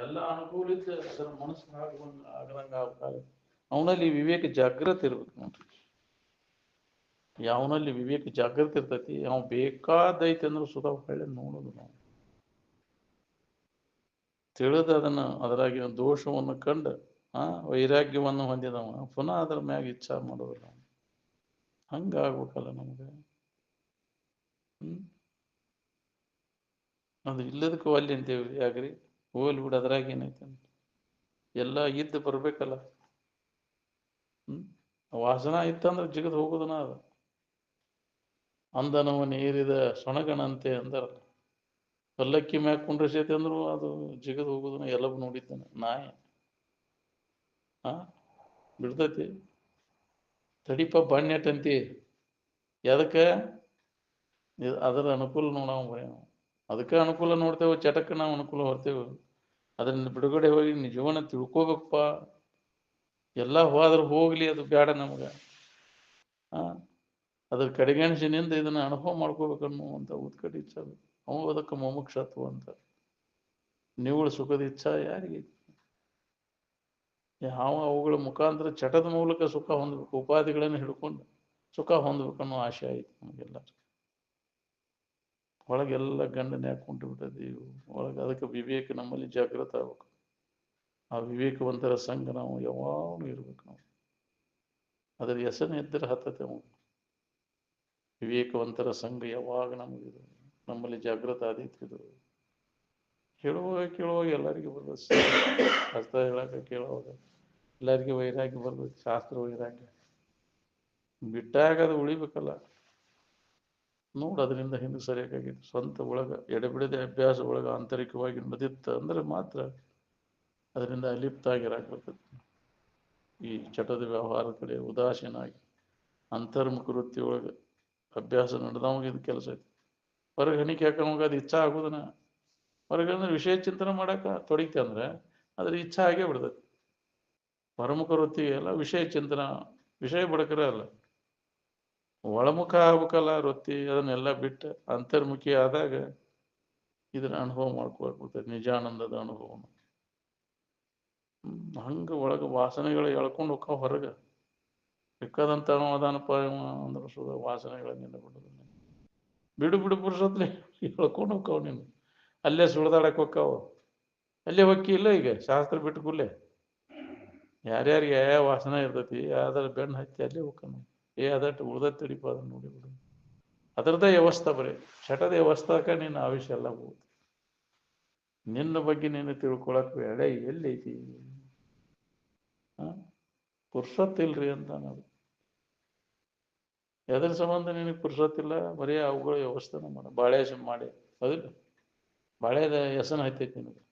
ಎಲ್ಲ ಅನುಕೂಲ ಇದ್ದ ಅದರ ಮನಸ್ಸು ಆಗದಂಗ ಆಗ್ಬೇಕಾಗ ಅವನಲ್ಲಿ ವಿವೇಕ ಜಾಗೃತಿ ಇರ್ಬೇಕು ನೋಡ್ರಿ. ಯಾವನಲ್ಲಿ ವಿವೇಕ ಜಾಗೃತಿ ಇರ್ತೈತಿ ಅವ್ ಬೇಕಾದೈತಿ ಅಂದ್ರೆ ಸುಧಾ ಹೊಳ್ಳಿ ನೋಡೋದು ನಾವು ತಿಳಿದ ಅದನ್ನ ಅದರಾಗಿನ ದೋಷವನ್ನು ಕಂಡು ವೈರಾಗ್ಯವನ್ನು ಹೊಂದಿದವ ಪುನಃ ಅದರ ಮ್ಯಾಗ ಇಚ್ಛಾ ಮಾಡೋದಿಲ್ಲ. ಹಂಗಾಗ್ಬೇಕಲ್ಲ ನಮ್ಗೆ. ಅದು ಇಲ್ಲದಕ್ಕೆ ಒಲ್ಲಿ ಅಂತೇವಿ ಯಾಕ್ರಿ, ಹೋಗ್ಲಿ ಬಿಡು ಅದ್ರಾಗ ಏನೈತೆ ಅಂತ. ಎಲ್ಲ ಇದ್ದು ಬರ್ಬೇಕಲ್ಲ. ವಾಸನ ಇತ್ತಂದ್ರೆ ಜಿಗದ್ ಹೋಗುದನ ಅದು. ಅಂದನವ ನೀರಿದ ಸೊಣಗಣಂತೆ ಅಂದಾರಲ್ಲ, ಪಲ್ಲಕ್ಕಿ ಮ್ಯಾಗ ಕುಂಡ್ರಸೈತಿ ಅಂದ್ರು ಅದು ಜಿಗದ್ ಹೋಗುದನ ಎಲ್ಲಬ್ ನೋಡಿದ್ದಾನೆ ನಾಯಿ. ಬಿಡ್ತೈತಿ ತಡಿಪ ಬಾಣ್ಯಟಂತಿ ಎದಕ್ಕೆ ಅದರ ಅನುಕೂಲ ನೋಡವ. ಅದಕ್ಕೆ ಅನುಕೂಲ ನೋಡ್ತೇವೆ, ಚಟಕ್ಕೆ ನಾವು ಅನುಕೂಲ ಹೊರ್ತೇವೆ. ಅದರಿಂದ ಬಿಡುಗಡೆ ಹೋಗಿ ನಿಜವನ್ನ ತಿಳ್ಕೋಬೇಕಪ್ಪ. ಎಲ್ಲ ಹೋದ್ರೆ ಹೋಗ್ಲಿ, ಅದು ಬೇಡ ನಮ್ಗೆ. ಅದ್ರ ಕಡೆಗಣಿಸಿನಿಂದ ಇದನ್ನ ಅನುಭವ ಮಾಡ್ಕೋಬೇಕನ್ನುವಂತ ಉತ್ಕಟ ಇಚ್ಛೆ ಅದು. ಅವು ಅದಕ್ಕೆ ಮುಮುಕ್ಷತ್ವ ಅಂತ. ನಿವ್ವಳ ಸುಖದ ಇಚ್ಛಾ ಯಾರಿಗೆ? ಯಾವ ಅವುಗಳ ಮುಖಾಂತರ ಚಟದ ಮೂಲಕ ಸುಖ ಹೊಂದಬೇಕು, ಉಪಾಧಿಗಳನ್ನು ಹಿಡ್ಕೊಂಡು ಸುಖ ಹೊಂದಬೇಕನ್ನೋ ಆಶೆ ಆಯ್ತು ನಮಗೆಲ್ಲ. ಒಳಗೆಲ್ಲ ಗಂಡನ್ಯಾಗ ಕುಂಟು ಬಿಟ್ಟದಿ ಒಳಗೆ. ಅದಕ್ಕೆ ವಿವೇಕ ನಮ್ಮಲ್ಲಿ ಜಾಗೃತ ಆಗ್ಬೇಕು. ಆ ವಿವೇಕವಂತರ ಸಂಘ ನಾವು ಯಾವಾಗಲೂ ಇರ್ಬೇಕು. ನಾವು ಅದರ ಹೆಸರು ಎದ್ದರೆ ಹತ್ತತೆ. ವಿವೇಕವಂತರ ಸಂಘ ಯಾವಾಗ ನಮಗಿದು ನಮ್ಮಲ್ಲಿ ಜಾಗೃತ ಆದೀತಿದು. ಹೇಳುವಾಗ ಕೇಳುವಾಗ ಎಲ್ಲರಿಗೂ ಬರ್ಬೇಕು. ಅರ್ಥ ಹೇಳಕ್ಕೆ ಕೇಳುವಾಗ ಎಲ್ಲರಿಗೂ ವೈರಾಗ್ಯ ಬರ್ಬೇಕು. ಶಾಸ್ತ್ರ ವೈರಾಗ್ಯ ಬಿಟ್ಟಾಗ ಅದು ಉಳಿಬೇಕಲ್ಲ. ನೋಡು ಅದರಿಂದ ಹಿಂದೆ ಸರಿಯಾಗಿತ್ತು. ಸ್ವಂತ ಒಳಗ ಎಡೆಬಿಡದೆ ಅಭ್ಯಾಸ ಒಳಗ ಆಂತರಿಕವಾಗಿ ನದಿತ್ತ ಅಂದ್ರೆ ಮಾತ್ರ ಅದರಿಂದ ಅಲಿಪ್ತ ಆಗಿರಾಕ್ಬರ್ತದೆ. ಈ ಚಟದ ವ್ಯವಹಾರದ ಕಡೆ ಉದಾಸೀನಾಗಿ ಅಂತರ್ಮುಖ ವೃತ್ತಿ ಒಳಗೆ ಅಭ್ಯಾಸ ನಡೆದವಾಗ ಇದು ಕೆಲಸ ಐತಿ. ಹೊರಗೆ ಹಣಿಕೆ ಹಾಕೋವಾಗ ಅದು ಇಚ್ಛಾ ಆಗೋದನ. ಹೊರಗೆ ಅಂದ್ರೆ ವಿಷಯ ಚಿಂತನೆ ಮಾಡಕ ತೊಡಗಿತೆ ಅಂದ್ರೆ ಅದ್ರ ಇಚ್ಛಾ ಆಗೇ ಬಿಡ್ತೈತಿ. ಪರಮುಖ ವೃತ್ತಿಗೆ ಎಲ್ಲ ವಿಷಯ ಚಿಂತನ, ವಿಷಯ ಬಡಕರ ಅಲ್ಲ, ಒಳಮುಖ ಆಗ್ಬೇಕಲ್ಲ ವೃತ್ತಿ. ಅದನ್ನೆಲ್ಲ ಬಿಟ್ಟು ಅಂತರ್ಮುಖಿ ಆದಾಗ ಇದನ್ನ ಅನುಭವ ಮಾಡ್ಕೊಳ್ಬಿಡ್ತೈತಿ, ನಿಜಾನಂದದ ಅನುಭವನ. ಹಂಗ ಒಳಗ ವಾಸನೆಗಳು ಎಳ್ಕೊಂಡು ಹೋಗ್ತಾವ ಹೊರಗೆ. ಬೇಕಾದಂತ ಅದಾನಪ್ಪ ಅಂದ್ರೆ ಸುದ ವಾಸನೆಗಳನ್ನೆಲ್ಲ ಬಿಡೋದು. ಬಿಡು ಬಿಡು ಪುರುಷತ್ಲೆ ಹೇಳ್ಕೊಂಡು ಹೋಗ್ತಾವ. ನೀನು ಅಲ್ಲೇ ಸುಳ್ದಾಡಕ್ ಹೋಗ್ತಾವ. ಅಲ್ಲೇ ಹೊಕ್ಕಿ ಇಲ್ಲ ಈಗ ಶಾಸ್ತ್ರ ಬಿಟ್ಟು ಕೂಡ್ಲೆ ಯಾರ್ಯಾರಿಗೆ ಯಾವ ವಾಸನೆ ಇರ್ತೈತಿ ಯಾವ್ದಾರ ಬೆನ್ನು ಹತ್ತಿ ಅಲ್ಲೇ ಹೋಗ್ತಾನ. ಅದಟ್ಟು ಉಳ್ದತ್ ತಡಿಪ ಅದನ್ನ ನೋಡಿಬಿಡು. ಅದರದ್ದೇ ವ್ಯವಸ್ಥೆ ಬರೀ ಚಟದ ವ್ಯವಸ್ಥಾಕ ನಿನ್ನ ಆವಿಷ್ಯ ಎಲ್ಲ ಹೋಗುತ್ತೆ. ನಿನ್ನ ಬಗ್ಗೆ ನೀನು ತಿಳ್ಕೊಳಕ್ ಎಡೆ ಎಲ್ಲೈತಿ? ಪುರುಷತ್ತಿಲ್ರಿ ಅಂತ ನಾವು. ಎದ್ರ ಸಂಬಂಧ ನಿನಗೆ ಪುರುಷತ್ತಿಲ್ಲ? ಬರೀ ಅವುಗಳ ವ್ಯವಸ್ಥೆನ ಬಾಳೆ ಮಾಡಿ ಹೌದಿಲ್ಲ. ಬಾಳೆದ ಹೆಸನ ಹತ್ತೈತಿ ನಿನಗೆ.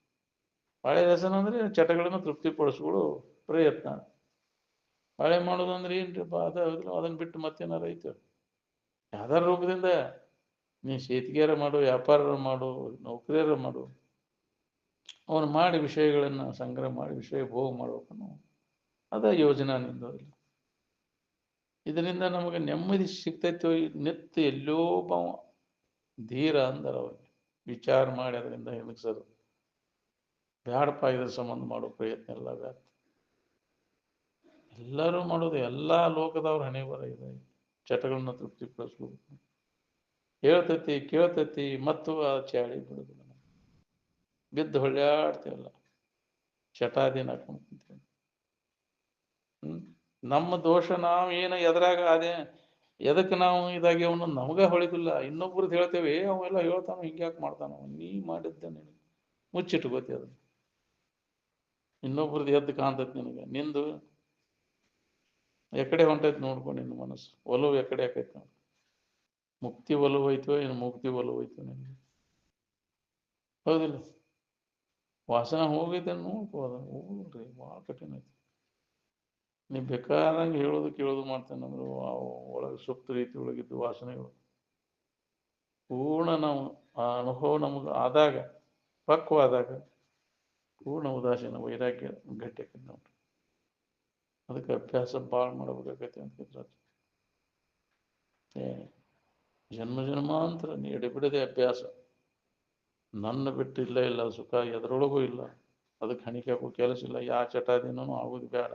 ಬಾಳೆ ಹೆಸನ ಅಂದ್ರೆ ಚಟಗಳನ್ನು ತೃಪ್ತಿಪಡಿಸ್ಕೊಳ್ಳೋ ಪ್ರಯತ್ನ. ಬಾಳೆ ಮಾಡೋದಂದ್ರೆ ಏನ್ರಿಪ್ಪ? ಅದನ್ನ ಬಿಟ್ಟು ಮತ್ತೇನಾರ ಐತೆ? ಯಾವ್ದಾರ ರೂಪದಿಂದ ನೀ ಶೇತಿಗೆರ ಮಾಡು, ವ್ಯಾಪಾರ ಮಾಡು, ನೌಕರಿಯರ ಮಾಡು, ಅವನು ಮಾಡಿ ವಿಷಯಗಳನ್ನ ಸಂಗ್ರಹ ಮಾಡಿ ವಿಷಯ ಭೋಗ ಮಾಡ್ಬೇಕನ್ನು ಅದ ಯೋಜನಾ ನಿಂದ. ಇದರಿಂದ ನಮಗೆ ನೆಮ್ಮದಿ ಸಿಗ್ತೈತೆ. ನಿತ್ಯ ಎಲ್ಲೋಪ ಧೀರ ಅಂದರ ಅವ್ರಿಗೆ ವಿಚಾರ ಮಾಡಿ ಅದರಿಂದ ಹೆಣಗ್ಸೋದು ಬ್ಯಾಡಪ್ಪ. ಇದ್ರ ಸಂಬಂಧ ಮಾಡೋ ಪ್ರಯತ್ನ ಎಲ್ಲ ವ್ಯಾಪ್ತಿ ಎಲ್ಲರೂ ಮಾಡೋದು. ಎಲ್ಲ ಲೋಕದವ್ರ ಹಣೆ ಬರ ಇದೆ. ಚಟಗಳನ್ನ ತೃಪ್ತಿಪಡಿಸ್ಬೇಕು. ಹೇಳ್ತೈತಿ ಕೇಳ್ತೈತಿ ಮತ್ತು ಆ ಚಾಳಿ ಬಿಡುದಿಲ್ಲ. ಬಿದ್ದು ಹೊಳ್ಯಾಡ್ತೇವಲ್ಲ, ಚಟಾದಿನ ಹಾಕೊಂಡು ಕುಂತೀವಿ. ನಮ್ಮ ದೋಷ ನಾವು ಏನು ಎದ್ರಾಗ ಅದೇ ಎದಕ್ಕೆ ನಾವು ಇದಾಗಿ ಅವನು ನಮಗ ಹೊಳಿದಿಲ್ಲ. ಇನ್ನೊಬ್ರದ್ದು ಹೇಳ್ತೇವೆ, ಅವೆಲ್ಲ ಹೇಳ್ತಾನ ಹಿಂಗ್ಯಾಕೆ ಮಾಡ್ತಾನ, ನೀ ಮಾಡಿದ್ದ ನಿನಗೆ ಮುಚ್ಚಿಟ್ಕೋತಿ. ಅದು ಇನ್ನೊಬ್ರದ್ದು ಎದ್ದು ಕಾಣ್ತೈತಿ ನಿನಗೆ. ನಿಂದು ಎಕಡೆ ಹೊಂಟೈತಿ ನೋಡ್ಕೊಂಡು ನಿನ್ನ ಮನಸ್ಸು ಒಲವು ಎಕಡೆ ಆಕೈತಿ ನೋಡಿ. ಮುಕ್ತಿ ಒಲವು ಹೋಯ್ತೋ ಏನು ಮುಕ್ತಿ ಒಲವು ಹೋಯ್ತು ನಿನಗೆ? ಹೌದಿಲ್ಲ? ವಾಸನ ಹೋಗೈತೆ ನೋಡ್ಕೋದ ಹೋಗ್ರಿ. ಭಾಳ ಕಠಿಣ ಐತಿ. ನೀವು ಬೇಕಾದಂಗೆ ಹೇಳೋದು ಕೇಳೋದು ಮಾಡ್ತೇನೆ ಅಂದ್ರೆ ಒಳಗೆ ಸುಪ್ತ ರೀತಿ ಒಳಗಿದ್ದು ವಾಸನೆಗಳು ಪೂರ್ಣ ನಾವು ಆ ಅನುಭವ ನಮಗೆ ಆದಾಗ, ಪಕ್ವಾದಾಗ ಪೂರ್ಣ ಉದಾಸೀನ ವೈರಾಗ್ಯ ಗಟ್ಟಿ ಆಕೈತಿ ನೋಡ್ರಿ. ಅದಕ್ಕೆ ಅಭ್ಯಾಸ ಭಾಳ ಮಾಡಬೇಕಾಗೈತಿ ಅಂತ. ಜನ್ಮ ಜನ್ಮಾಂತರ ನೀ ಎಡೆಬಿಡದೆ ಅಭ್ಯಾಸ. ನನ್ನ ಬಿಟ್ಟು ಇಲ್ಲ ಇಲ್ಲ ಸುಖ ಎದರೊಳಗೂ ಇಲ್ಲ. ಅದಕ್ಕೆ ಹಣಿಕೆ ಹಾಕೋ ಕೆಲಸ ಇಲ್ಲ. ಯಾವ ಚಟದಿಂದನೂ ಆಗೋದು ಬೇಡ.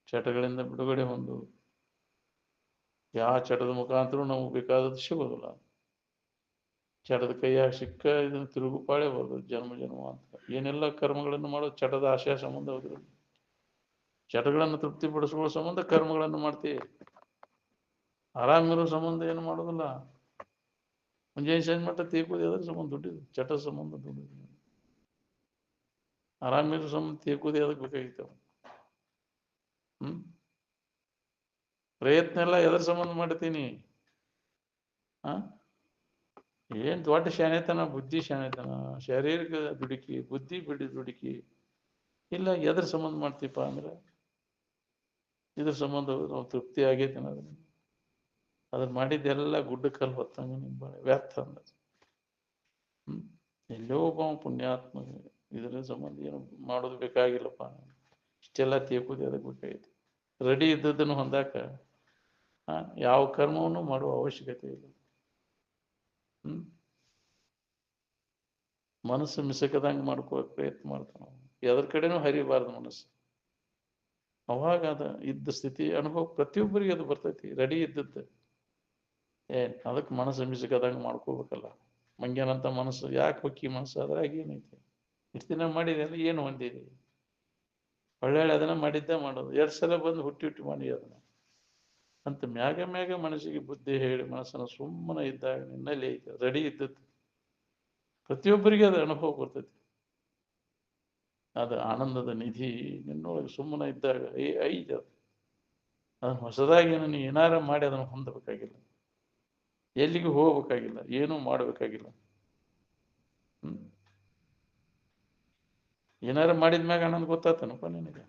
ಚಟಗಳಿಂದ ಬಿಡುಗಡೆ ಹೊಂದು ಯಾವ ಚಟದ ಮುಖಾಂತರ ನಮಗೆ ಬೇಕಾದದ್ದು ಸಿಗೋದಿಲ್ಲ. ಚಟದ ಕೈಯಾಗ ಸಿಕ್ಕ ಇದನ್ನು ತಿರುಗುಪಾಳೆ ಬರ್ತದೆ ಜನ್ಮ ಜನ್ಮ ಅಂತ. ಏನೆಲ್ಲ ಕರ್ಮಗಳನ್ನು ಮಾಡೋದು ಚಟದ ಆಶಯ ಸಂಬಂಧ ಹೋದ್ರೆ ಚಟಗಳನ್ನು ತೃಪ್ತಿಪಡಿಸುವ ಸಂಬಂಧ ಕರ್ಮಗಳನ್ನು ಮಾಡ್ತೀವಿ. ಆರಾಮಿರೋ ಸಂಬಂಧ ಏನು ಮಾಡೋದಿಲ್ಲ. ಮುಂಜಾನೆ ಸಂಜೆ ಮಟ್ಟ ತೀಕೋದು ಅದ್ರ ಸಂಬಂಧ ದುಡ್ಡಿದ್ದು ಚಟ ಸಂಬಂಧ ದುಡ್ಡಿದ್ದು. ಆರಾಮಿರೋ ಸಂಬಂಧ ತೀಕೋದು ಅದಕ್ಕೆ ಬೇಕಾಗಿತ್ತು. ಪ್ರಯತ್ನ ಎಲ್ಲ ಎದ್ರ ಸಂಬಂಧ ಮಾಡ್ತೀನಿ? ಏನ್ ದೊಡ್ಡ ಶಾಣೆತನ, ಬುದ್ಧಿ ಶಾಣೆತನ, ಶಾರೀರಿಕ ದುಡುಕಿ, ಬುದ್ಧಿ ಬಿಡಿ ದುಡುಕಿ ಇಲ್ಲ. ಎದ್ರ ಸಂಬಂಧ ಮಾಡ್ತೀಪ ಅಂದ್ರೆ ಇದ್ರ ಸಂಬಂಧ ನಾವು ತೃಪ್ತಿ ಆಗೈತೆ ಅನ್ನೋದನ್ನ ಅದ್ರ ಮಾಡಿದ್ದೆಲ್ಲ ಗುಡ್ಡ ಕಲ್ಲು ಹೊತ್ತಂಗ ನಿಮ್ ವ್ಯರ್ಥ ಅಂದ. ಎಲ್ಲೋ ಒಬ್ಬ ಪುಣ್ಯಾತ್ಮ ಇದ್ರ ಸಂಬಂಧ ಏನು ಮಾಡೋದು ಬೇಕಾಗಿಲ್ಲಪ್ಪ. ಇಷ್ಟೆಲ್ಲ ತೀರ್ಪುದಿ ಅದಕ್ಕೆ ಬೇಕಾಗಿತ್ತು. ರೆಡಿ ಇದ್ದದನ್ನು ಹೊಂದಾಕ ಯಾವ ಕರ್ಮವನ್ನು ಮಾಡುವ ಅವಶ್ಯಕತೆ ಇಲ್ಲ. ಮನಸ್ಸು ಮಿಸಕದಂಗೆ ಮಾಡ್ಕೋಕ್ ಪ್ರಯತ್ನ ಮಾಡ್ತಾನ. ಎದ್ರ ಕಡೆನೂ ಹರಿಬಾರ್ದು ಮನಸ್ಸು. ಅವಾಗ ಅದ ಇದ್ದ ಸ್ಥಿತಿ ಅನುಭವ ಪ್ರತಿಯೊಬ್ಬರಿಗೆ ಅದು ಬರ್ತೈತಿ. ರೆಡಿ ಇದ್ದದ್ದು ಅದಕ್ಕೆ ಮನಸ್ಸು ಮಿಸಕದಂಗೆ ಮಾಡ್ಕೋಬೇಕಲ್ಲ. ಮಂಗ್ಯನಂತ ಮನಸ್ಸು ಯಾಕೆ ಹೊಕ್ಕಿ ಮನಸ್ಸು ಅದ್ರಾಗ ಏನೈತಿ? ಇಷ್ಟು ದಿನ ಮಾಡಿದೆ ಅಂದ್ರೆ ಏನು ಹೊಂದಿದೆ? ಒಳ್ಳೆ ಅದನ್ನ ಮಾಡಿದ್ದ ಮಾಡೋದು. 2 ಸಲ ಬಂದು ಹುಟ್ಟಿ ಮಾಡಿ ಅದನ್ನ ಅಂತ ಮ್ಯಾಗ ಮ್ಯಾಗ ಮನಸ್ಸಿಗೆ ಬುದ್ಧಿ ಹೇಳಿ ಮನಸ್ಸನ್ನು ಸುಮ್ಮನೆ ಇದ್ದಾಗ ನಿನ್ನಲ್ಲಿ ಐತೆ ರೆಡಿ ಇದ್ದದ್ದು. ಪ್ರತಿಯೊಬ್ಬರಿಗೆ ಅದು ಅನುಭವ ಬರ್ತೈತಿ. ಅದು ಆನಂದದ ನಿಧಿ ನಿನ್ನೊಳಗೆ ಸುಮ್ಮನೆ ಇದ್ದಾಗ ಐತೆ. ಅದನ್ನು ಹೊಸದಾಗಿ ನೀನು ಏನಾರ ಮಾಡಿ ಅದನ್ನು ಹೊಂದಬೇಕಾಗಿಲ್ಲ. ಎಲ್ಲಿಗೂ ಹೋಗ್ಬೇಕಾಗಿಲ್ಲ. ಏನೂ ಮಾಡಬೇಕಾಗಿಲ್ಲ. ಏನಾರ ಮಾಡಿದ್ಮ್ಯಾಗ ಆನಂದ ಗೊತ್ತಾತನಪ್ಪ ನಿನಗೆ?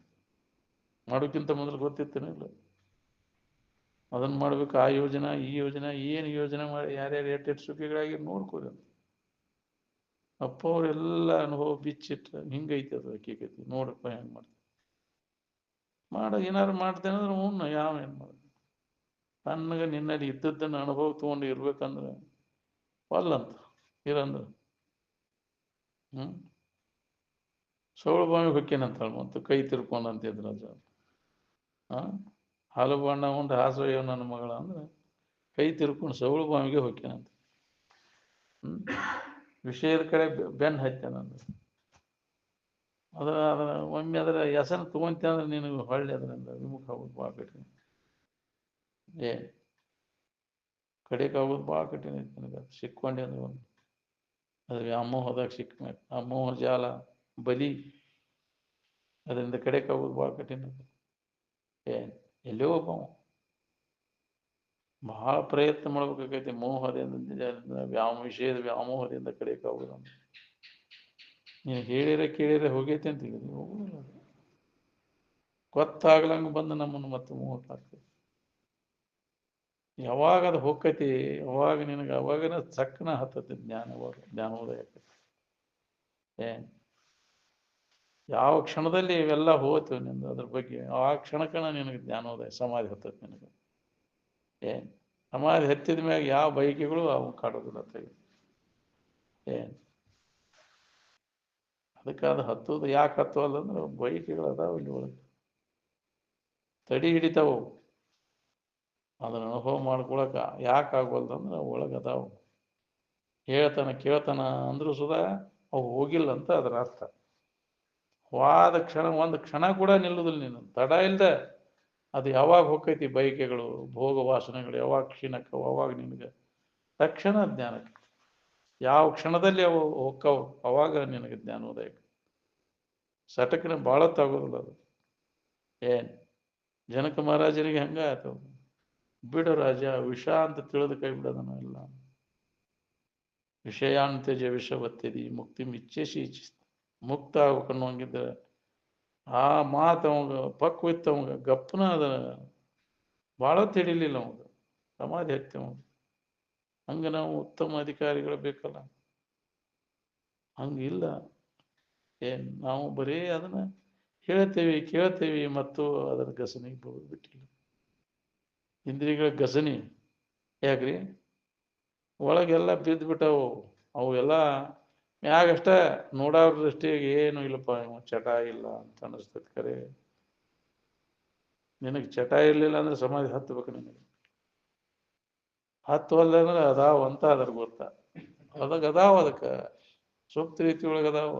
ಮಾಡೋಕ್ಕಿಂತ ಮೊದಲು ಗೊತ್ತಿತ್ತೇನಿಲ್ಲ? ಅದನ್ನು ಮಾಡ್ಬೇಕು, ಆ ಯೋಜನೆ ಈ ಯೋಜನೆ ಏನು ಯೋಜನೆ ಮಾಡಿ ಯಾರ್ಯಾರು ಎಟ್ಟೆಟ್ಟು ಸುಖಿಗಳಾಗಿ ನೋಡ್ಕೋರಿ ಅಂತ. ಅಪ್ಪ ಅವರೆಲ್ಲ ಅನುಭವ ಬಿಚ್ಚಿಟ್ಟ ಹಿಂಗೈತೆ ಅದು ಹಕ್ಕಿಕೈತಿ. ನೋಡಪ್ಪ ಹೆಂಗೆ ಮಾಡ್ತಾರೆ ಏನಾರು ಮಾಡ್ತೇನೆ ಅಂದ್ರೆ ಯಾವ ಏನು ಮಾಡೋದು? ತನ್ನಗೆ ನಿನ್ನಲ್ಲಿ ಇದ್ದದ್ದನ್ನು ಅನುಭವ ತಗೊಂಡು ಇರ್ಬೇಕಂದ್ರೆ ಒಲ್ಲಂತ ಇರಂದ್ರೆ ಸೌಳು ಬಾವಿಗೆ ಹೊಕ್ಕೇನಂತಾಳ ಮತ್ತು ಕೈ ತಿರ್ಕೊಂಡಂತಿದ್ರು ಅದು. ಹಾಲು ಬಣ್ಣ ಉಂಡು ಹಾಸೊಯ್ಯೋ ನನ್ನ ಮಗಳ ಅಂದ್ರೆ ಕೈ ತಿರ್ಕೊಂಡು ಸೌಳು ಬಾವಿಗೆ ಹೊಕ್ಕೇನಂತ. ವಿಷಯದ ಕಡೆ ಬೆನ್ನು ಹತ್ತೇನಂದ್ರೆ ಅದರ ಒಮ್ಮೆ ಅದರ ಹೆಸರು ತಗೊಂತ ಅಂದ್ರೆ ನಿನಗೆ ಹೊಳ್ಳಿ ಅದರಿಂದ ವಿಮುಖ ಆಗೋದು ಭಾಳ ಕಠಿಣ. ಕಡೆಗೆ ಆಗೋದು ಭಾಳ ಕಠಿಣ ಐತಿ ನನಗೆ. ಅದು ಸಿಕ್ಕೊಂಡೆ ಅಂದ್ರೆ ಒಂದು ಅದ್ರ ವ್ಯಾಮೋಹದಾಗ ಸಿಕ್ಕ ಆ ಮೋಹ ಜಾಲ ಬಲಿ ಅದರಿಂದ ಕಡೆಗೆ ಆಗೋದು ಭಾಳ ಕಠಿಣ. ಎಲ್ಲೋ ಒಬ್ಬ ಬಹಳ ಪ್ರಯತ್ನ ಮಾಡ್ಬೇಕಾಗೈತಿ ಮೋಹದಿಂದ ವಿಷಯದ ವ್ಯಾಮೋಹದಿಂದ ಕಡೆಗೆ ಆಗೋದು. ನೀನು ಹೇಳಿರ ಕೇಳಿರ ಹೋಗೈತೆ ಅಂತ ಹೋಗುದಿಲ್ಲ. ಗೊತ್ತಾಗ್ಲಂಗ ಬಂದು ನಮ್ಮನ್ನು ಮತ್ತೆ ಮೋಹಕ್ಕೆ ಆಗ್ತದೆ. ಯಾವಾಗ ಅದು ಹೋಗ್ತೈತಿ ಅವಾಗ ನಿನಗೆ ಅವಾಗನ ಚಕ್ಕನ ಹತ್ತತಿ ಜ್ಞಾನೋದಯ ಆಕೈತಿ. ಯಾವ ಕ್ಷಣದಲ್ಲಿ ಇವೆಲ್ಲ ಹೋಗ್ತೇವೆ ನಿಂದು ಅದ್ರ ಬಗ್ಗೆ ಆ ಕ್ಷಣಕ್ಕನ ನಿನಗೆ ಜ್ಞಾನೋದಯ ಸಮಾಧಿ ಹತ್ತೈತಿ ನಿನಗೆ. ಸಮಾಧಿ ಹತ್ತಿದ ಮ್ಯಾಗ ಯಾವ ಬಯಕೆಗಳು ಅವು ಕಾಡೋದಿಲ್ಲ ತೆಗೆ. ಅದಕ್ಕೆ ಅದು ಹತ್ತೋದು ಯಾಕೆ ಹತ್ತುವಲ್ಲ ಅಂದ್ರೆ ಬಯಕೆಗಳು ಅದಾವ ಇಲ್ಲಿ ಒಳಗೆ ತಡಿ ಹಿಡಿತಾವು. ಅದನ್ನ ಅನುಭವ ಮಾಡ್ಕೊಳಕ ಯಾಕೆ ಆಗೋಲ್ದಂದ್ರೆ ಒಳಗೆ ಅದಾವು. ಹೇಳ್ತಾನ ಕೇಳ್ತಾನ ಅಂದ್ರೂ ಸುಧಾ ಅವು ಹೋಗಿಲ್ಲ ಅಂತ ಅದರ ಅರ್ಥ. ವಾದ ಕ್ಷಣ ಒಂದು ಕ್ಷಣ ಕೂಡ ನಿಲ್ಲುದಿಲ್ಲ. ನೀನು ತಡ ಇಲ್ದ ಅದು ಯಾವಾಗ ಹೋಗ್ತೈತಿ ಬಯಕೆಗಳು ಭೋಗ ವಾಸನೆಗಳು ಯಾವಾಗ ಕ್ಷೀಣಕ್ಕೆ ಅವಾಗ ನಿನಗೆ ತಕ್ಷಣ ಜ್ಞಾನಕ್ಕೆ ಯಾವ ಕ್ಷಣದಲ್ಲಿ ಅವು ಹೋಗ್ತಾವ ಅವಾಗ ನಿನಗೆ ಜ್ಞಾನೋದಯ. ಸಟಕಿನ ಭಾಳ ತಾಗೋದಿಲ್ಲ ಅದು. ಜನಕ ಮಹಾರಾಜರಿಗೆ ಹಂಗ ಆಯ್ತು. ಬಿಡು ರಾಜ ವಿಷ ಅಂತ ತಿಳಿದು ಕೈ ಬಿಡೋದನ್ನ ಇಲ್ಲ. ವಿಷಯಾಂತ್ಯಜ ವಿಷವತ್ತಿದಿ ಮುಕ್ತಿ ಮಿಚ್ಚೇಸಿ ಇಚ್ಛಿಸ್ತ ಮುಕ್ತ ಆಗ್ಬೇಕನ್ನೋಂಗಿದ್ರೆ ಆ ಮಾತು ಅವಾಗ ಪಕ್ವಿತ್ತು ಅವಾಗ ಗಪ್ಪನ ಅದ ಭಾಳ ತಿಳಿಲಿಲ್ಲ ಅವಾಗ ಸಮಾಧಿ ಹತ್ತಿ ಅವಾಗ. ಹಂಗೆ ನಾವು ಉತ್ತಮ ಅಧಿಕಾರಿಗಳು ಬೇಕಲ್ಲ. ಹಂಗಿಲ್ಲ. ನಾವು ಬರೀ ಅದನ್ನ ಹೇಳ್ತೇವಿ ಕೇಳ್ತೇವಿ ಮತ್ತು ಅದರ ಗಸನಿಗೆ ಬಿಟ್ಟಿಲ್ಲ. ಇಂದ್ರಿಯಗಳ ಗಸನಿ ಯಾಕ್ರಿ ಒಳಗೆಲ್ಲ ಬಿದ್ದುಬಿಟ್ಟವು. ಅವು ಎಲ್ಲ ಮ್ಯಾಗಷ್ಟ ನೋಡೋರ ದೃಷ್ಟಿಗೆ ಏನು ಇಲ್ಲಪ್ಪ ಇವ ಚಟ ಇಲ್ಲ ಅಂತ ಅನಿಸ್ತೈತಿ. ಖರೆ ನಿನಗೆ ಚಟ ಇರಲಿಲ್ಲ ಅಂದ್ರೆ ಸಮಾಧಿ ಹತ್ತಬೇಕು. ನಿನಗೆ ಹತ್ತುವಲ್ಲ ಅಂದ್ರೆ ಅದಾವ ಅಂತ ಅದ್ರ ಗೊತ್ತ. ಅದಾಗ ಅದಾವ, ಅದಕ್ಕೆ ಸೂಕ್ತ ರೀತಿ ಒಳಗೆ ಅದಾವ.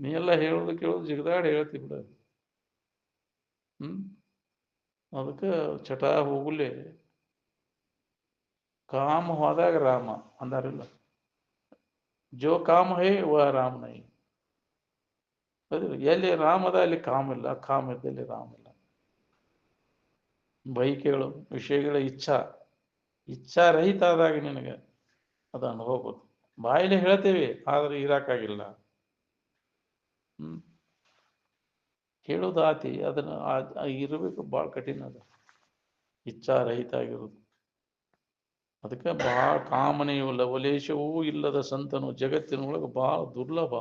ನೀ ಎಲ್ಲ ಹೇಳೋದು ಕೇಳೋದು ಜಿಗದಾಡಿ ಹೇಳ್ತಿ ಬಿಡ. ಅದಕ್ಕೆ ಚಟ ಹೋಗ್ಲಿ. ಕಾಮ ಹೋದಾಗ ರಾಮ ಅಂದಾರಿಲ್ಲ. ಜೋ ಕಾಮ ಹೇ ವ ರಾಮ ನೈ. ಎಲ್ಲಿ ರಾಮದ ಅಲ್ಲಿ ಕಾಮ ಇಲ್ಲ, ಕಾಮ ಇದ್ದಲ್ಲಿ ರಾಮ ಇಲ್ಲ. ಬೈಕೆಗಳು, ವಿಷಯಗಳ ಇಚ್ಛಾ ರಹಿತ ಆದಾಗ ನಿನಗೆ ಅದು ಅನುಭವ. ಬಾಯಿಲೆ ಹೇಳ್ತೇವೆ ಆದ್ರೆ ಇರಾಕಾಗಿಲ್ಲ. ಹೇಳೋದಾತಿ ಅದನ್ನ ಇರಬೇಕು, ಭಾಳ ಕಠಿಣ ಅದ ಇಚ್ಛಾ ರಹಿತ ಆಗಿರೋದು. ಅದಕ್ಕೆ ಭಾಳ ಕಾಮನೆಯು ಲವಲೇಶವೂ ಇಲ್ಲದ ಸಂತನು ಜಗತ್ತಿನೊಳಗೆ ಭಾಳ ದುರ್ಲಭ.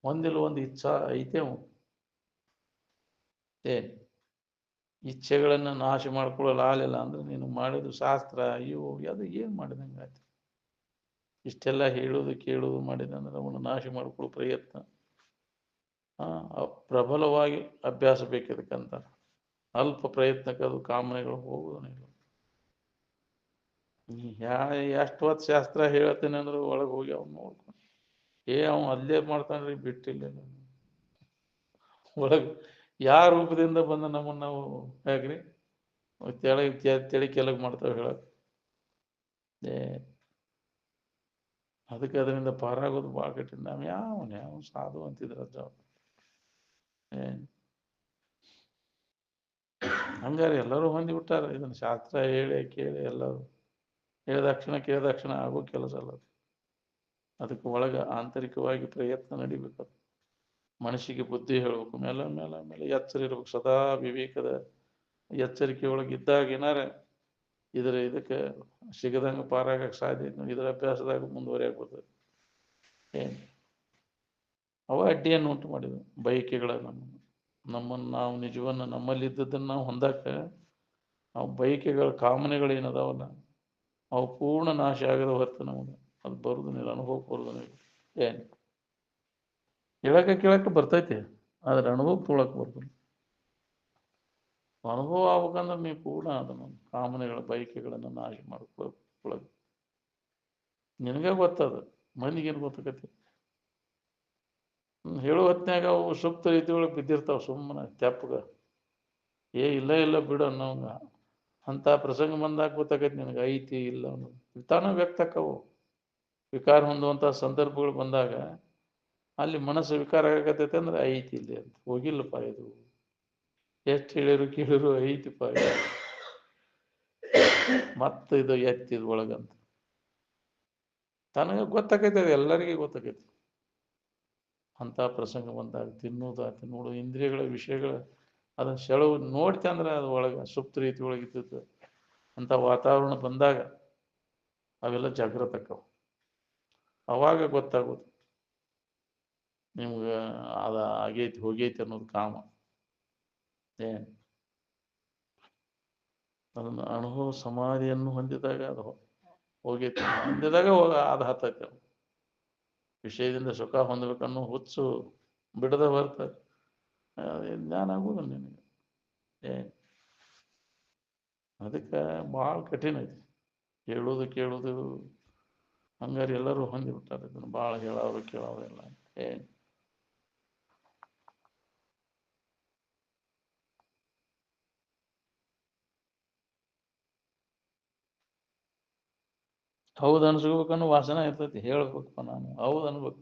ಒಂದಿಲ್ಲ ಒಂದು ಇಚ್ಛಾ ಐತೆ. ಇಚ್ಛೆಗಳನ್ನು ನಾಶ ಮಾಡ್ಕೊಳ್ಳಲು ಆಗಲಿಲ್ಲ ಅಂದ್ರೆ ನೀನು ಮಾಡಿದ ಶಾಸ್ತ್ರ ಇವು ಅದು ಏನು ಮಾಡಿದಂಗೆ ಆಯ್ತು. ಇಷ್ಟೆಲ್ಲ ಹೇಳೋದು ಕೇಳೋದು ಮಾಡಿದಂದ್ರೆ ಅವನು ನಾಶ ಮಾಡ್ಕೊಳ್ಳೋ ಪ್ರಯತ್ನ ಪ್ರಬಲವಾಗಿ ಅಭ್ಯಾಸ ಬೇಕಿದಕ್ಕಂತ. ಅಲ್ಪ ಪ್ರಯತ್ನಕ್ಕೆ ಅದು ಕಾಮನೆಗಳು ಹೋಗುವುದಿಲ್ಲ. ಎಷ್ಟು ಹೊತ್ತು ಶಾಸ್ತ್ರ ಹೇಳ್ತೇನೆ ಅಂದ್ರೆ ಒಳಗೆ ಹೋಗಿ ಅವ್ನು ನೋಡ್ಕೊಂಡು ಅವ್ನು ಅಲ್ಲೇ ಮಾಡ್ತಾನ್ರಿ, ಬಿಟ್ಟಿಲ್ಲ ಒಳಗೆ. ಯಾವ ರೂಪದಿಂದ ಬಂದ ನಮ್ಮನ್ನು ನಾವು ಹೇಗ್ರಿ ತೆಳಿ ಕೆಳಗೆ ಮಾಡ್ತಾವೆ ಹೇಳಕ್. ಅದಕ್ಕೆ ಅದರಿಂದ ಪಾರಾಗೋದು ಭಾಳ ಕಠಿಣ. ನಾವು ಯಾವ ಸಾಧು ಅಂತಿದ್ರ ಹಂಗಾರೆ ಎಲ್ಲರೂ ಹೊಂದಿಬಿಟ್ಟಾರ ಇದನ್ನ. ಶಾಸ್ತ್ರ ಹೇಳಿ ಕೇಳಿ ಎಲ್ಲರೂ ಕೇಳಿದ ಆಗೋ ಕೆಲಸ ಅಲ್ಲ. ಅದಕ್ಕೆ ಒಳಗೆ ಆಂತರಿಕವಾಗಿ ಪ್ರಯತ್ನ ನಡಿಬೇಕು. ಮನಸ್ಸಿಗೆ ಬುದ್ಧಿ ಹೇಳ್ಬೇಕು, ಮೇಲೆ ಎಚ್ಚರ ಇರ್ಬೇಕು. ಸದಾ ವಿವೇಕದ ಎಚ್ಚರಿಕೆ ಒಳಗಿದ್ದಾಗ ಏನಾರ ಇದಕ್ಕೆ ಸಿಗದಂಗೆ ಪಾರಾಗಕ್ಕೆ ಸಾಧ್ಯ. ಇದರ ಅಭ್ಯಾಸದಾಗ ಮುಂದುವರಿಯಾಗಿ ಬರ್ತದೆ. ಅವ ಅಡ್ಡಿಯನ್ನು ಉಂಟು ಮಾಡಿದ್ವು ಬಯಕೆಗಳ. ನಮ್ಮನ್ನು ನಾವು ನಿಜವನ್ನು ನಮ್ಮಲ್ಲಿ ಇದ್ದದ್ದನ್ನು ನಾವು ಹೊಂದಕ್ಕೆ ನಾವು ಬಯಕೆಗಳ ಕಾಮನೆಗಳೇನದಾವಲ್ಲ ಅವು ಪೂರ್ಣ ನಾಶ ಆಗದ ಹೊರತು ನಮಗೆ ಅದು ಬರುದು ನೀರು ಅನುಭವಕ್ಕೆ ಬರುದು ನೀರು. ಕೇಳಕ್ಕೆ ಬರ್ತೈತಿ, ಆದ್ರೆ ಅನುಭವಕ್ಕೆ ತೊಳಕ್ಕೆ ಬರ್ತದೆ. ಅನುಭವ ಆಗ್ಬೇಕಂದ್ರೆ ನೀವು ಪೂರ್ಣ ಅದನ್ನು ಕಾಮನೆಗಳ ಬಯಕೆಗಳನ್ನು ನಾಶ ಮಾಡ್ಕೊಳ್ಳೋದು. ನಿನಗೆ ಗೊತ್ತದ, ಮಂದಿಗೇನು ಗೊತ್ತಾಗತ್ತೆ. ಹೇಳೋ ಹೊತ್ನ್ಯಾಗ ಅವು ಸುಪ್ತ ರೀತಿ ಒಳಗೆ ಬಿದ್ದಿರ್ತಾವ. ಸುಮ್ಮನೆ ತೆಪ್ಪಗ ಇಲ್ಲ ಬಿಡು ಅನ್ನೋಂಗ ಅಂತ ಪ್ರಸಂಗ ಬಂದಾಗ ಗೊತ್ತಾಗೈತಿ ನಿನಗೆ ಐತಿ ಇಲ್ಲ ಅನ್ನೋದು. ತಾನ ವ್ಯಕ್ತ ಆಕ್ಕವು. ವಿಕಾರ ಹೊಂದುವಂಥ ಸಂದರ್ಭಗಳು ಬಂದಾಗ ಅಲ್ಲಿ ಮನಸ್ಸು ವಿಕಾರ ಆಗತೈತೆ ಅಂದ್ರೆ ಐತಿ ಇಲ್ಲಿ ಅಂತ. ಹೋಗಿಲ್ಲಪ್ಪ ಇದು, ಎಷ್ಟು ಕೇಳಿರು ಐತಿಪ್ಪ ಮತ್ತೆ ಇದು ಎತ್ತಿದ ಒಳಗಂತ ತನಗೆ ಗೊತ್ತಾಗೈತೆ. ಅದು ಎಲ್ಲರಿಗೂ ಗೊತ್ತಾಗೈತಿ. ಅಂತ ಪ್ರಸಂಗ ಬಂದಾಗ ನೋಡು ಇಂದ್ರಿಯಗಳ ವಿಷಯಗಳ ಅದನ್ನ ಸೆಳವು ನೋಡ್ತಿ ಅಂದ್ರೆ ಅದು ಒಳಗೆ ಸುಪ್ತ ರೀತಿ ಒಳಗಿದ್ದು ಅಂತ ವಾತಾವರಣ ಬಂದಾಗ ಅವೆಲ್ಲ ಜಾಗೃತ ಆಕ್ಕವು. ಅವಾಗ ಗೊತ್ತಾಗೋದು ನಿಮ್ಗೆ ಅದ ಆಗೈತಿ ಹೋಗೈತಿ ಅನ್ನೋದು ಕಾಮ. ಅದನ್ನು ಅನುಭವ ಸಮಾಧಿಯನ್ನು ಹೊಂದಿದಾಗ ಅದು ಹೋಗೈತಿ. ಹೊಂದಿದಾಗ ಅದು ಹತ್ತೈತೆ. ವಿಷಯದಿಂದ ಸುಖ ಹೊಂದಬೇಕನ್ನೋ ಹುಚ್ಚು ಬಿಡದ ಬರ್ತದೆ. ಜ್ಞಾನ ಆಗುದಿಲ್ಲ ನಿನಗೆ. ಅದಕ್ಕೆ ಭಾಳ ಕಠಿಣ ಐತಿ ಹೇಳೋದು ಕೇಳೋದು. ಹಂಗಾರೆ ಎಲ್ಲರೂ ಹೊಂದಿಬಿಟ್ಟಾರೆ ಇದನ್ನು. ಭಾಳ ಹೇಳೋರು ಕೇಳೋರು ಎಲ್ಲ ಹೌದು ಅನ್ಸ್ಕೋಬೇಕನ್ನೋ ವಾಸನ ಇರ್ತೈತಿ. ಹೇಳ್ಬೇಕಪ್ಪ ನಾನು ಹೌದು ಅನ್ಬೇಕು.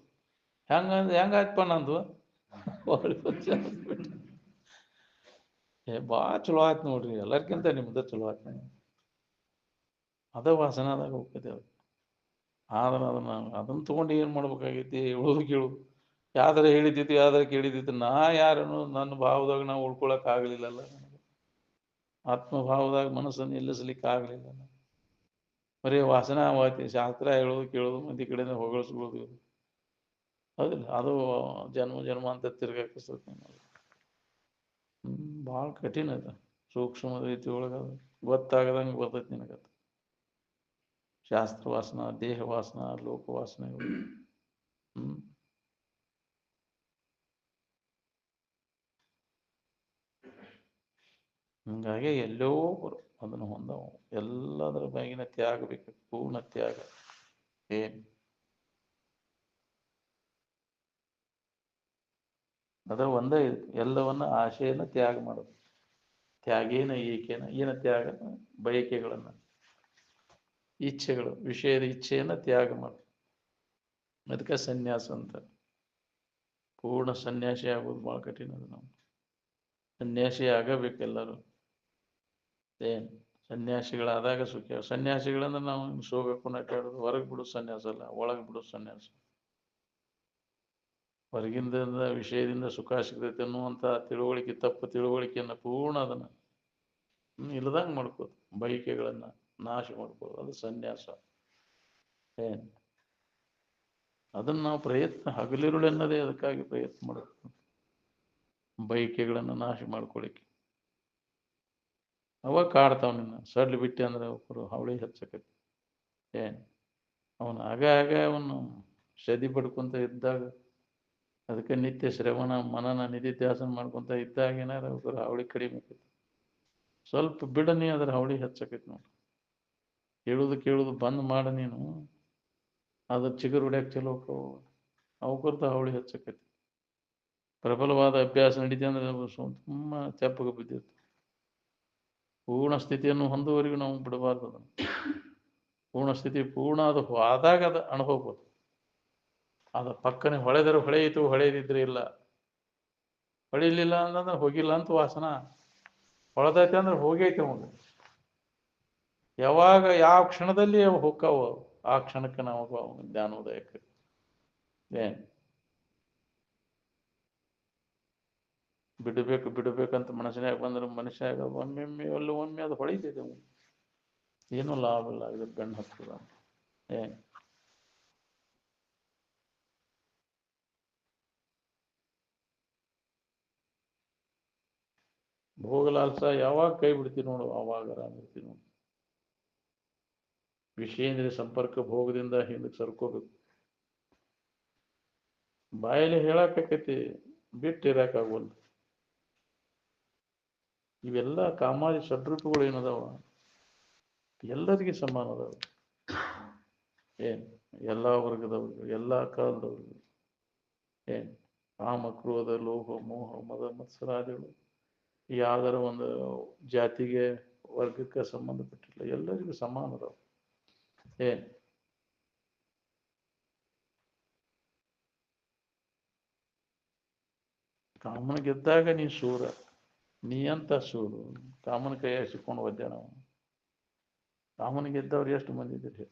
ಹೆಂಗಾಯ್ತಪ್ಪ ನಂದು ಭಾಳ ಚಲೋ ಆಯ್ತು ನೋಡ್ರಿ, ಎಲ್ಲರ್ಕಿಂತ ನಿಮ್ದ ಚಲೋ ಆಯ್ತು. ಅದ ವಾಸನದಾಗ ಹೋಗ್ತೈತಿ ಅದು. ಆದ್ರೆ ಅದನ್ನ ತಗೊಂಡು ಏನು ಮಾಡ್ಬೇಕಾಗೈತಿ? ಹೇಳೋದು ಕೇಳೋದು. ಯಾವ್ದಾರ ಹೇಳಿದ್ದಿತ್ತು ಯಾವ್ದಾರ ಕೇಳಿದ್ದಿತ್ತು. ನಾ ಯಾರನ್ನು ನನ್ನ ಭಾವದಾಗ ನಾವು ಉಳ್ಕೊಳಕ್ ಆಗ್ಲಿಲ್ಲಲ್ಲ. ಆತ್ಮಭಾವದಾಗ ಮನಸ್ಸನ್ನು ನಿಲ್ಲಿಸ್ಲಿಕ್ಕೆ ಆಗ್ಲಿಲ್ಲ. ಬರೀ ವಾಸನ ಆಯ್ತಿ. ಶಾಸ್ತ್ರ ಹೇಳೋದು ಕೇಳೋದು, ಮಂದಿ ಕಡೆಯಿಂದ ಹೊಗಳಿಸ್ಕೊಳ್ಳೋದು. ಹೌದಿಲ್ಲ? ಅದು ಜನ್ಮ ಅಂತ ತಿರ್ಗಾಕಿಸ್ತೈತಿ. ಭಾಳ ಕಠಿಣ ಅದ. ಸೂಕ್ಷ್ಮ ರೀತಿ ಒಳಗೆ ಅದು ಗೊತ್ತಾಗದಂಗೆ ಬರ್ತೈತಿ ನಿನಗದು. ಶಾಸ್ತ್ರ ವಾಸನ, ದೇಹ ವಾಸನ, ಲೋಕ ವಾಸನೆಗಳು ಹ್ಮ್ ಹಿಂಗಾಗಿ ಎಲ್ಲೋ ಅದನ್ನು ಹೊಂದವು ಎಲ್ಲದರ ಮ್ಯಾಗಿನ ತ್ಯಾಗ ಬೇಕು, ಪೂರ್ಣ ತ್ಯಾಗ. ಏನ್ ಅದ್ರ ಒಂದೇ ಇದು, ಎಲ್ಲವನ್ನ ಆಶೆಯನ್ನ ತ್ಯಾಗ ಮಾಡೋದು. ತ್ಯಾಗೇನ ಏಕೇನ, ಏನ ತ್ಯಾಗ? ಬಯಕೆಗಳನ್ನ, ಇಚ್ಛೆಗಳು, ವಿಷಯದ ಇಚ್ಛೆಯನ್ನ ತ್ಯಾಗ ಮಾಡೋದು. ಅದಕ್ಕೆ ಸನ್ಯಾಸ ಅಂತ. ಪೂರ್ಣ ಸನ್ಯಾಸಿ ಆಗೋದು ಬಹಳ ಕಠಿಣ ಅದು. ನಾವು ಸನ್ಯಾಸಿ ಆಗಬೇಕೆಲ್ಲರೂ. ಏನ್ ಸನ್ಯಾಸಿಗಳಾದಾಗ ಸುಖ. ಸನ್ಯಾಸಿಗಳಂದ್ರೆ ನಾವು ಶೋಗಕ್ಕೂ ನಟಾಡೋದು, ಹೊರಗೆ ಬಿಡೋ ಸನ್ಯಾಸ ಅಲ್ಲ, ಒಳಗೆ ಬಿಡೋ ಸನ್ಯಾಸ. ಹೊರಗಿಂದ ವಿಷಯದಿಂದ ಸುಖ ಸಿಗ್ತೈತೆ ಅನ್ನುವಂಥ ತಿಳುವಳಿಕೆ, ತಪ್ಪು ತಿಳುವಳಿಕೆಯನ್ನು ಪೂರ್ಣ ಅದನ್ನು ಇಲ್ಲದಂಗೆ ಮಾಡ್ಕೋದು, ಬಯಕೆಗಳನ್ನ ನಾಶ ಮಾಡ್ಕೋದು, ಅದು ಸನ್ಯಾಸ. ಏನ್ ಅದನ್ನ ನಾವು ಪ್ರಯತ್ನ ಹಗಲಿರುಳೆನ್ನದೇ ಅದಕ್ಕಾಗಿ ಪ್ರಯತ್ನ ಮಾಡಬೇಕು, ಬಯಕೆಗಳನ್ನು ನಾಶ ಮಾಡ್ಕೊಳ್ಳಿಕ್ಕೆ. ಅವಾಗ ಕಾಡ್ತಾವ ನಿನ್ನ ಸಡ್ಲು ಬಿಟ್ಟೆ ಅಂದ್ರೆ ಒಬ್ಬರು ಅವಳಿ ಹಚ್ಚಕತಿ. ಏನ್ ಅವನು ಆಗ ಅವನು ಸದಿ ಪಡ್ಕೊಂತ ಇದ್ದಾಗ, ಅದಕ್ಕೆ ನಿತ್ಯ ಶ್ರವಣ ಮನನ ನಿಧಿಧ್ಯಾಸನ ಮಾಡ್ಕೊಂತ ಇದ್ದಾಗ ಏನಾರ ಒಬ್ಬರು ಅವಳಿ ಕಡಿಮೆ ಆಕೈತಿ. ಸ್ವಲ್ಪ ಬಿಡನಿ ಅದ್ರ ಅವಳಿ ಹಚ್ಚಕೈತಿ ನೋಡಿ. ಕೇಳುದು ಬಂದ್ ಮಾಡ ನೀನು, ಅದ್ರ ಚಿಗುರು ಹೊಡ್ಯಾಕ ಚಲೋ ಅವಕರ್ತ ಅವಳಿ ಹಚ್ಚಕೈತಿ. ಪ್ರಬಲವಾದ ಅಭ್ಯಾಸ ನಡೀತಿ ಅಂದ್ರೆ ತುಂಬ ತೆಪ್ಪಗೆ ಬಿದ್ದಿರ್ತು. ಪೂರ್ಣ ಸ್ಥಿತಿಯನ್ನು ಹೊಂದುವವರೆಗೂ ನಾವು ಬಿಡಬಾರ್ದು ಅದನ್ನು. ಪೂರ್ಣ ಸ್ಥಿತಿ ಪೂರ್ಣ ಅದು ಆದಾಗ ಅದು ಅನುಭವಬೋದು. ಅದು ಪಕ್ಕನೆ ಹೊಳೆದರೆ ಹೊಳೆಯಿತು, ಹೊಳೆಯದಿದ್ರೆ ಇಲ್ಲ. ಹೊಳಿಲಿಲ್ಲ ಅಂತಂದ್ರೆ ಹೋಗಿಲ್ಲ ಅಂತ ವಾಸನ. ಹೊಳೆದೈತೆ ಅಂದ್ರೆ ಹೋಗೈತೆ ಅವಾಗ. ಯಾವಾಗ ಯಾವ ಕ್ಷಣದಲ್ಲಿ ಅವು ಹೋಗ್ತಾವ, ಆ ಕ್ಷಣಕ್ಕೆ ನಾವು ಜ್ಞಾನೋದಯಕ್ಕೆ. ಏನ್ ಬಿಡಬೇಕಂತ ಮನಸ್ಸಿನಾಗ ಬಂದ್ರೆ ಮನುಷ್ಯಾಗ ಒಮ್ಮೆ ಅದು ಹೊಳಿತೈತೆ. ಏನೂ ಲಾಭ ಇಲ್ಲ, ಇದು ಬೆನ್ನು ಹತ್ತದ. ಏನ್ ಭೋಗಲಾಲ್ಸ ಯಾವಾಗ ಕೈ ಬಿಡ್ತೀವಿ ನೋಡು, ಆವಾಗ ಆರಾಮಿರ್ತೀವಿ ನೋಡು. ವಿಷಯೇಂದ್ರಿಯ ಸಂಪರ್ಕ ಭೋಗದಿಂದ ಹಿಂದಕ್ಕೆ ಸರ್ಕೋಬೇಕು. ಬಾಯಲ್ಲಿ ಹೇಳಾಕೈತಿ, ಬಿಟ್ಟಿರಾಕಾಗೋಲ್ಲ. ಇವೆಲ್ಲ ಕಾಮಾದಿ ಷಡ್ರೂಪಗಳು ಏನದಾವ, ಎಲ್ಲರಿಗೆ ಸಮಾನ ಅದಾವ. ಏನ್ ಎಲ್ಲ ವರ್ಗದವ್ರಿಗೆ, ಎಲ್ಲ ಕಾಲದವ್ರಿಗೆ. ಏನ್ ಕಾಮ ಕ್ರೋಧ ಲೋಭ ಮೋಹ ಮದ ಮತ್ಸರಾದಿಗಳು ಯಾವ್ದಾರ ಒಂದು ಜಾತಿಗೆ ವರ್ಗಕ್ಕೆ ಸಂಬಂಧಪಟ್ಟಿಲ್ಲ, ಎಲ್ಲರಿಗೂ ಸಮಾನ ಅದಾವ. ಏನ್ ಕಾಮನ ಗೆದ್ದಾಗ ನೀ ಶೂರ, ನೀ ಅಂತ ಶೂರು. ಕಾಮನ ಕೈಯಾಗ ಸಿಕ್ಕೊಂಡು ಒದ್ದೆ ನಾವು. ಕಾಮನ ಗೆದ್ದವ್ರು ಎಷ್ಟು ಮಂದಿ ಇದ್ದೀರಿ?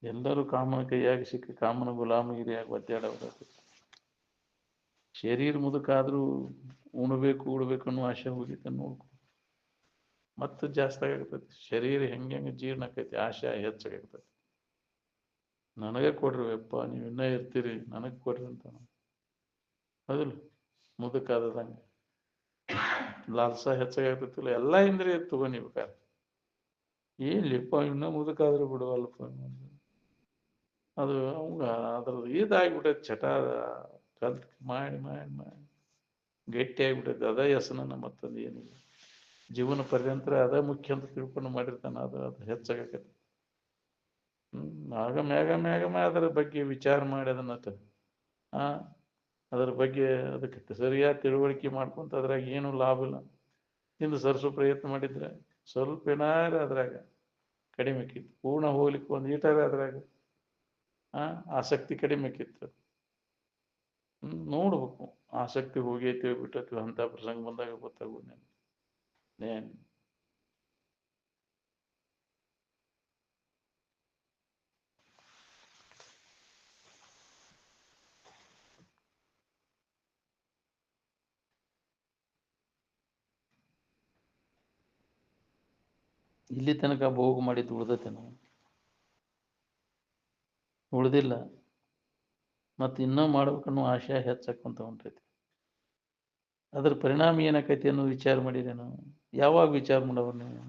ಎಲ್ಲರೂ ಕಾಮನ ಕೈಯಾಗಿ ಸಿಕ್ಕಿ ಕಾಮನ ಗುಲಾಮಗಿರಿಯಾಗಿ ಒದ್ದಾಡೋದು. ಶರೀರ ಮುದುಕಾದ್ರೂ ಉಣಬೇಕು ಉಡ್ಬೇಕು ಅನ್ನೋ ಆಸೆ ಹೋಗಿತ್ತ ನೋಡ್ಕೊ, ಮತ್ತೆ ಜಾಸ್ತಿ ಆಗಿರ್ತೈತಿ. ಶರೀರ ಹೆಂಗೆ ಜೀರ್ಣ ಆಕೈತಿ, ಆಸೆ ಹೆಚ್ಚಾಗಿರ್ತೈತಿ. ನನಗೆ ಕೊಡ್ರಿ ಅಪ್ಪ, ನೀವು ಇನ್ನೂ ಇರ್ತೀರಿ, ನನಗೆ ಕೊಡ್ರಿ ಅಂತ. ಹೌದಿಲ್ಲ? ಮುದುಕಾದಂಗೆ ಲಾಲ್ಸ ಹೆಚ್ಚಾಗಿರ್ತೈತಿಲ್ಲ. ಎಲ್ಲ ಇಂದ್ರಿಯ ತಗೋ ನೀವು ಬೇಕಾದ್ರೆ. ಏನ್ಲಿಪ್ಪ ಇನ್ನೂ ಮುದುಕಾದ್ರೂ ಬಿಡುವಲ್ಲಪ್ಪ. ಅದು ಅವಂಗ ಅದ್ರದ್ದು ಇದಾಗ್ಬಿಟ್ಟೈತೆ, ಚಟ ಕಲ್ತ್ ಮಾಡಿ ಮಾಡಿ ಮಾಡಿ ಗಟ್ಟಿ ಆಗ್ಬಿಟ್ಟೈತೆ. ಅದ ವ್ಯಸನ, ಮತ್ತೊಂದು ಏನಿಲ್ಲ. ಜೀವನ ಪರ್ಯಂತರ ಅದ ಮುಖ್ಯ ಅಂತ ತಿಳ್ಕೊಂಡು ಮಾಡಿರ್ತಾನೆ. ಅದು ಹೆಚ್ಚಾಗೈತಿ. ಆಗ ಮ್ಯಾಗ ಅದರ ಬಗ್ಗೆ ವಿಚಾರ ಮಾಡಿ ಅದನ್ನತ್ತ ಅದರ ಬಗ್ಗೆ ಅದಕ್ಕೆ ಸರಿಯಾದ ತಿಳುವಳಿಕೆ ಮಾಡ್ಕೊಂತ ಅದ್ರಾಗ ಏನು ಲಾಭ ಇಲ್ಲ ಎಂದು ಸರಿಸೋ ಪ್ರಯತ್ನ ಮಾಡಿದ್ರೆ ಸ್ವಲ್ಪ ಏನಾರ ಅದ್ರಾಗ ಕಡಿಮೆ ಆಕಿತ್ತು. ಪೂರ್ಣ ಹೋಗ್ಲಿಕ್ಕೆ ಒಂದು ಈಟಾರ ಅದ್ರಾಗ ಆಸಕ್ತಿ ಕಡಿಮೆ ಆಕಿತ್ತು. ನೋಡ್ಬೇಕು, ಆಸಕ್ತಿ ಹೋಗೈತಿ ಬಿಟ್ಟೈತಿ ಅಂತ ಪ್ರಸಂಗ ಬಂದಾಗ ಗೊತ್ತಾಗೋದು. ಏನ್ ಇಲ್ಲಿ ತನಕ ಭೋಗ ಮಾಡಿದ್ದು ಉಳ್ದತೆ, ನಾವು ಉಳ್ದಿಲ್ಲ. ಮತ್ತು ಇನ್ನೂ ಮಾಡ್ಬೇಕನ್ನೋ ಆಶಯ ಹೆಚ್ಚಾಕೊಂತ ಹೊಂಟೈತಿ. ಅದ್ರ ಪರಿಣಾಮ ಏನಾಕೈತಿ ಅನ್ನೋ ವಿಚಾರ ಮಾಡಿದೆ ನಾವು. ಯಾವಾಗ ವಿಚಾರ ಮಾಡವ್ರು ನೀವು?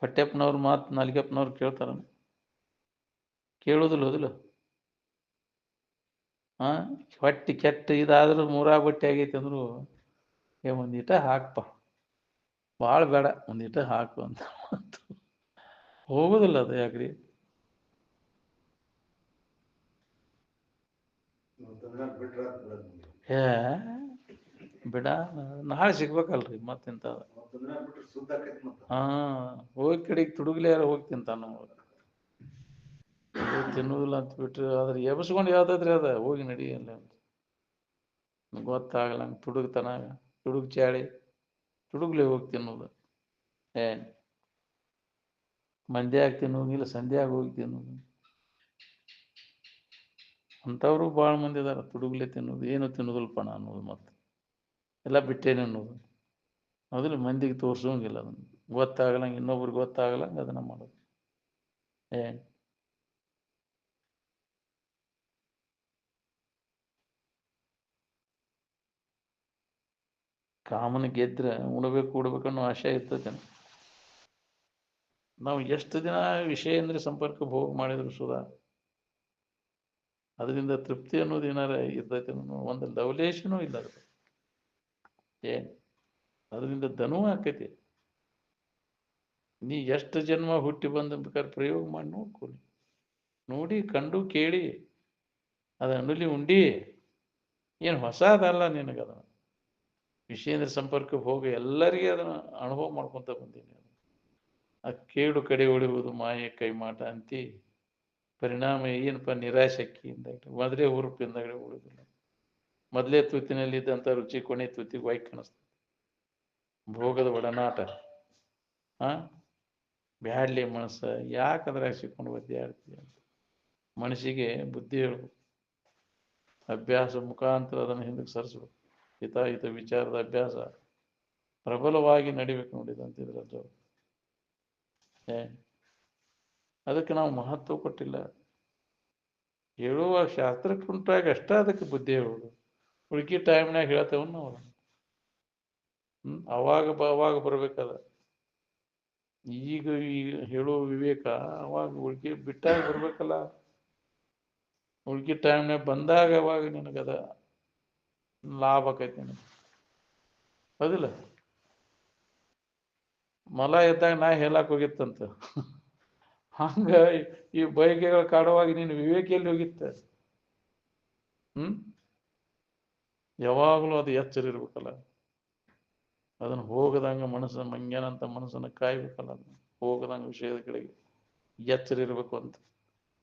ಹೊಟ್ಟೆಪ್ಪನವ್ರ ಮಾತು ನಾಲಿಗೆಪ್ಪನವ್ರು ಕೇಳ್ತಾರ? ಕೇಳೋದಿಲ್ಲ ಹೋದಿಲ್ಲ. ಹೊಟ್ಟೆ ಕೆಟ್ಟ ಇದಾದ್ರೂ ಮೂರಾ ಬಟ್ಟೆ ಆಗೈತಿ ಅಂದ್ರು ಒಂದಿಟ ಹಾಕಪ್ಪ, ಭಾಳ ಬೇಡ ಒಂದಿಟ ಹಾಕು ಅಂತ ಹೋಗುದಿಲ್ಲ ಅದು. ಯಾಕ್ರಿ? ಏ ಬಿಡ, ನಾಳೆ ಸಿಗ್ಬೇಕಲ್ರಿ ಮತ್ತೆಂತ. ಹೋಗಿ ಕಡೆಗೆ ತುಡುಗ್ಲಿಯಾರ ಹೋಗಿ ತಿಂತಾನ. ತಿನ್ನುವುದಿಲ್ಲ ಅಂತ ಬಿಟ್ರೆ ಆದ್ರೆ ಎಬಸ್ಕೊಂಡು ಯಾವ್ದಾದ್ರಿ ಅದ ಹೋಗಿ ನಡಿಯಲ್ಲ ಗೊತ್ತಾಗಲ್ಲ. ತುಡುಗ್ತನ, ತುಡುಗ್ ಚಾಳಿ, ತುಡುಗ್ಲಿ ಹೋಗಿ ತಿನ್ನೋದು. ಮಂದ್ಯಾಗ ತಿನ್ನೋಂಗಿಲ್ಲ, ಸಂಧ್ಯಾಗ ಹೋಗಿ ತಿನ್ನೋದು. ಅಂಥವ್ರು ಭಾಳ ಮಂದಿ ಇದಾರ. ತುಡುಗ್ಲೆ ತಿನ್ನೋದು, ಏನು ತಿನ್ನೋದಿಲ್ಪ ಅನ್ನೋದು, ಮತ್ತೆ ಎಲ್ಲ ಬಿಟ್ಟೇನೆ ಅನ್ನೋದು. ಮೊದಲು ಮಂದಿಗೆ ತೋರ್ಸೋಂಗಿಲ್ಲ, ಅದನ್ನು ಗೊತ್ತಾಗಲಂಗೆ, ಇನ್ನೊಬ್ರಿಗೆ ಗೊತ್ತಾಗಲಂಗೆ ಅದನ್ನ ಮಾಡೋದು. ಕಾಮನ ಗೆದ್ರೆ ಉಣಬೇಕು ಉಡ್ಬೇಕನ್ನೋ ಆಶೆ ಇರ್ತೈತೆ. ನಾವು ಎಷ್ಟು ದಿನ ವಿಷಯ ಸಂಪರ್ಕ ಭೋಗ ಮಾಡಿದ್ರು ಸುಧಾ ಅದರಿಂದ ತೃಪ್ತಿ ಅನ್ನೋದು ಏನಾರ ಇರ್ತೈತೆ? ಒಂದು ಲವಲೇಶನೂ ಇಲ್ಲ ಅದು. ಅದರಿಂದ ದನೂ ಆಕೈತಿ. ನೀ ಎಷ್ಟು ಜನ್ಮ ಹುಟ್ಟಿ ಬಂದ ಪ್ರಯೋಗ ಮಾಡಿ ನೋಡ್ಕೊಳ್ಳಿ, ನೋಡಿ ಕಂಡು ಕೇಳಿ ಅದ ಅನುಲಿ ಉಂಡಿ. ಏನು ಹೊಸದಲ್ಲ ನಿನಗದ. ವಿಷಯೇಂದ್ರ ಸಂಪರ್ಕ ಹೋಗಿ ಎಲ್ಲರಿಗೆ ಅದನ್ನ ಅನುಭವ ಮಾಡ್ಕೊಂತ ಬಂದೀನಿ. ಆ ಕೇಡು ಕಡೆ ಹೊಡೆಯುವುದು ಮಾಯೆ ಕೈಮಾಟ ಅಂತಿ. ಪರಿಣಾಮ ಏನಪ್ಪ? ನಿರಾಶಕ್ಕಿಯಿಂದ ಮೊದಲೇ ಹುರುಪಿಂದಗಡೆ ಉಳಿದಿಲ್ಲ. ಮೊದಲೇ ತುತ್ತಿನಲ್ಲಿ ಇದ್ದಂಥ ರುಚಿ ಕೊನೆ ತುತ್ತಿಗೆ ವೈಕ್ ಕಾಣಿಸ್ತದೆ. ಭೋಗದ ಒಡನಾಟ ಬ್ಯಾಡ್ಲಿ ಮನಸ್ಸು ಯಾಕಂದ್ರೆ ಸಿಕ್ಕೊಂಡು ಒದ್ದಾಡ್ತೀವಿ ಅಂತ ಮನಸ್ಸಿಗೆ ಬುದ್ಧಿ ಹೇಳ್ಬೇಕು. ಅಭ್ಯಾಸ ಮುಖಾಂತರ ಅದನ್ನು ಹಿಂದಕ್ಕೆ ಸರಿಸ್ಬೇಕು. ಹಿತಾಹಿತ ವಿಚಾರದ ಅಭ್ಯಾಸ ಪ್ರಬಲವಾಗಿ ನಡಿಬೇಕು. ನೋಡಿದಂತಿದ್ರದ್ದು ಅದಕ್ಕೆ ನಾವು ಮಹತ್ವ ಕೊಟ್ಟಿಲ್ಲ. ಹೇಳುವ ಶಾಸ್ತ್ರಕ್ಕೆ ಉಂಟಾಗಿ ಅಷ್ಟ ಅದಕ್ಕೆ ಬುದ್ಧಿ ಹೇಳುವುದು. ಉಳ್ಕಿ ಟೈಮ್ನಾಗ ಹೇಳ್ತೇವನ್ನ ನಾವು. ಅವಾಗ ಬರ್ಬೇಕದ. ಈಗ ಹೇಳುವ ವಿವೇಕ ಅವಾಗ ಉಳ್ಕಿ ಬಿಟ್ಟಾಗ ಬರ್ಬೇಕಲ್ಲ. ಉಳ್ಕಿ ಟೈಮ್ನಾಗ ಬಂದಾಗ ಅವಾಗ ನಿನಗದ ಲಾಭ ಆಕೈತಿ ನಿನಗೆ. ಹೌದಿಲ್ಲ? ಮಲ ಎದ್ದಾಗ ನಾ ಹೇಳಕ್ ಹೋಗಿತ್ತಂತ. ಹಂಗ ಈ ಬಯಕೆಗಳು ಕಾಡುವಾಗ ನೀನು ವಿವೇಕಿಯಲ್ಲಿ ಹೋಗಿತ್ತ. ಯಾವಾಗಲೂ ಅದು ಎಚ್ಚರ ಇರ್ಬೇಕಲ್ಲ. ಅದನ್ನು ಹೋಗದಂಗ ಮನಸ್ಸನ್ನು ಮಂಗ್ಯಾನಂತ ಮನಸ್ಸನ್ನು ಕಾಯ್ಬೇಕಲ್ಲ. ಅದನ್ನು ಹೋಗದಂಗ ವಿಷಯದ ಕಡೆಗೆ ಎಚ್ಚರ ಇರಬೇಕು ಅಂತ,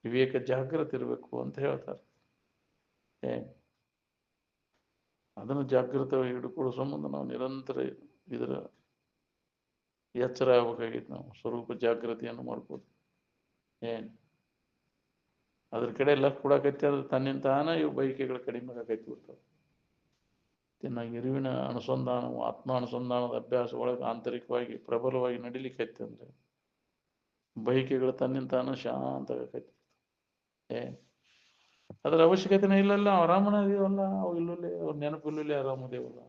ವಿವೇಕ ಜಾಗೃತಿ ಇರಬೇಕು ಅಂತ ಹೇಳ್ತಾರೆ. ಅದನ್ನು ಜಾಗೃತವಾಗಿ ಹಿಡ್ಕೊಳ್ಳೋ ಸಂಬಂಧ ನಾವು ನಿರಂತರ ಇದರ ಎಚ್ಚರ ಆಗ್ಬೇಕಾಗಿತ್ತು. ನಾವು ಸ್ವರೂಪ ಜಾಗೃತಿಯನ್ನು ಮಾಡ್ಬೋದು. ಅದ್ರ ಕಡೆ ಲಕ್ ಕೊಡಕೈತಿ. ಅದು ತನ್ನಿಂದ ತಾನೇ ಇವು ಬಯಕೆಗಳು ಕಡಿಮೆ ಆಗೈತಿ ಬಿಡ್ತಾವೆ. ಚೆನ್ನಾಗಿ ಇರುವಿನ ಅನುಸಂಧಾನವು ಆತ್ಮಾನುಸಂಧಾನದ ಅಭ್ಯಾಸ ಒಳಗೆ ಆಂತರಿಕವಾಗಿ ಪ್ರಬಲವಾಗಿ ನಡಿಲಿಕ್ಕೈತಿ ಅಂದ್ರೆ ಬಯಕೆಗಳು ತನ್ನಿಂದ ತಾನೇ ಶಾಂತ ಆಗೈತಿ. ಅದರ ಅವಶ್ಯಕತೆನೇ ಇಲ್ಲಲ್ಲ. ಆರಾಮನ ಇದೀವಲ್ಲ, ಅವು ಇಲ್ಲೇ ಅವ್ರ ನೆನಪಿಲ್ಲೇ ಆರಾಮದೇವಲ್ಲ.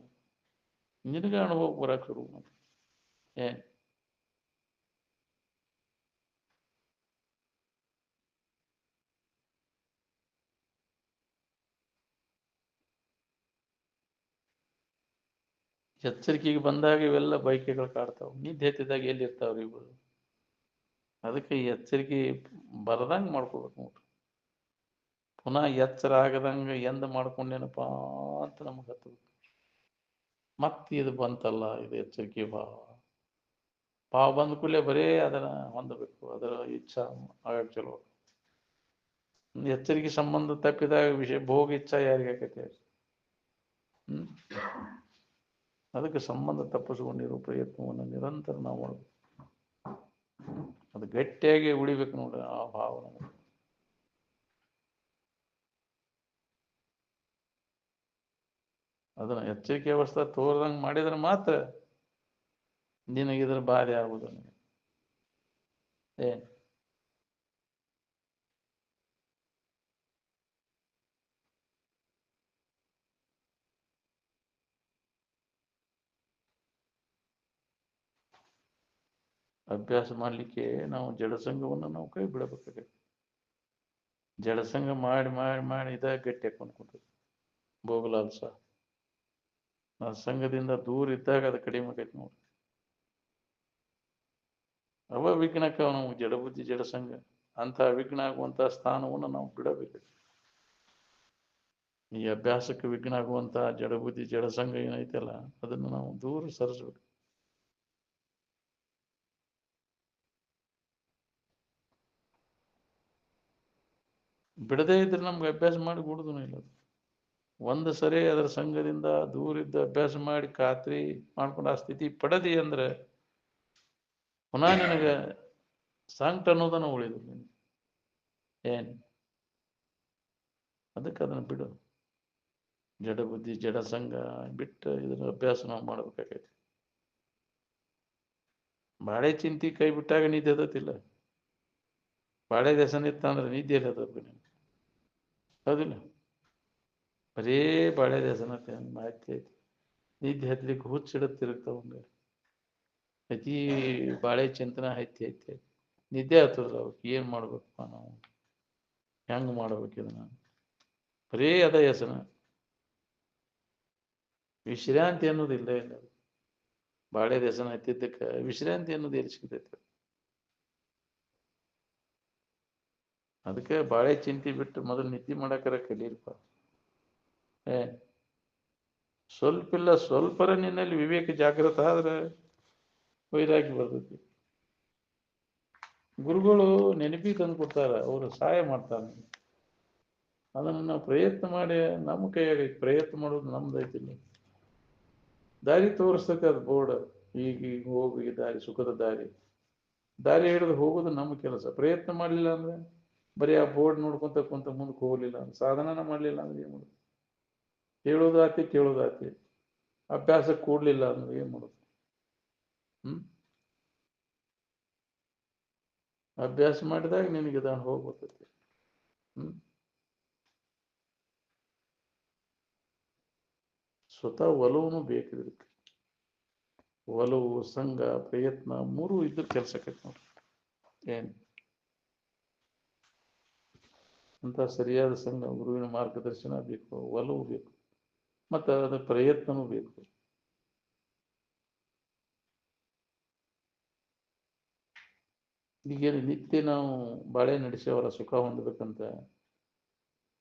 ನಿನಗೆ ಅನುಭವ ಬರಕ್ಕೆ ಶುರು ಮಾಡಿ. ಎಚ್ಚರಿಕೆಗೆ ಬಂದಾಗ ಇವೆಲ್ಲ ಬಯಕೆಗಳು ಕಾಡ್ತಾವ. ನಿದ್ದೆ ಎತ್ತಿದಾಗ ಎಲ್ಲಿ ಇರ್ತಾವ್ರಿ ಇವು? ಅದಕ್ಕೆ ಎಚ್ಚರಿಕೆ ಬರದಂಗ ಮಾಡ್ಕೋಬೇಕು ನೋಡ್ರಿ. ಪುನಃ ಎಚ್ಚರ ಆಗದಂಗ ಎಂದ ಮಾಡ್ಕೊಂಡೇನಪ್ಪಾ ಅಂತ ನಮಗೆ ಹತ್ತಬೇಕು. ಮತ್ತೆ ಇದು ಬಂತಲ್ಲ, ಇದು ಎಚ್ಚರಿಕೆ ಭಾವ ಬಂದ ಕೂಡಲೇ ಬರೇ ಅದನ್ನ ಹೊಂದಬೇಕು. ಅದರ ಇಚ್ಛಾ ಆಗಕ್ಕೆ ಚಲೋ. ಎಚ್ಚರಿಕೆ ಸಂಬಂಧ ತಪ್ಪಿದಾಗ ವಿಷಯ ಭೋಗ ಇಚ್ಛಾ ಯಾರಿಗೆ ಆಕೈತೆ? ಅದಕ್ಕೆ ಸಂಬಂಧ ತಪ್ಪಿಸ್ಕೊಂಡಿರೋ ಪ್ರಯತ್ನವನ್ನು ನಿರಂತರ ನಾವು ಮಾಡಬೇಕು. ಅದು ಗಟ್ಟಿಯಾಗಿ ಉಳಿಬೇಕು ನೋಡ್ರಿ ಆ ಭಾವನೆ. ಅದನ್ನ ಎಚ್ಚರಿಕೆ ಅವಸ್ಥೆ ತೋರ್ದಂಗೆ ಮಾಡಿದ್ರೆ ಮಾತ್ರ ನಿನಗಿದ್ರ ಬಾಧೆ ಆಗುವುದು. ಅಭ್ಯಾಸ ಮಾಡಲಿಕ್ಕೆ ನಾವು ಜಡಸಂಘವನ್ನು ನಾವು ಕೈ ಬಿಡಬೇಕಾಗೈತಿ. ಜಡಸಂಘ ಮಾಡಿ ಮಾಡಿ ಮಾಡಿ ಇದಾಗ ಗಟ್ಟಿ ಹಾಕೊಂಡು ಕುಂತದ ಭೋಗಲಾಲ್ ಸಹ. ಆ ಸಂಘದಿಂದ ದೂರ ಇದ್ದಾಗ ಅದು ಕಡಿಮೆ ಆಗೈತಿ ನೋಡಿ. ಅವ ವಿಘ್ನಕ್ಕೆ ನಾವು ಜಡಬುದ್ಧಿ ಜಡಸಂಘ ಅಂತ ವಿಘ್ನ ಆಗುವಂತಹ ಸ್ಥಾನವನ್ನು ನಾವು ಬಿಡಬೇಕು. ಈ ಅಭ್ಯಾಸಕ್ಕೆ ವಿಘ್ನ ಆಗುವಂತಹ ಜಡಬುದ್ಧಿ ಜಡಸಂಘ ಏನೈತಲ್ಲ ಅದನ್ನು ನಾವು ದೂರ ಸರಿಸ್ಬೇಕು. ಬಿಡದೇ ಇದ್ರೆ ನಮ್ಗೆ ಅಭ್ಯಾಸ ಮಾಡಿ ಕೊಡುದೂ ಇಲ್ಲ. ಒಂದು ಸರಿ ಅದರ ಸಂಘದಿಂದ ದೂರಿದ್ದ ಅಭ್ಯಾಸ ಮಾಡಿ ಖಾತ್ರಿ ಮಾಡ್ಕೊಂಡು ಆ ಸ್ಥಿತಿ ಪಡೆದಿ ಅಂದ್ರೆ ಪುನಃ ನಿನಗೆ ಸಂಕಟ ಅನ್ನೋದನ್ನ ಉಳಿದು ಏನ್ ಅದಕ್ಕೆ ಅದನ್ನ ಬಿಡು. ಜಡ ಬುದ್ಧಿ ಜಡ ಸಂಘ ಬಿಟ್ಟು ಇದನ್ನ ಅಭ್ಯಾಸ ನಾವು ಮಾಡ್ಬೇಕಾಗೈತಿ. ಬಾಳೆ ಚಿಂತಿ ಕೈ ಬಿಟ್ಟಾಗ ನಿದ್ದೆ ಹತ್ತತಿಲ್ಲ. ಬಾಳೆ ದೇಶನ ಇತ್ತ ಅಂದ್ರೆ ನಿದ್ದೆ ಹತ್ತದ ಹೌದಿಲ್ಲ. ಬರೇ ಬಾಳೆ ದೇಶನ ಮಾಹಿತಿ ಐತಿ. ನಿದ್ದೆ ಹತ್ತಲಿಕ್ಕೆ ಹುಚ್ಚಿಡತ್ ತಿರುಗ್ತಾವಂಗ. ಅತಿ ಬಾಳೆ ಚಿಂತನ ಐತಿ ಐತಿ ನಿದ್ದೆ ಹತ್ತದ್ರ ಅವ್ರಿಗೆ ಏನ್ ಮಾಡ್ಬೇಕಪ್ಪ ನಾವು, ಹೆಂಗ್ ಮಾಡ್ಬೇಕು ಇದನ್ನ. ಬರೇ ಅದ ಹೆಸನ ವಿಶ್ರಾಂತಿ ಅನ್ನೋದು ಇಲ್ಲ ಇಲ್ಲ. ಬಾಳೆ ದೇಶನ ಹತ್ತಿದ್ದಕ್ಕೆ ವಿಶ್ರಾಂತಿ ಅನ್ನೋದು ಎಲ್ಲಿ ಸಿಗ್ತೈತೆ. ಅದಕ್ಕೆ ಬಾಳೆ ಚಿಂತಿ ಬಿಟ್ಟು ಮೊದಲು ನಿದ್ದೆ ಮಾಡಾಕರ ಕಲೀಲ್ಪ. ಸ್ವಲ್ಪ ಇಲ್ಲ ಸ್ವಲ್ಪರ ನಿನ್ನಲ್ಲಿ ವಿವೇಕ ಜಾಗೃತ ಆದ್ರೆ ವೈರಾಗ್ಯ ಬರ್ತೈತಿ. ಗುರುಗಳು ನೆನಪಿ ತಂದು ಕೊಡ್ತಾರ, ಅವರು ಸಹಾಯ ಮಾಡ್ತಾರ. ಅದನ್ನು ನಾವು ಪ್ರಯತ್ನ ಮಾಡಿ ನಮ್ಮ ಕೈಯಾಗೈತಿ. ಪ್ರಯತ್ನ ಮಾಡೋದು ನಮ್ದೈತಿಲ್ಲ. ದಾರಿ ತೋರಿಸ್ತೈತೆ ಅದು ಬೋರ್ಡ್. ಈಗ ಹೋಗಿ ದಾರಿ ಸುಖದ ದಾರಿ. ದಾರಿ ಹಿಡಿದು ಹೋಗೋದು ನಮ್ಮ ಕೆಲಸ. ಪ್ರಯತ್ನ ಮಾಡಲಿಲ್ಲ ಅಂದ್ರೆ ಬರೀ ಆ ಬೋರ್ಡ್ ನೋಡ್ಕೊಂತ ಕುಂತ ಮುಂದಕ್ಕೆ ಹೋಗ್ಲಿಲ್ಲ ಅಂದ್ರೆ ಸಾಧನ ಮಾಡಲಿಲ್ಲ ಅಂದ್ರೆ ಏನ್ ಮಾಡೋದು. ಹೇಳೋದಾತಿ ಕೇಳೋದಾತಿ. ಅಭ್ಯಾಸ ಕೂಡ್ಲಿಲ್ಲ ಅಂದ್ರೆ ಏನ್ ಮಾಡೋದು. ಅಭ್ಯಾಸ ಮಾಡಿದಾಗ ನಿನಗೆ ಇದನ್ನು ಹೋಗ್ಬರ್ತೈತಿ. ಸ್ವತಃ ಒಲವುನು ಬೇಕು ಇದಕ್ಕೆ. ಒಲವು ಸಂಘ ಪ್ರಯತ್ನ ಮೂರು ಇದ್ರ ಕೆಲ್ಸಕ್ಕೈತಿ ನೋಡ್ರಿ. ಏನ್ ಅಂತ ಸರಿಯಾದ ಸಂಘ ಗುರುವಿನ ಮಾರ್ಗದರ್ಶನ ಬೇಕು, ಒಲವು ಬೇಕು, ಮತ್ತು ಅದರ ಪ್ರಯತ್ನವೂ ಬೇಕು. ಈಗೇನು ನಿತ್ಯ ನಾವು ಬಾಳೆ ನಡೆಸೋರ ಸುಖ ಹೊಂದಬೇಕಂತ,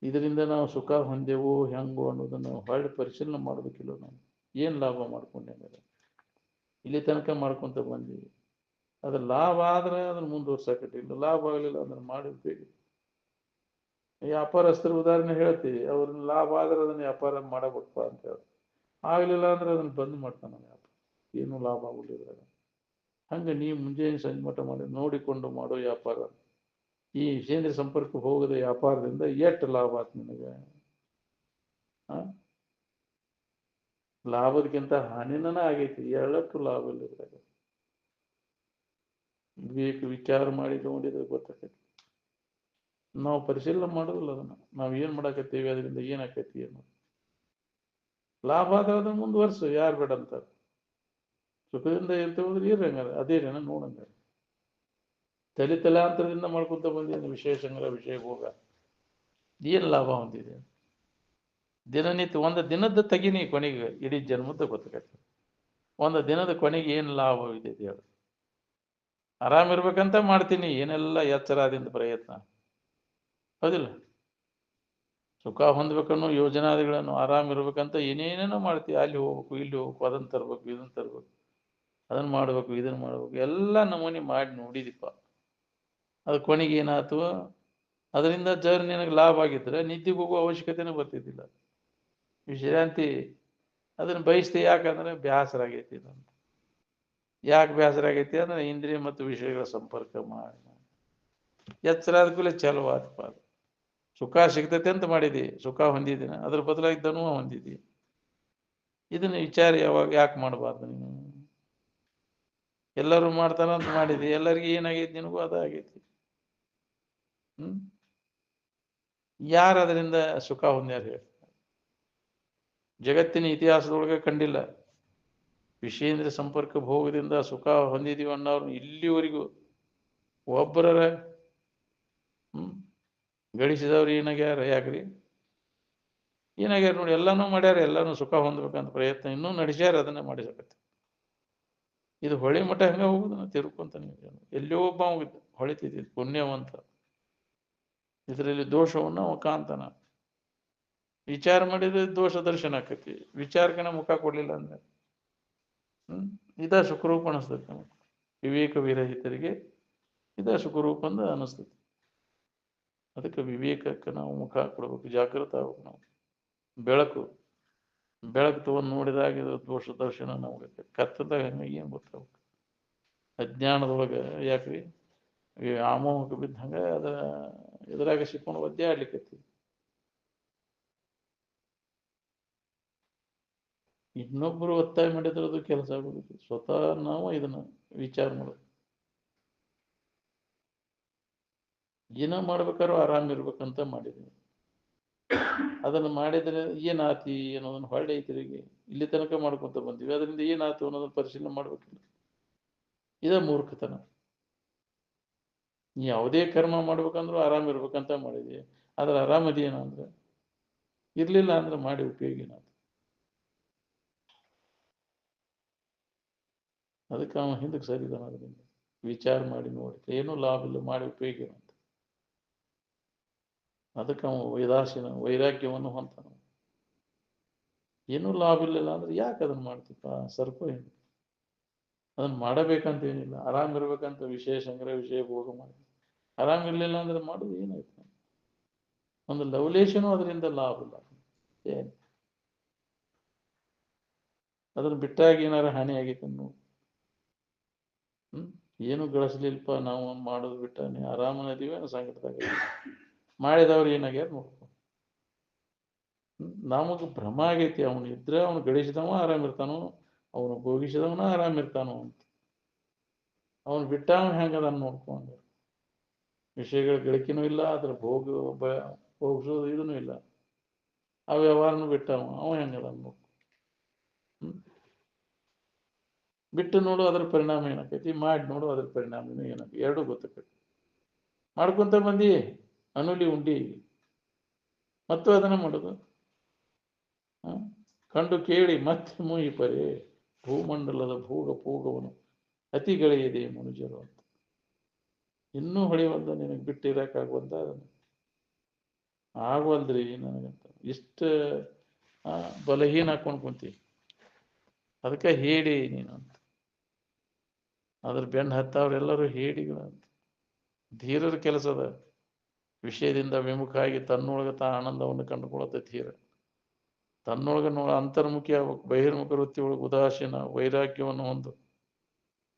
ಇದರಿಂದ ನಾವು ಸುಖ ಹೊಂದೆವು ಹೆಂಗೋ ಅನ್ನೋದನ್ನು ಹೊಳ್ಳಿ ಪರಿಶೀಲನೆ ಮಾಡ್ಬೇಕಿಲ್ಲ. ನಾವು ಏನು ಲಾಭ ಮಾಡ್ಕೊಂಡೆ ಮೇಲೆ ಇಲ್ಲಿ ತನಕ ಮಾಡ್ಕೊಂತ ಬಂದೀವಿ. ಅದ್ರ ಲಾಭ ಆದ್ರೆ ಅದನ್ನ ಮುಂದುವರ್ಸಕಟ್ಟಿಲ್ಲ, ಲಾಭ ಆಗಲಿಲ್ಲ ಅಂದ್ರೆ ಮಾಡಿರ್ತೀವಿ. ವ್ಯಾಪಾರಸ್ಥರ ಉದಾಹರಣೆ ಹೇಳ್ತೀವಿ, ಅವ್ರನ್ನ ಲಾಭ ಆದ್ರೆ ಅದನ್ನ ವ್ಯಾಪಾರ ಮಾಡಬೇಕಪ್ಪ ಅಂತ ಹೇಳಿ, ಆಗ್ಲಿಲ್ಲ ಅಂದ್ರೆ ಅದನ್ನ ಬಂದ್ ಮಾಡ್ತಾನ ವ್ಯಾಪಾರ. ಏನು ಲಾಭ ಆಗುದಿಲ್ಲ. ಹಂಗೆ ನೀವು ಮುಂಜಾನೆ ಸಂಜೆ ಮಠ ಮಾಡಿ ನೋಡಿಕೊಂಡು ಮಾಡೋ ವ್ಯಾಪಾರ, ಈ ವಿಷೇಂದ್ರ ಸಂಪರ್ಕ ಹೋಗದ ವ್ಯಾಪಾರದಿಂದ ಎಷ್ಟು ಲಾಭ ಆಯ್ತು ನಿನಗೆ. ಲಾಭದಕ್ಕಿಂತ ಹಾನಿನ ಆಗೈತಿ. ಎರಡಕ್ಕೂ ಲಾಭ ಇಲ್ಲದಾಗ ವಿಚಾರ ಮಾಡಿ ನೋಡಿದ್ರೆ ಗೊತ್ತಾಗೈತಿ. ನಾವು ಪರಿಶೀಲನೆ ಮಾಡೋದಿಲ್ಲ ಅದನ್ನ. ನಾವು ಏನ್ ಮಾಡಾಕತ್ತೀವಿ, ಅದರಿಂದ ಏನಾಕೈತಿ, ಏನು ಲಾಭ ಆದ್ರೆ ಅದನ್ನ ಮುಂದುವರ್ಸು, ಯಾರು ಬೇಡ ಅಂತಾರೆ. ಸುಖದಿಂದ ಇರ್ತೇವೆ ಅಂದ್ರೆ ಇರಂಗಾರ ಅದೇನೇನ ನೋಡಂಗಾರ. ತಲಾಂತರದಿಂದ ಮಾಡ್ಕೊಂತ ಬಂದಿದ್ದೇನೆ ವಿಷಯ ಸಂಗ್ರಹ, ವಿಷಯ ಭೋಗ. ಏನ್ ಲಾಭ ಹೊಂದಿದೆ ದಿನನಿತ್ಯ? ಒಂದು ದಿನದ ತೆಗಿನಿ ಕೊನೆಗೆ ಇಡೀ ಜನ್ಮದ ಗೊತ್ತಾಗತ್ತೆ. ಒಂದು ದಿನದ ಕೊನೆಗೆ ಏನು ಲಾಭವಿದೆ ಹೇಳು. ಆರಾಮಿರ್ಬೇಕಂತ ಮಾಡ್ತೀನಿ, ಏನೆಲ್ಲ ಎಚ್ಚರಾದಿಂದ ಪ್ರಯತ್ನ, ಹೌದಿಲ್ಲ. ಸುಖ ಹೊಂದ್ಬೇಕನ್ನೋ ಯೋಜನಾದಿಗಳನ್ನು, ಆರಾಮಿರ್ಬೇಕಂತ ಏನೇನೇನೋ ಮಾಡ್ತೀವಿ. ಅಲ್ಲಿ ಹೋಗ್ಬೇಕು, ಇಲ್ಲಿ ಹೋಗ್ಬೇಕು, ಅದನ್ನ ತರ್ಬೇಕು, ಇದನ್ನ ತರ್ಬೇಕು, ಅದನ್ನ ಮಾಡ್ಬೇಕು, ಇದನ್ನ ಮಾಡ್ಬೇಕು, ಎಲ್ಲ ನಮೂನಿ ಮಾಡಿ ನೋಡಿದಿಪ್ಪ. ಅದು ಕೊನೆಗೆ ಏನಾಯ್ತು, ಅದರಿಂದ ಜರ್ ನಿನಗೆ ಲಾಭ ಆಗಿದ್ರೆ ನಿದ್ದೆಗೆ ಹೋಗುವ ಅವಶ್ಯಕತೆನೇ ಬರ್ತಿದ್ದಿಲ್ಲ. ವಿಶ್ರಾಂತಿ ಅದನ್ನ ಬಯಸ್ತಿ. ಯಾಕಂದ್ರೆ ಬೇಸರ ಆಗೈತಿ ಅಂತ. ಯಾಕೆ ಬೇಸರ ಆಗೈತಿ ಅಂದ್ರೆ ಇಂದ್ರಿಯ ಮತ್ತು ವಿಷಯಗಳ ಸಂಪರ್ಕ ಮಾಡಿ ಎಚ್ಚರ ಆದ ಕೂಡಲೇ ಚಲೋ ಆತ್ಪ. ಸುಖ ಸಿಗ್ತೈತೆ ಅಂತ ಮಾಡಿದಿ, ಸುಖ ಹೊಂದಿದ್ದೀನ, ಅದ್ರ ಬದಲಾಗಿ ಧನುವ ಹೊಂದಿದಿ. ಇದನ್ನ ವಿಚಾರ ಯಾಕೆ ಮಾಡಬಾರ್ದು ನೀನು? ಎಲ್ಲರೂ ಮಾಡ್ತಾರ ಅಂತ ಮಾಡಿದಿ, ಎಲ್ಲರಿಗೂ ಏನಾಗೈತಿ, ನಿನಗೂ ಅದ ಆಗೈತಿ. ಯಾರು ಅದರಿಂದ ಸುಖ ಹೊಂದ್ಯಾರ ಹೇಳಿ? ಜಗತ್ತಿನ ಇತಿಹಾಸದೊಳಗೆ ಕಂಡಿಲ್ಲ. ವಿಷಯೇಂದ್ರ ಸಂಪರ್ಕ ಭೋಗದಿಂದ ಸುಖ ಹೊಂದಿದೀವಿ ಅನ್ನೋರ್ನ ಇಲ್ಲಿವರೆಗೂ ಒಬ್ಬರ ಗಳಿಸಿದವ್ರು ಏನಾಗ್ಯಾರ? ಯಾಕ್ರಿ ಏನಾಗ್ಯಾರ ನೋಡಿ, ಎಲ್ಲಾನು ಮಾಡ್ಯಾರ, ಎಲ್ಲಾನು ಸುಖ ಹೊಂದ್ಬೇಕಂತ ಪ್ರಯತ್ನ ಇನ್ನೂ ನಡೆಸ್ಯಾರ, ಅದನ್ನೇ ಮಾಡಿಸಕತ್ತೆ. ಇದು ಹೊಳೆ ಮಠ ಹೆಂಗ ಹೋಗುದು ತಿರ್ಕೊಂತ, ನೀವು ಎಲ್ಲೋ ಒಬ್ಬ ಹೊಳಿತಿದ್ದ ಪುಣ್ಯವಂತ, ಇದರಲ್ಲಿ ದೋಷವನ್ನ ಅವ ಕಾಂತಾನ. ವಿಚಾರ ಮಾಡಿದ್ರೆ ದೋಷ ದರ್ಶನ ಆಕತಿ, ವಿಚಾರಕನ ಮುಖ ಕೊಡ್ಲಿಲ್ಲ ಅಂದ್ರೆ ಇದ ಸುಖರೂಪ ಅನಿಸ್ತೈತಿ ನಮಗೆ. ವಿವೇಕ ವಿರಹಿತರಿಗೆ ಇದ ಸುಖರೂಪ ಅಂದ ಅನಿಸ್ತೈತಿ. ಅದಕ್ಕೆ ವಿವೇಕಕ್ಕೆ ನಾವು ಮುಖ ಕೊಡ್ಬೇಕು, ಜಾಗೃತ ಆಗ್ಬೇಕು ನಾವು. ಬೆಳಕು ತಗೊಂಡು ನೋಡಿದಾಗ ಇದು ದೋಷ ದರ್ಶನ ನಮ್ಗೆ ಕತ್ತದಾಗ ಏನ್ ಗೊತ್ತಾಗ್ಬೇಕು. ಅಜ್ಞಾನದೊಳಗ ಯಾಕ್ರಿ ಆಮೋಹಕ್ಕೆ ಬಿದ್ದಂಗ ಅದ ಎದುರಾಗ ಸಿಕ್ಕೊಂಡು ಒದ್ದೆ ಆಡ್ಲಿಕ್ಕತ್ತಿ. ಇನ್ನೊಬ್ಬರು ಒತ್ತಾಯ ಮಾಡಿದ್ರೆ ಅದು ಕೆಲಸ ಆಗೋದಿಲ್ಲ, ಸ್ವತಃ ನಾವು ಇದನ್ನ ವಿಚಾರ ಮಾಡೋದು. ಏನೋ ಮಾಡ್ಬೇಕಾದ್ರೂ ಆರಾಮ್ ಇರ್ಬೇಕಂತ ಮಾಡಿದ್ವಿ, ಅದನ್ನ ಮಾಡಿದ್ರೆ ಏನಾತಿ ಅನ್ನೋದನ್ನ ಹೊಳ್ಳಿ ತಿರುಗಿ ಇಲ್ಲಿ ತನಕ ಮಾಡ್ಕೊಂತ ಬಂದಿವಿ, ಅದರಿಂದ ಏನಾಯ್ತು ಅನ್ನೋದನ್ನ ಪರಿಶೀಲನೆ ಮಾಡ್ಬೇಕಿಲ್ಲ. ಇದ ಮೂರ್ಖತನ. ನೀ ಯಾವುದೇ ಕರ್ಮ ಮಾಡ್ಬೇಕಂದ್ರೂ ಆರಾಮ್ ಇರ್ಬೇಕಂತ ಮಾಡಿದ್ವಿ, ಆದ್ರೆ ಆರಾಮದೇನ ಅಂದ್ರೆ ಇರ್ಲಿಲ್ಲ ಅಂದ್ರೆ ಮಾಡಿ ಉಪಯೋಗ ಏನಾಯ್ತು? ಅದಕ್ಕೆ ಅವ ಹಿಂದಕ್ಕೆ ಸರಿದಾನ. ಅದರಿಂದ ವಿಚಾರ ಮಾಡಿ ನೋಡಿ, ಏನೂ ಲಾಭ ಇಲ್ಲ, ಮಾಡಿ ಉಪಯೋಗ ಏನಂತ. ಅದಕ್ಕೆ ಅವ ವೈರಾಗ್ಯವನ್ನು ಹೊಂತಾನ. ಏನೂ ಲಾಭ ಇರ್ಲಿಲ್ಲ ಅಂದ್ರೆ ಯಾಕೆ ಅದನ್ನ ಮಾಡ್ತಿಪ್ಪ, ಸರ್ಕೋ ಏನು? ಅದನ್ನ ಮಾಡಬೇಕಂತ ಏನಿಲ್ಲ, ಆರಾಮ್ ಇರ್ಬೇಕಂತ ವಿಷಯ ಸಂಗ್ರಹ ವಿಷಯ ಭೋಗ ಮಾಡಿ ಆರಾಮ್ ಇರ್ಲಿಲ್ಲ ಅಂದ್ರೆ ಮಾಡೋದು ಏನಾಯ್ತು? ಒಂದು ಲವಲೇಶನೂ ಅದರಿಂದ ಲಾಭ ಇಲ್ಲ. ಏನು ಅದನ್ನ ಬಿಟ್ಟಾಗ ಏನಾರ ಹಾನಿ ಆಗೈತೆ ನೋಡಿ. ಏನು ಗಳಿಸ್ಲಿಲ್ಪ, ನಾವು ಮಾಡೋದು ಬಿಟ್ಟ ನೀ ಆರಾಮನದೀವಿ ಅನ್ನೋ ಸಂಕಟದಾಗ ಮಾಡಿದವ್ರು ಏನಾಗ್ಯಾರ ನೋಡ್ಕೊ. ನಮಗ್ ಭ್ರಮ ಆಗೈತಿ, ಅವನು ಇದ್ರೆ ಅವನು ಗಳಿಸಿದವ ಆರಾಮ್ ಇರ್ತಾನೋ, ಅವನು ಭೋಗಿಸಿದವನ ಆರಾಮ್ ಇರ್ತಾನೋ ಅಂತ. ಅವನು ಬಿಟ್ಟವನ್ ಹೆಂಗದ ನೋಡ್ಕೊಂಡು, ವಿಷಯಗಳ ಗಳಿಕೆನೂ ಇಲ್ಲ, ಅದ್ರ ಭೋಗಿಸೋದು ಇದೂ ಇಲ್ಲ, ಆ ವ್ಯವಹಾರನು ಬಿಟ್ಟವ, ಅವ ಹೆಂಗದ ನೋಡ್ಕೊ. ಬಿಟ್ಟು ನೋಡು ಅದ್ರ ಪರಿಣಾಮ ಏನಾಕೈತಿ, ಮಾಡಿ ನೋಡು ಅದ್ರ ಪರಿಣಾಮನೂ ಏನಾಕೈತಿ, ಎರಡೂ ಗೊತ್ತಾಕೈತಿ. ಮಾಡ್ಕೊಂತ ಬಂದಿ ಅನುಲಿ ಉಂಡಿ ಮತ್ತು ಅದನ್ನ ಮಾಡೋದು. ಕಂಡು ಕೇಳಿ ಮತ್ತೆ ಮೂಯಿ ಪರಿ ಭೂಮಂಡಲದ ಭೋಗವನ್ನು ಅತಿಗಳಿದೆ ಮನುಜರು ಅಂತ. ಇನ್ನೂ ಹೊಳೆಯುವಂತ ನಿನಗೆ ಬಿಟ್ಟಿರಕ್ಕಾಗುವಂತ ಆಗುವಲ್ದ್ರಿ ನನಗಂತ ಇಷ್ಟ ಬಲಹೀನ ಹಾಕೊಂಡು ಕುಂತಿ. ಅದಕ್ಕೆ ಹೇಳಿ ನೀನು ಅಂತ. ಅದ್ರ ಬೆನ್ನು ಹತ್ತವ್ರೆಲ್ಲರೂ ಹೇಡಿಗಳಂತ. ಧೀರರ ಕೆಲಸದ ವಿಷಯದಿಂದ ವಿಮುಖ ಆಗಿ ತನ್ನೊಳಗೆ ತಾ ಆನಂದವನ್ನು ಕಂಡುಕೊಳ್ಳುತ್ತೆ ಧೀರ. ತನ್ನೊಳಗೆ ಅಂತರ್ಮುಖಿ ಆಗ್ಬೇಕು. ಬಹಿರ್ಮುಖ ವೃತ್ತಿ ಒಳಗೆ ಉದಾಸೀನ ವೈರಾಗ್ಯವನ್ನು ಹೊಂದು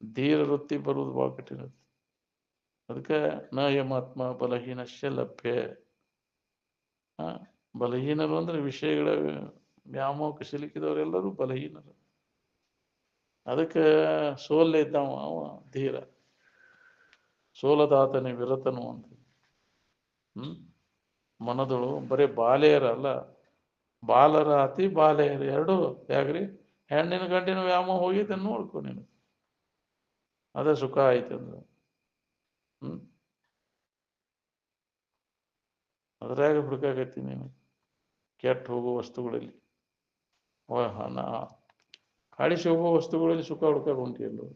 ಧೀರ ವೃತ್ತಿ ಬರುವುದು ಬಹಳ ಕಠಿಣ. ಅದಕ್ಕೆ ನ ಯಮಾತ್ಮ ಬಲಹೀನಶ್ಯ ಲಭ್ಯ. ಬಲಹೀನರು ಅಂದ್ರೆ ವಿಷಯಗಳ ವ್ಯಾಮೋಹಕ್ಕೆ ಸಿಲುಕಿದವರೆಲ್ಲರೂ ಬಲಹೀನರು. ಅದಕ್ಕೆ ಸೋಲ್ಲೆ ಇದ್ದಾವ ಅವ ಧೀರ. ಸೋಲದಾತನೇ ವಿರತನು ಅಂತ. ಮನದಳು ಬರೀ ಬಾಲೆಯರಲ್ಲ, ಬಾಲರ ಅತಿ ಬಾಲೆಯರು ಎರಡು. ಯಾಕ್ರಿ ಹೆಣ್ಣಿನ ಗಂಟಿನ ವ್ಯಾಮೋಹ ಹೋಗಿದ್ದೆ ನೋಡ್ಕೊ ನೀನು, ಅದೇ ಸುಖ ಆಯ್ತಂದ್ರ. ಅದ್ರಾಗ ಹುಡುಕಾಗತ್ತಿ ನೀನು ಕೆಟ್ಟ ಹೋಗುವ ವಸ್ತುಗಳಲ್ಲಿ, ಅಳಿಸಿ ಹೋಗುವ ವಸ್ತುಗಳಲ್ಲಿ ಸುಖ ಹುಡುಕಾಗ ಹೊಂಟಿಯಲ್ಲೋ.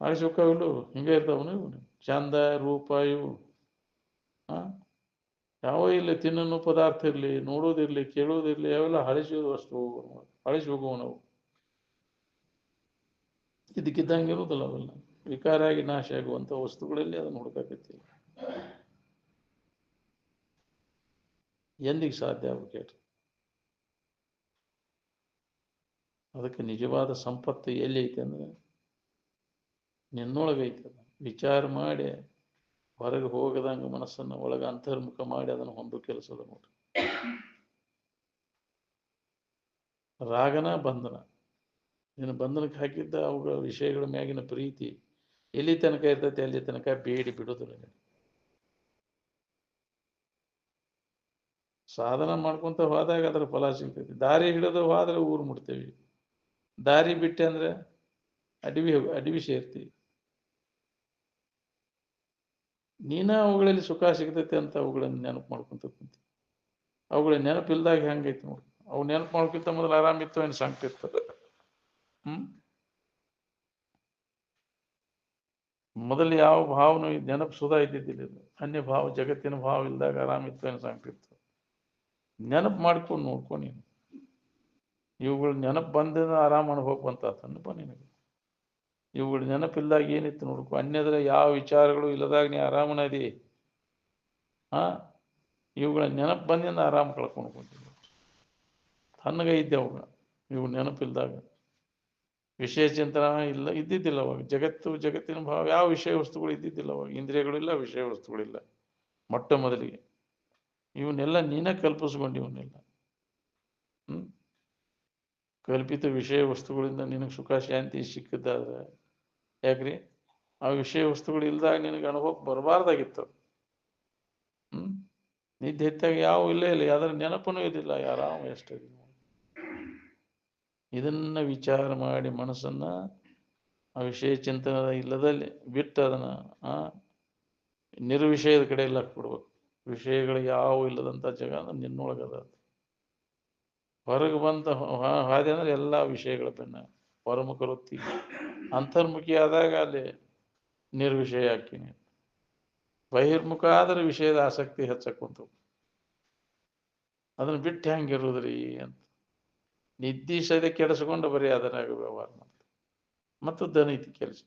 ಅಳಿಸಿ ಸುಖವಿಲ್ಲ, ಹಿಂಗೆ ಇರ್ತಾವನು ಇವು ಚಂದ ರೂಪ ಇವು. ಯಾವ ಇಲ್ಲಿ ತಿನ್ನೋ ಪದಾರ್ಥ ಇರಲಿ, ನೋಡೋದಿರ್ಲಿ, ಕೇಳೋದಿರ್ಲಿ, ಅವೆಲ್ಲ ಅಳಿಸಿ ವಸ್ತು, ಅಳಿಸಿ ಹೋಗುವ ನಾವು. ಇದಕ್ಕಿದ್ದಂಗೆ ಇರುವುದಿಲ್ಲ, ಅವೆಲ್ಲ ವಿಕಾರ ಆಗಿ ನಾಶ ಆಗುವಂತ ವಸ್ತುಗಳಲ್ಲಿ ಅದನ್ನು ಹುಡುಕಾಕತ್ತೀವಿ. ಎಂದಿಗೆ ಸಾಧ್ಯ ಆಗ್ಬೇಕು? ಅದಕ್ಕೆ ನಿಜವಾದ ಸಂಪತ್ತು ಎಲ್ಲಿ ಐತೆ ಅಂದ್ರೆ ನಿನ್ನೊಳಗೈತೆ. ವಿಚಾರ ಮಾಡಿ ಹೊರಗೆ ಹೋಗದಂಗ ಮನಸ್ಸನ್ನು ಒಳಗೆ ಅಂತರ್ಮುಖ ಮಾಡಿ ಅದನ್ನು ಹೊಂದೋ ಕೆಲಸದ ನೋಡ್ರಿ. ರಾಗನ ಬಂಧನ, ನೀನು ಬಂಧನಕ್ಕೆ ಹಾಕಿದ್ದ ಅವುಗಳ ವಿಷಯಗಳ ಮ್ಯಾಗಿನ ಪ್ರೀತಿ ಎಲ್ಲಿ ತನಕ ಇರ್ತೈತೆ ಅಲ್ಲಿ ತನಕ ಬೇಡಿ ಬಿಡೋದಿಲ್ಲ. ಸಾಧನ ಮಾಡ್ಕೊಂತ ಹೋದಾಗ ಅದ್ರ ಫಲ ಸಿಗ್ತೈತಿ. ದಾರಿ ಹಿಡಿದು ಹೋದ್ರೆ ಊರು ಮುಟ್ತೇವಿ. ದಾರಿ ಬಿಟ್ಟೆ ಅಂದ್ರೆ ಅಡವಿ ಸೇರ್ತಿ. ನೀನ ಅವುಗಳಲ್ಲಿ ಸುಖ ಸಿಗ್ತೈತೆ ಅಂತ ಅವುಗಳನ್ನ ನೆನಪು ಮಾಡ್ಕೊಂತ ಕುಂತಿ. ಅವುಗಳ ನೆನಪಿಲ್ದಾಗ ಹೆಂಗೈತಿ ನೋಡಿ. ಅವು ನೆನಪು ಮಾಡ್ಕೊಂತ ಮೊದಲು ಆರಾಮಿತ್ತು ಏನು ಸಂಕಟ ಇತ್ತು. ಮೊದಲು ಯಾವ ಭಾವನೂ ನೆನಪು ಸುಧಾ ಇದ್ದಿದ್ದಿಲ್ಲ. ಅನ್ಯ ಭಾವ, ಜಗತ್ತಿನ ಭಾವ ಇಲ್ದಾಗ ಆರಾಮಿತ್ತು ಏನು ಸಂಕಟ ಇತ್ತು. ನೆನಪು ಮಾಡ್ಕೊಂಡು ನೋಡ್ಕೊ ನೀನು. ಇವುಗಳು ನೆನಪು ಬಂದ ಆರಾಮ ಅನುಭವ ಬಂತಪ್ಪ ನಿನಗೆ. ಇವುಗಳು ನೆನಪಿಲ್ದಾಗ ಏನಿತ್ತು ನೋಡ್ಕೊ. ಅನ್ಯದ್ರ ಯಾವ ವಿಚಾರಗಳು ಇಲ್ಲದಾಗ ನೀ ಆರಾಮನದಿ. ಇವುಗಳ ನೆನಪು ಬಂದಿಂದ ಆರಾಮ ಕಳ್ಕೊಂಡ್ಕೊಂತೀನಿ. ತನ್ನಗೆ ಇದ್ದೆ ಅವಾಗ ಇವು ನೆನಪಿಲ್ದಾಗ. ವಿಷಯ ಚಿಂತನ ಇದ್ದಿದ್ದಿಲ್ಲ ಅವಾಗ. ಜಗತ್ತಿನ ಭಾವ, ಯಾವ ವಿಷಯ ವಸ್ತುಗಳು ಇದ್ದಿದ್ದಿಲ್ಲ ಅವಾಗ. ಇಂದ್ರಿಯಗಳಿಲ್ಲ, ವಿಷಯ ವಸ್ತುಗಳಿಲ್ಲ ಮೊಟ್ಟ ಮೊದಲಿಗೆ. ಇವನ್ನೆಲ್ಲ ನೀನ ಕಲ್ಪಿಸ್ಕೊಂಡು ಇವನ್ನೆಲ್ಲ ಕಲ್ಪಿತ ವಿಷಯ ವಸ್ತುಗಳಿಂದ ನಿನಗೆ ಸುಖ ಶಾಂತಿ ಸಿಕ್ಕಿದ್ದಾದ್ರೆ ಯಾಕ್ರಿ ಆ ವಿಷಯ ವಸ್ತುಗಳು ಇಲ್ದಾಗ ನಿನಗೆ ಅನುಭವ ಬರಬಾರ್ದಾಗಿತ್ತು. ನಿದ್ದೆ ಹೆಚ್ಚಾಗಿ ಯಾವ ಇಲ್ಲೇ ಇಲ್ಲ, ಅದರ ನೆನಪನೂ ಇದಿಲ್ಲ. ಆರಾಮ ಎಷ್ಟೇ ಇದನ್ನ ವಿಚಾರ ಮಾಡಿ ಮನಸ್ಸನ್ನ ಆ ವಿಷಯ ಚಿಂತನ ಇಲ್ಲದಲ್ಲಿ ಬಿಟ್ಟು ಅದನ್ನ ನಿರ್ವಿಷಯದ ಕಡೆ ಎಲ್ಲ ಕೊಡ್ಬೇಕು. ವಿಷಯಗಳು ಯಾವ ಇಲ್ಲದಂತ ಜಾಗ ಅಂದ್ರೆ ನಿನ್ನೊಳಗದ. ಹೊರಗೆ ಬಂತ ಹಾದಿ ಅಂದ್ರೆ ಎಲ್ಲ ವಿಷಯಗಳ ಬೆನ್ನ ಹೊರಮುಖ ವೃತ್ತಿ. ಅಂತರ್ಮುಖಿ ಆದಾಗ ಅಲ್ಲಿ ನಿರ್ವಿಷಯ ಹಾಕಿನಿ. ಬಹಿರ್ಮುಖ ಆದ್ರೆ ವಿಷಯದ ಆಸಕ್ತಿ ಹೆಚ್ಚಕ್ಕಂತು. ಅದನ್ನ ಬಿಟ್ಟು ಹೆಂಗಿರುದ್ರಿ ಅಂತ ನಿದ್ದಿ ಸದ ಕೆಡಿಸ್ಕೊಂಡು ಬರೀ ಅದರಾಗ ವ್ಯವಹಾರ ಮಾಡ್ತಾರೆ. ಮತ್ತು ದನೈತಿ ಕೆಲಸ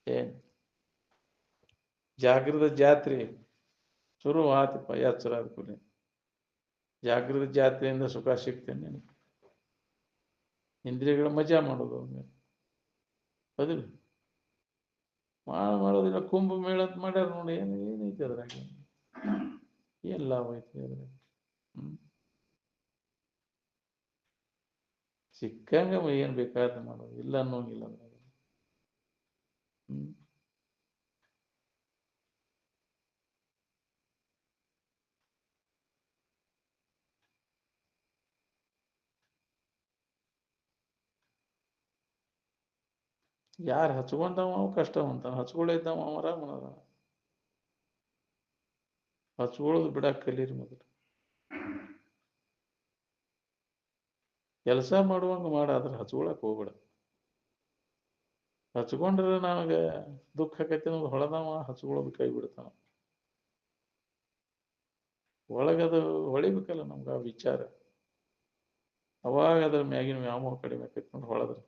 ಏನ್ ಜಾಗೃತ ಜಾತ್ರೆ ಶುರು ಆತಪ್ಪ. ಎಚ್ಚರ ಆದ ಕೂಡಲೇ ಜಾಗೃತ ಜಾತ್ರೆಯಿಂದ ಸುಖ ಸಿಗ್ತೇನೆ. ಇಂದ್ರಿಯಗಳ ಮಜಾ ಮಾಡೋದು ಅದಿಲ್ಲ ಮಾಡೋದಿಲ್ಲ. ಕುಂಭ ಮೇಳ ಅಂತ ಮಾಡ್ಯಾರ ನೋಡಿ. ಏನೈತಿ ಅದ್ರಾಗ? ಏನ್ ಲಾಭ ಐತಿ ಅದ್ರಾಗ? ಸಿಕ್ಕಂಗ ಏನ್ ಬೇಕಾದ ಮಾಡೋದು, ಇಲ್ಲ ಅನ್ನೋಂಗಿಲ್ಲ ಅದ್ರಾಗ. ಯಾರು ಹಚ್ಕೊಂಡವ ಕಷ್ಟ ಅಂತಾನ, ಹಚ್ಕೊಳ್ಳಿದ್ದವ ಆರಾಮನ. ಹಚ್ಕೊಳ್ಳೋದು ಬಿಡಾಕ್ ಕಲೀರಿ ಮೊದಲು. ಕೆಲಸ ಮಾಡುವಂಗ ಮಾಡಾದ್ರೆ ಹಚ್ಕೊಳಕ್ ಹೋಗ್ಬೇಡ. ಹಚ್ಕೊಂಡ್ರೆ ನನಗೆ ದುಃಖ ಆಕೈತಿ ಅನ್ನೋದು ಹೊಳದವ ಹಚ್ಕೊಳ್ಳೋದು ಕೈ ಬಿಡ್ತಾನ. ಒಳಗದು ಹೊಳಿಬೇಕಲ್ಲ ನಮ್ಗೆ ಆ ವಿಚಾರ. ಅವಾಗ ಅದ್ರ ಮ್ಯಾಗಿನ ವ್ಯಾಮೋಹ ಕಡಿಮೆ ಆಕೈತಿ ನೋಡಿ ಹೊಳದ್ರೆ.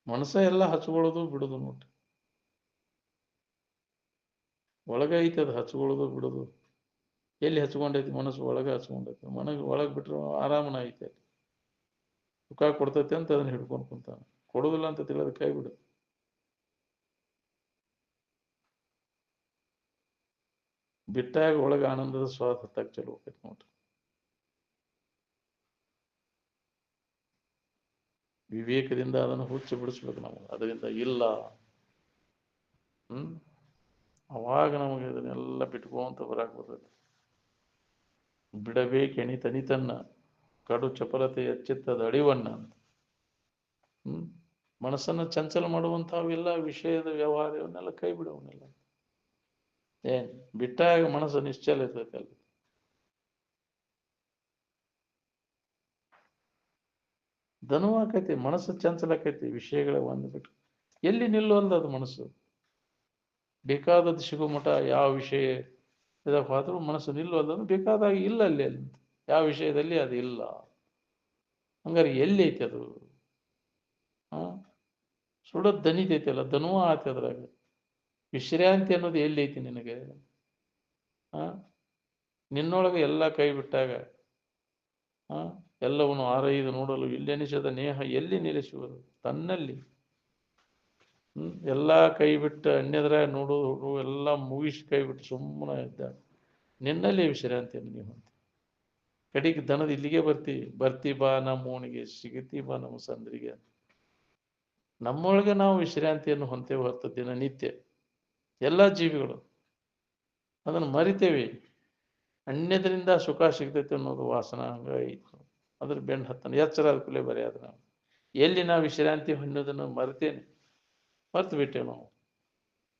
ಮನಸ್ಸ ಎಲ್ಲ ಹಚ್ಕೊಳ್ಳೋದು ಬಿಡುದು ನೋಡ್ರಿ. ಒಳಗ ಐತಿ ಅದು ಹಚ್ಕೊಳ್ಳೋದು ಬಿಡುದು. ಎಲ್ಲಿ ಹಚ್ಕೊಂಡೈತಿ ಮನಸ್ಸು? ಒಳಗ ಹಚ್ಕೊಂಡೈತಿ. ಒಳಗ್ ಬಿಟ್ರೆ ಆರಾಮನ ಐತೆ. ಸುಖ ಕೊಡ್ತೈತಿ ಅಂತ ಅದನ್ನ ಹಿಡ್ಕೊಂಡು ಕುಂತಾನ. ಕೊಡುದಿಲ್ಲ ಅಂತ ತಿಳಿಯೋದು ಕೈ ಬಿಡು. ಬಿಟ್ಟಾಗ ಒಳಗ ಆನಂದದ ಸ್ವಾದ ಹತ್ತಾಗ ಚಲೋ ಆಕೈತಿ ನೋಡ್ರಿ. ವಿವೇಕದಿಂದ ಅದನ್ನು ಹುಚ್ಚು ಬಿಡಿಸ್ಬೇಕು ನಾವು. ಅದರಿಂದ ಇಲ್ಲ ಅವಾಗ ನಮಗೆ ಇದನ್ನೆಲ್ಲ ಬಿಟ್ಕೊಂತ ಬರಾಕ್ ಬರ್ತೈತಿ. ಬಿಡಬೇಕೆಣಿ ತನಿತನ್ನ ಕಡು ಚಪಲತೆ ಎಚ್ಚೆತ್ತದ ಅಡಿವನ್ನ ಅಂತ. ಮನಸ್ಸನ್ನು ಚಂಚಲ ಮಾಡುವಂಥವೆಲ್ಲ ವಿಷಯದ ವ್ಯವಹಾರ ಇವನ್ನೆಲ್ಲ ಕೈ ಬಿಡವನ್ನೆಲ್ಲ. ಏನ್ ಬಿಟ್ಟಾಗ ಮನಸ್ಸು ನಿಶ್ಚಲ ಇರ್ತೈತೆ. ಅಲ್ಲಿ ದನುವ ಆಕೈತಿ, ಮನಸ್ಸು ಚಂಚಲ ಆಕೈತಿ. ವಿಷಯಗಳ ಒಂದು ಬಿಟ್ಟು ಎಲ್ಲಿ ನಿಲ್ಲುವಲ್ಲ ಅದು ಮನಸ್ಸು. ಬೇಕಾದದ್ದು ಸಿಗೋ ಮಠ ಯಾವ ವಿಷಯ ಇದಕ್ಕಾದ್ರೂ ಮನಸ್ಸು ನಿಲ್ಲುವಲ್ಲ. ಬೇಕಾದಾಗ ಇಲ್ಲ ಅಲ್ಲಿ ಯಾವ ವಿಷಯದಲ್ಲಿ ಅದು ಇಲ್ಲ. ಹಂಗಾರೆ ಎಲ್ಲಿ ಐತಿ ಅದು? ಸುಡೋದು ದನಿತೈತಿ ಅಲ್ಲ, ದನುವ ಆತಿ ಅದ್ರಾಗ. ವಿಶ್ರಾಂತಿ ಅನ್ನೋದು ಎಲ್ಲಿ ಐತಿ ನಿನಗೆ? ನಿನ್ನೊಳಗೆ ಎಲ್ಲ ಕೈ ಬಿಟ್ಟಾಗ ಎಲ್ಲವನ್ನು ಆರೈದು ನೋಡಲು ಇಲ್ಲೆನಿಸದ ನೇಹ ಎಲ್ಲಿ ನಿಲ್ಲಿಸುವುದು? ತನ್ನಲ್ಲಿ ಎಲ್ಲ ಕೈ ಬಿಟ್ಟು ಅನ್ಯದ್ರ ನೋಡೋದು ಎಲ್ಲ ಮುಗಿಸಿ ಕೈ ಬಿಟ್ಟು ಸುಮ್ಮನೆ ಇದ್ದ ನಿನ್ನಲ್ಲಿ ವಿಶ್ರಾಂತಿಯನ್ನು ನೀವು ಹೊಂದಿ. ಕಡೆಗೆ ದನದ ಇಲ್ಲಿಗೆ ಬರ್ತಿ ಬಾ ನಮ್ಮ ಓಣಿಗೆ, ಸಿಗತಿ ಬಾ ನಮ್ಮ ಸಂದ್ರಿಗೆ. ನಮ್ಮೊಳಗೆ ನಾವು ವಿಶ್ರಾಂತಿಯನ್ನು ಹೊಂತೇವೆ ಹೊರತು ದಿನನಿತ್ಯ. ಎಲ್ಲ ಜೀವಿಗಳು ಅದನ್ನು ಮರಿತೇವೆ. ಅನ್ಯದರಿಂದ ಸುಖ ಸಿಗ್ತೈತೆ ಅನ್ನೋದು ವಾಸನ ಹಂಗ ಐತಿ. ಅದ್ರ ಬೆನ್ನು ಹತ್ತಾನ. ಎಚ್ಚರ ಆದ ಕೂಡಲೇ ಬರೀ ಆದ್ರೆ ನಾವು ಎಲ್ಲಿ ನಾವು ವಿಶ್ರಾಂತಿ ಹೊನ್ನೋದನ್ನು ಮರ್ತೇನೆ, ಮರ್ತು ಬಿಟ್ಟೇವೆ ನಾವು.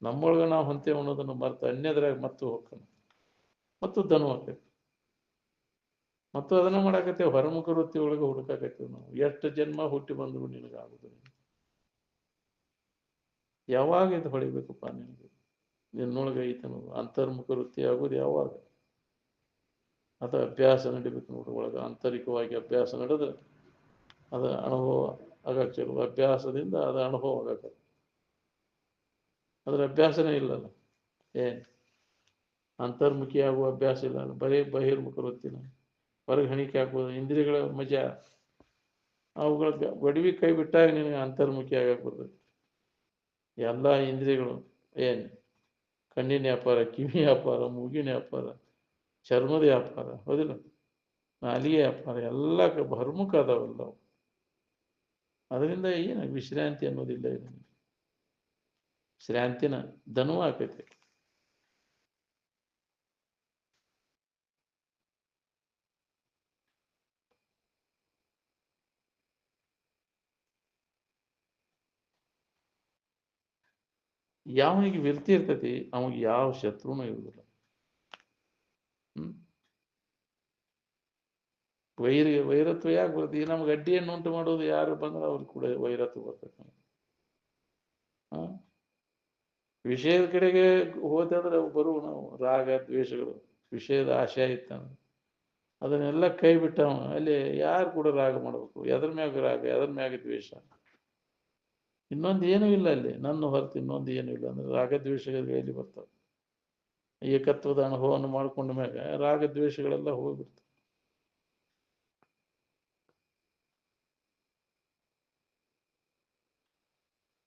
ನಮ್ಮೊಳಗೆ ನಾವು ಹೊಂತೇವೆ ಅನ್ನೋದನ್ನು ಮರ್ತು ಅನ್ಯದ್ರಾಗ ಮತ್ತು ಹೋಗ್ತಾನ ಮತ್ತು ದನು ಆಕೈತಿ. ಮತ್ತು ಅದನ್ನ ಮಾಡಾಕತ್ತೇವೆ, ಹೊರಮುಖ ವೃತ್ತಿ ಒಳಗೆ ಹುಡುಕಾಕತ್ತೇವೆ ನಾವು. ಎಷ್ಟು ಜನ್ಮ ಹುಟ್ಟಿ ಬಂದ್ರು ನಿನಗಾಗುದಿಲ್ಲ. ಯಾವಾಗ ಇದು ಹೊಳಿಬೇಕಪ್ಪ ನಿನಗೆ? ನಿನ್ನೊಳಗೆ ಐತೆ ಅನ್ನೋದು ಅಂತರ್ಮುಖ ವೃತ್ತಿ ಆಗೋದು ಯಾವಾಗ? ಅದು ಅಭ್ಯಾಸ ನಡಿಬೇಕು ನೋಡು. ಒಳಗೆ ಆಂತರಿಕವಾಗಿ ಅಭ್ಯಾಸ ನಡೆದ್ರೆ ಅದು ಅನುಭವ ಆಗಕ್ಕೆ ಚಲೋ. ಅಭ್ಯಾಸದಿಂದ ಅದು ಅನುಭವ ಆಗಕ್ಕೆ. ಅದ್ರ ಅಭ್ಯಾಸನೇ ಇಲ್ಲಲ್ಲ. ಏನ್ ಅಂತರ್ಮುಖಿ ಆಗುವ ಅಭ್ಯಾಸ ಇಲ್ಲ, ಬರೀ ಬಹಿರ್ಮುಖ ವೃತ್ತಿನ. ಹೊರಗೆ ಹಣಿಕೆ ಹಾಕೋದು ಇಂದ್ರಿಯಗಳ ಮಜಾ. ಅವುಗಳ ಒಡವಿ ಕೈ ಬಿಟ್ಟಾಗ ನಿನಗೆ ಅಂತರ್ಮುಖಿ ಆಗಕ್ಕೆ ಬರ್ತದೆ. ಎಲ್ಲ ಇಂದ್ರಿಯಗಳು ಏನ್ ಕಣ್ಣಿನ ವ್ಯಾಪಾರ, ಕಿವಿ ವ್ಯಾಪಾರ, ಮೂಗಿನ ವ್ಯಾಪಾರ, ಚರ್ಮದ ವ್ಯಾಪಾರ, ಹೌದಿಲ್ಲ, ನಾಲಿಗೆ ವ್ಯಾಪಾರ ಎಲ್ಲ ಬಹಿರ್ಮುಖ ಅದಾವಲ್ಲ. ಅದರಿಂದ ಏನು ವಿಶ್ರಾಂತಿ ಅನ್ನೋದಿಲ್ಲ. ಇದನ್ನು ಶ್ರಾಂತಿನ ದನುವ ಆಕೈತಿ. ಯಾವನಿಗೆ ವಿರತಿ ಇರ್ತೈತಿ ಅವನಿಗೆ ಯಾವ ಶತ್ರುನೂ ಇರುವುದಿಲ್ಲ. ವೈರತ್ವ ಯಾಕೆ ಬರ್ತದೆ? ನಮ್ಗೆ ಅಡ್ಡಿಯನ್ನು ಉಂಟು ಮಾಡೋದು ಯಾರು ಬಂದ್ರೆ ಅವ್ರಿಗೆ ಕೂಡ ವೈರತ್ವ ಬರ್ತೈತೆ. ವಿಷಯದ ಕಡೆಗೆ ಹೋದ್ರೆ ಬರುವ ನಾವು ರಾಗ ದ್ವೇಷಗಳು, ವಿಷಯದ ಆಶಯ ಇತ್ತಂದ್ರೆ ಅದನ್ನೆಲ್ಲ ಕೈ ಬಿಟ್ಟವ ಅಲ್ಲಿ ಯಾರು ಕೂಡ ರಾಗ ಮಾಡ್ಬೇಕು? ಎದ್ರ ಮ್ಯಾಗ ರಾಗ, ಎದ್ರ ಮ್ಯಾಗ ದ್ವೇಷ? ಇನ್ನೊಂದು ಏನೂ ಇಲ್ಲ ಅಲ್ಲಿ, ನನ್ನ ಹೊರತು ಇನ್ನೊಂದು ಏನೂ ಇಲ್ಲ. ಅಂದ್ರೆ ರಾಗದ್ವೇಷಗಳ ಕೈಲಿ ಬರ್ತಾವೆ. ಏಕತ್ವದ ಅನುಭವವನ್ನು ಮಾಡ್ಕೊಂಡ ಮ್ಯಾಗ ರಾಗದ್ವೇಷಗಳೆಲ್ಲ ಹೋಗ್ಬಿಡ್ತವೆ.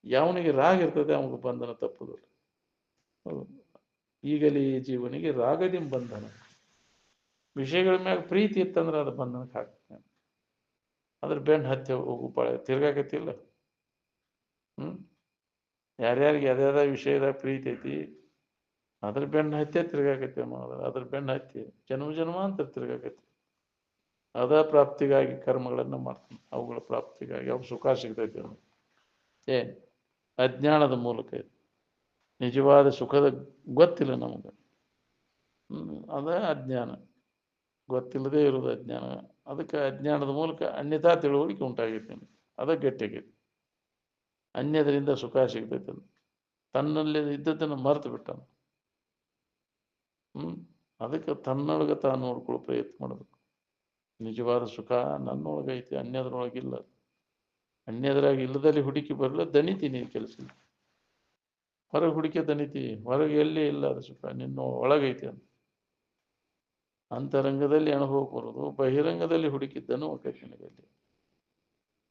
ಯಾವನಿಗೆ ರಾಗ ಇರ್ತದೆ ಅವನಿಗೆ ಬಂಧನ ತಪ್ಪುದಿಲ್ಲ. ಈಗಲೇ ಈ ಜೀವನಿಗೆ ರಾಗದಿಂದ ಬಂಧನ. ವಿಷಯಗಳ ಮ್ಯಾಗ ಪ್ರೀತಿ ಇತ್ತಂದ್ರೆ ಅದು ಬಂಧನಕ್ಕೆ ಹಾಕ್ತಾನೆ. ಅದ್ರ ಬೆನ್ನು ಹತ್ತಿ ಹೋಗು ಬಾಳ ತಿರ್ಗಾಕತ್ತಿಲ್ಲ. ಯಾರ್ಯಾರಿಗೆ ಯಾವ್ಯಾವ ವಿಷಯದ ಪ್ರೀತಿ ಐತಿ ಅದ್ರ ಬೆನ್ನು ಹತ್ತಿ ತಿರ್ಗಾಕತ್ತಿ ಅನ್ನೋದು. ಅದ್ರ ಬೆನ್ನು ಹತ್ತಿ ಜನ್ಮ ಅಂತ ತಿರ್ಗಾಕತ್ತಿ. ಅದ ಪ್ರಾಪ್ತಿಗಾಗಿ ಕರ್ಮಗಳನ್ನ ಮಾಡ್ತಾನೆ. ಅವುಗಳ ಪ್ರಾಪ್ತಿಗಾಗಿ ಅವು ಸುಖ ಸಿಗ್ತೈತಿ. ಏನ್ ಅಜ್ಞಾನದ ಮೂಲಕ ನಿಜವಾದ ಸುಖದ ಗೊತ್ತಿಲ್ಲ ನಮಗೆ. ಅದ ಅಜ್ಞಾನ. ಗೊತ್ತಿಲ್ಲದೆ ಇರೋದು ಅಜ್ಞಾನ. ಅದಕ್ಕೆ ಅಜ್ಞಾನದ ಮೂಲಕ ಅನ್ಯತಾ ತಿಳುವಳಿಕೆ ಉಂಟಾಗೈತಿ. ಅದ ಗಟ್ಟಿಯಾಗೈತಿ. ಅನ್ಯದರಿಂದ ಸುಖ ಸಿಗ್ತೈತೆ. ತನ್ನಲ್ಲಿ ಇದ್ದದ್ದನ್ನು ಮರೆತು ಬಿಟ್ಟಾನ. ಅದಕ್ಕೆ ತನ್ನೊಳಗೆ ತಾನು ನೋಡ್ಕೊಳ್ಳೋ ಪ್ರಯತ್ನ ಮಾಡಬೇಕು. ನಿಜವಾದ ಸುಖ ನನ್ನೊಳಗೈತಿ, ಅನ್ಯದ್ರೊಳಗಿಲ್ಲ. ಅನ್ಯದ್ರಾಗ ಇಲ್ಲದಲ್ಲಿ ಹುಡುಕಿ ಬರಲ್ಲ, ದಣಿತೀನಿ ಕೆಲಸ. ಹೊರಗೆ ಹುಡುಕಿ ದಣಿತಿ, ಹೊರಗೆ ಎಲ್ಲಿ ಇಲ್ಲ ಅದು ಸುಖ, ನಿನ್ನ ಒಳಗೈತಿ ಅಂತ. ಅಂತರಂಗದಲ್ಲಿ ಅನುಭವ ಬರೋದು, ಬಹಿರಂಗದಲ್ಲಿ ಹುಡುಕಿದ್ದನು ನಿನಗಲ್ಲಿ.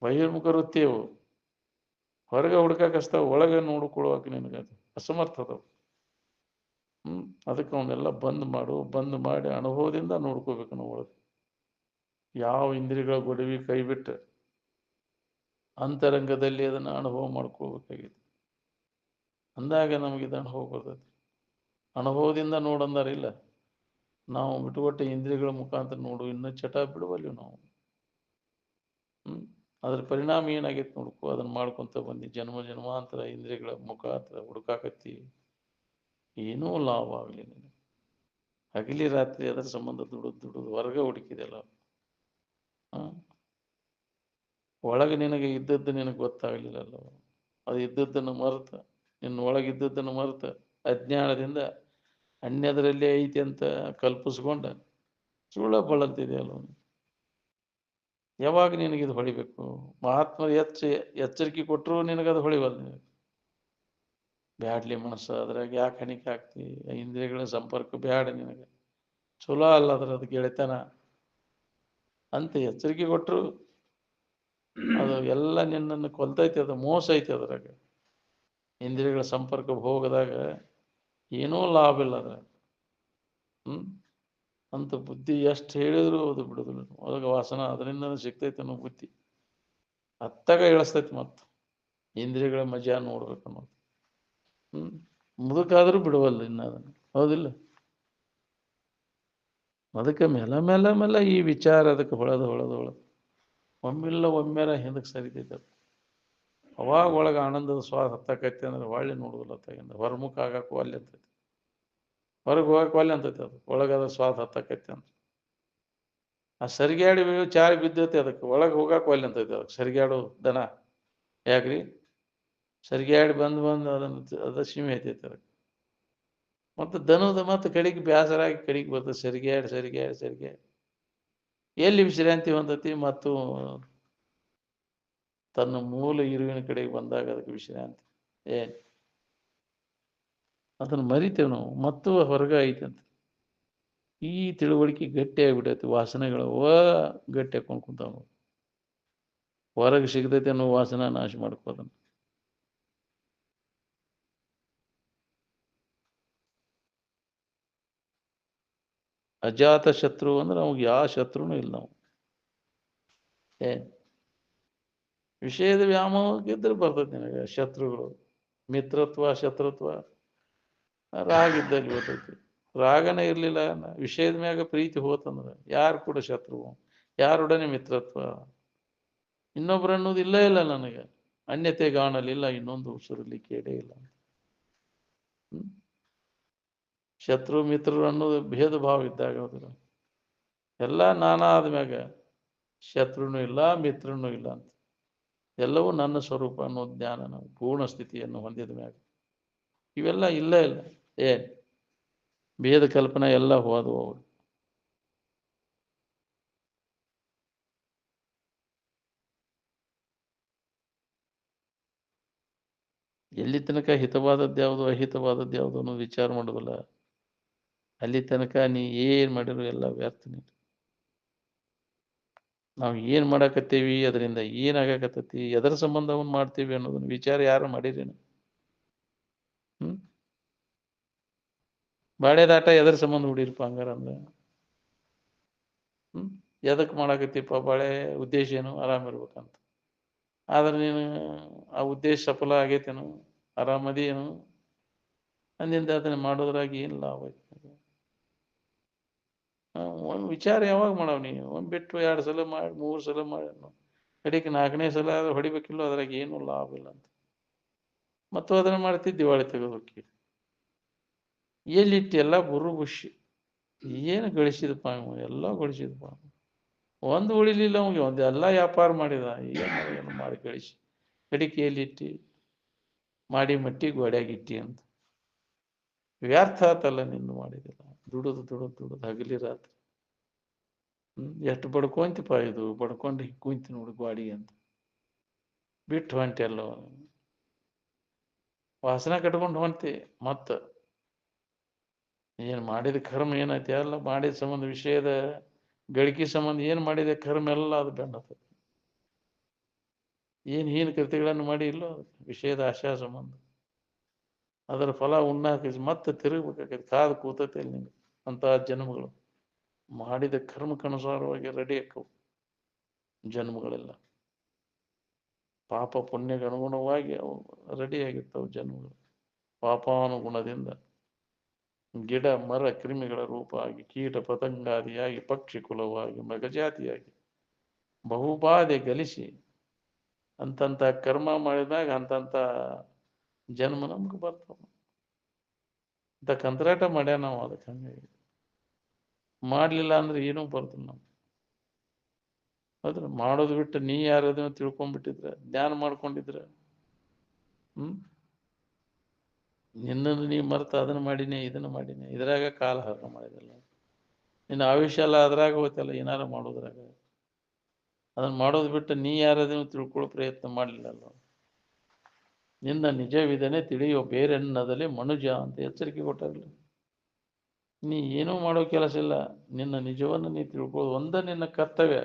ಬಹಿರ್ಮುಖ ವೃತ್ತಿಯವು ಹೊರಗೆ ಹುಡುಕಾಕಸ್ತಾವ, ಒಳಗೆ ನೋಡ್ಕೊಳ್ಳುವಾಗ ನಿನಗೆ ಅಸಮರ್ಥ ಅದಾವ. ಅದಕ್ಕೆ ಅವನ್ನೆಲ್ಲ ಬಂದ್ ಮಾಡಿ ಅನುಭವದಿಂದ ನೋಡ್ಕೋಬೇಕು ನಾವು. ಒಳಗೆ ಯಾವ ಇಂದ್ರಿಯಗಳ ಗೊಡವಿ ಕೈ ಬಿಟ್ಟು ಅಂತರಂಗದಲ್ಲಿ ಅದನ್ನು ಅನುಭವ ಮಾಡ್ಕೋಬೇಕಾಗಿದೆ. ಅಂದಾಗ ನಮಗಿದು ಅನುಭವ ಬರ್ತೈತಿ. ಅನುಭವದಿಂದ ನೋಡಂದಾರಿಲ್ಲ. ನಾವು ಬಿಟ್ಟುಕೊಟ್ಟ ಇಂದ್ರಿಯಗಳ ಮುಖಾಂತರ ನೋಡು, ಇನ್ನೂ ಚಟ ಬಿಡುವಲ್ಲಿ ನಾವು. ಅದ್ರ ಪರಿಣಾಮ ಏನಾಗೈತಿ ನೋಡ್ಕೋ. ಅದನ್ನ ಮಾಡ್ಕೊಂತ ಬಂದು ಜನ್ಮಾಂತರ ಇಂದ್ರಿಯಗಳ ಮುಖಾಂತರ ಹುಡುಕಾಕತ್ತಿ, ಏನೂ ಲಾಭ ಆಗಲಿ ನಿನಗೆ. ಹಗಲಿ ರಾತ್ರಿ ಅದರ ಸಂಬಂಧ ದುಡುದು ಹೊರಗೆ ಹುಡುಕಿದೆಲ್ಲ. ಒಳಗೆ ನಿನಗೆ ಇದ್ದದ್ದು ನಿನಗೆ ಗೊತ್ತಾಗಲಿಲ್ಲಲ್ಲ. ಅದು ಇದ್ದದ್ದನ್ನು ಮರೆತ, ನಿನ್ನ ಒಳಗಿದ್ದದ್ದನ್ನು ಮರೆತ ಅಜ್ಞಾನದಿಂದ ಅನ್ಯದರಲ್ಲೇ ಐತಿ ಅಂತ ಕಲ್ಪಿಸ್ಕೊಂಡ ಸುಳ್ಳ ಬಳಲ್ತಿದೆಯಲ್ಲ. ಯಾವಾಗ ನಿನಗಿದು ಹೊಳಿಬೇಕು? ಮಹಾತ್ಮ ಎಚ್ಚರಿಕೆ ಕೊಟ್ಟರು ನಿನಗದು ಹೊಳಿವಲ್ಲ. ಬ್ಯಾಡ್ಲಿ ಮನಸ್ಸು, ಅದ್ರಾಗ ಯಾಕೆ ಹಣಿಕೆ ಆಗ್ತಿ? ಇಂದ್ರಿಯಗಳ ಸಂಪರ್ಕ ಬ್ಯಾಡ ನಿನಗೆ, ಚಲೋ ಅಲ್ಲ ಅದು ಗೆಳೆತನ ಅಂತ ಎಚ್ಚರಿಕೆ ಕೊಟ್ಟರು ಅದು ಎಲ್ಲ ನಿನ್ನನ್ನು ಕೊಲ್ತೈತಿ. ಅದು ಮೋಸ ಐತಿ. ಅದ್ರಾಗ ಇಂದ್ರಿಯಗಳ ಸಂಪರ್ಕ ಹೋಗದಾಗ ಏನೂ ಲಾಭ ಇಲ್ಲ ಅದ್ರಾಗ. ಅಂತ ಬುದ್ಧಿ ಎಷ್ಟು ಹೇಳಿದ್ರು ಅದು ಬಿಡುದಿಲ್ಲ. ಒಳಗೆ ವಾಸನ ಅದರಿಂದ ಸಿಗ್ತೈತೆ ಅನ್ನೋ ಬುದ್ಧಿ ಅತ್ತಾಗ ಇಳಿಸ್ತೈತಿ. ಮತ್ತು ಇಂದ್ರಿಯಗಳ ಮಜಾ ನೋಡ್ಬೇಕು ಅನ್ನೋದು. ಮುದುಕಾದ್ರೂ ಬಿಡುವಲ್ಲ ಇನ್ನು ಅದನ್ನು, ಹೌದಿಲ್ಲ? ಅದಕ್ಕೆ ಮೆಲ್ಲ ಈ ವಿಚಾರ ಅದಕ್ಕೆ ಹೊಳೆದು ಒಮ್ಮಿಲ್ಲ ಒಮ್ಮೆರ ಹಿಂದಕ್ಕೆ ಸರಿತೈತೆ ಅದು. ಅವಾಗ ಒಳಗೆ ಆನಂದದ ಸ್ವಾದ ಹತ್ತಕೈತಿ ಅಂದ್ರೆ ಹೊಳ್ಳಿ ನೋಡುದಿಲ್ಲ ತಗಿಂದ ಹೊರಮುಖ ಆಗಕ್ಕೂ ಅಲ್ಲಿ ಅಂತೈತಿ, ಹೊರಗೆ ಹೋಗಕ್ಕೂ ಅಲ್ಲಿ ಅಂತೈತಿ. ಅದು ಒಳಗದ ಸ್ವಾದ ಹತ್ತಕೈತಿ ಅಂದ್ರೆ ಆ ಸರಿಗ್ಯಾಡಿ ಚಾರಿ ಬಿದ್ದೈತಿ, ಅದಕ್ಕೆ ಒಳಗೆ ಹೋಗಕ್ಕೂ ಅಲ್ಲಿ ಅಂತೈತಿ. ಅದಕ್ಕೆ ಸರಿಗ್ಯಾಡು ದನ ಯಾಕ್ರಿ ಸರಿಗ್ಯಾಡಿ ಬಂದು ಅದನ್ನು ಅದ ಸೀಮೆ ಐತೈತಿ ಅದಕ್ಕೆ. ಮತ್ತು ದನದ ಮತ್ತು ಕಡೆಗೆ ಬೇಸರಾಗಿ ಕಡೆಗೆ ಬರ್ತದೆ ಸರಿಗ್ಯಾಡಿ ಎಲ್ಲಿ ವಿಶ್ರಾಂತಿ ಹೊಂದತಿ ಮತ್ತು ತನ್ನ ಮೂಲ ಇರುವಿನ ಕಡೆಗೆ ಬಂದಾಗ ಅದಕ್ಕೆ ವಿಶ್ರಾಂತಿ ಏನ್ ಅದನ್ನು ಮರಿತೇವೆ ನಾವು. ಮತ್ತು ಹೊರಗ ಐತಂತ ಈ ತಿಳುವಳಿಕೆ ಗಟ್ಟಿ ಆಗಿಬಿಟ್ಟೈತಿ. ವಾಸನೆಗಳು ಗಟ್ಟಿ ಹಾಕೊಂಡು ಕುಂತಾವ. ಹೊರಗೆ ಸಿಗತೈತಿ ಅನ್ನೋ ವಾಸನ ನಾಶ ಮಾಡ್ಕೋದನ್ನ. ಅಜಾತ ಶತ್ರು ಅಂದ್ರೆ ಅವಾಗ ಯಾವ ಶತ್ರುನೂ ಇಲ್ಲ. ನಾವು ಏನ್ ವಿಷಯದ ವ್ಯಾಮೋಹಕ್ಕಿದ್ರೆ ಬರ್ತೈತಿ ನಿನಗೆ ಶತ್ರುಗಳು. ಮಿತ್ರತ್ವ ಶತ್ರುತ್ವ ರಾಗ ಇದ್ದಲ್ಲಿ ಬರ್ತೈತಿ. ರಾಗನೇ ಇರ್ಲಿಲ್ಲ ವಿಷಯದ ಮ್ಯಾಗ ಪ್ರೀತಿ ಹೋತಂದ್ರೆ ಯಾರು ಕೂಡ ಶತ್ರು, ಯಾರೊಡನೆ ಮಿತ್ರತ್ವ. ಇನ್ನೊಬ್ರು ಅನ್ನೋದು ಇಲ್ಲ ನನಗೆ, ಅನ್ಯತೆ ಗಾಣಲಿಲ್ಲ ಇನ್ನೊಂದು ಉಸಿರಲ್ಲಿ ಕೇಡೇ ಇಲ್ಲ. ಶತ್ರು ಮಿತ್ರರು ಅನ್ನೋದು ಭೇದ ಭಾವ ಇದ್ದಾಗ ಹೋದ್ರ ಎಲ್ಲ ನಾನಾ ಆದ್ಮ್ಯಾಗ ಶತ್ರುನೂ ಇಲ್ಲ ಮಿತ್ರನೂ ಇಲ್ಲ ಅಂತ. ಎಲ್ಲವೂ ನನ್ನ ಸ್ವರೂಪ ಅನ್ನೋ ಜ್ಞಾನ ನಾವು ಪೂರ್ಣ ಸ್ಥಿತಿಯನ್ನು ಹೊಂದಿದ ಮ್ಯಾಗ ಇವೆಲ್ಲ ಇಲ್ಲ ಏನ್ ಭೇದ ಕಲ್ಪನೆ ಎಲ್ಲ ಹೋದವು ಅವರು. ಎಲ್ಲಿ ತನಕ ಹಿತವಾದದ್ದು ಯಾವುದು ಅಹಿತವಾದದ್ದು ಯಾವುದು ಅನ್ನೋದು ವಿಚಾರ ಮಾಡೋದಿಲ್ಲ, ಅಲ್ಲಿ ತನಕ ನೀ ಏನ್ ಮಾಡಿದ್ರು ಎಲ್ಲ ವ್ಯರ್ಥ. ನಾವು ಏನ್ ಮಾಡಾಕತ್ತೀವಿ, ಅದರಿಂದ ಏನಾಗಕತ್ತೈತಿ, ಎದರ ಸಂಬಂಧವನ್ನು ಮಾಡ್ತೀವಿ ಅನ್ನೋದನ್ನ ವಿಚಾರ ಯಾರು ಮಾಡಿರೇನು? ಬಾಳೆದಾಟ ಎದರ ಸಂಬಂಧ ಹುಡಿರಪ್ಪ ಹಂಗಾರ ಅಂದ್ರೆ ಎದಕ್ ಮಾಡಾಕತ್ತೀಪ್ಪ ಬಾಳೆ ಉದ್ದೇಶ ಏನು? ಆರಾಮಿರ್ಬೇಕಂತ. ಆದ್ರೆ ನೀನು ಆ ಉದ್ದೇಶ ಸಫಲ ಆಗೈತೇನು, ಆರಾಮದಿ ಏನು ಅಂದಿಂದ ಅದನ್ನ ಮಾಡೋದ್ರಾಗ ಏನು ಲಾಭ ಐತಿ? ಒಂದು ವಿಚಾರ ಯಾವಾಗ ಮಾಡವ್ ನೀ? ಒಂದು ಬಿಟ್ಟು 2 ಸಲ ಮಾಡಿ 3 ಸಲ ಮಾಡಿ ಕಡೆಗೆ 4ನೇ ಸಲ ಆದ್ರೆ ಹೊಡಿಬೇಕಿಲ್ಲ, ಅದ್ರಾಗ ಏನು ಲಾಭ ಇಲ್ಲ ಅಂತ. ಮತ್ತು ಅದನ್ನ ಮಾಡ್ತಿದ್ದಿ ದಿವಾಳಿ ತೆಗೋದಕ್ಕೆ ಎಲ್ಲಿಟ್ಟು ಎಲ್ಲ ಬುರು ಖುಷಿ. ಏನು ಗಳಿಸಿದಪ್ಪ ಎಲ್ಲ ಗಳಿಸಿದಪ್ಪ, ಒಂದು ಉಳಿಲಿಲ್ಲ ಅವಂಗೆ. ಒಂದು ಎಲ್ಲ ವ್ಯಾಪಾರ ಮಾಡಿದ, ಏನು ಮಾಡಿ ಗಳಿಸಿ ಕಡಿಕೆ ಎಲ್ಲಿಟ್ಟಿ ಮಾಡಿ ಮಟ್ಟಿ ಗೋಡ್ಯಾಗಿಟ್ಟಿ ಅಂತ ವ್ಯರ್ಥ ಆತಲ್ಲ ನಿಂದು ಮಾಡಿದಿಲ್ಲ. ದುಡುದು ಹಗಲಿ ರಾತ್ರಿ ಎಷ್ಟು ಬಡ್ಕೊಂತಿಪ್ಪ, ಇದು ಬಡ್ಕೊಂಡು ಕುಂತಿ ನೋಡು ಗಾಡಿ ಅಂತ ಬಿಟ್ಟು ಹೊಂಟಿ ಎಲ್ಲ ವಾಸನ ಕಟ್ಕೊಂಡು ಹೊಂಟಿ. ಮತ್ತ ಏನ್ ಮಾಡಿದ ಕರ್ಮ ಏನೈತಿ ಎಲ್ಲ ಮಾಡಿದ ಸಂಬಂಧ ವಿಷಯದ ಗಳಿಕೆ ಸಂಬಂಧ ಏನ್ ಮಾಡಿದೆ ಕರ್ಮ ಎಲ್ಲ ಅದು ಬೆಂಡತೈತಿ. ಏನ್ ಹೀನ ಕೃತಿಗಳನ್ನು ಮಾಡಿ ಇಲ್ಲೋ ವಿಷಯದ ಆಶಾ ಸಂಬಂಧ ಅದರ ಫಲ ಉಣ್ಣಾಕ ಮತ್ತೆ ತಿರುಗಬೇಕಾಗೈತಿ. ಕಾದು ಕೂತೈತಿ ಅಲ್ಲಿ ನಿಂಗೆ ಅಂತಹ ಜನ್ಮಗಳು. ಮಾಡಿದ ಕರ್ಮಕ್ಕನುಸಾರವಾಗಿ ರೆಡಿ ಆಕ್ಕವು ಜನ್ಮಗಳೆಲ್ಲ. ಪಾಪ ಪುಣ್ಯಕ್ಕೆ ಅನುಗುಣವಾಗಿ ಅವು ರೆಡಿ ಆಗಿರ್ತಾವ ಜನ್ಮಗಳು. ಪಾಪಾನುಗುಣದಿಂದ ಗಿಡ ಮರ ಕ್ರಿಮಿಗಳ ರೂಪ ಆಗಿ, ಕೀಟ ಪತಂಗಾದಿಯಾಗಿ, ಪಕ್ಷಿ ಕುಲವಾಗಿ, ಮೃಗಜಾತಿಯಾಗಿ ಬಹುಬಾಧೆ ಗಲಿಸಿ ಅಂತಂತ ಕರ್ಮ ಮಾಡಿದಾಗ ಅಂತಂತ ಜನ್ಮ ನಮ್ಗೆ ಬರ್ತಾವ. ಇಂಥ ಕಂತ್ರಾಟ ಮಾಡ್ಯ ನಾವು. ಅದಕ್ಕೆ ಹಂಗಾಗಿ ಮಾಡ್ಲಿಲ್ಲ ಅಂದ್ರೆ ಏನೂ ಬರ್ತಲ್ಲ ನಾವು. ಅದ್ರ ಮಾಡೋದು ಬಿಟ್ಟು ನೀ ಯಾರದನ್ನ ತಿಳ್ಕೊಂಡ್ಬಿಟ್ಟಿದ್ರ, ಜ್ಞಾನ ಮಾಡ್ಕೊಂಡಿದ್ರ ನಿನ್ನನ್ನು ನೀ ಮರ್ತ ಅದನ್ನ ಮಾಡಿನೇ ಇದನ್ನ ಮಾಡಿನೇ ಇದ್ರಾಗ ಕಾಲ ಹರಣ ಮಾಡಿದಲ್ಲ. ನಿನ್ನ ಆಯುಷ್ಯ ಎಲ್ಲ ಅದ್ರಾಗ ಹೋಯ್ತಲ್ಲ ಏನಾರ ಮಾಡೋದ್ರಾಗ. ಅದನ್ನ ಮಾಡೋದು ಬಿಟ್ಟು ನೀ ಯಾರದನ್ನು ತಿಳ್ಕೊಳ್ಳೋ ಪ್ರಯತ್ನ ಮಾಡಲಿಲ್ಲಲ್ಲ. ನಿನ್ನ ನಿಜವಿದನೆ ತಿಳಿಯೋ ಬೇರೆನ್ನದಲ್ಲಿ ಮನುಜ ಅಂತ ಎಚ್ಚರಿಕೆ ಕೊಟ್ಟಾರಲ್ಲ. ನೀ ಏನೂ ಮಾಡೋ ಕೆಲಸ ಇಲ್ಲ, ನಿನ್ನ ನಿಜವನ್ನು ನೀ ತಿಳ್ಕೊಳ್ಳೋದು ಒಂದ ನಿನ್ನ ಕರ್ತವ್ಯ.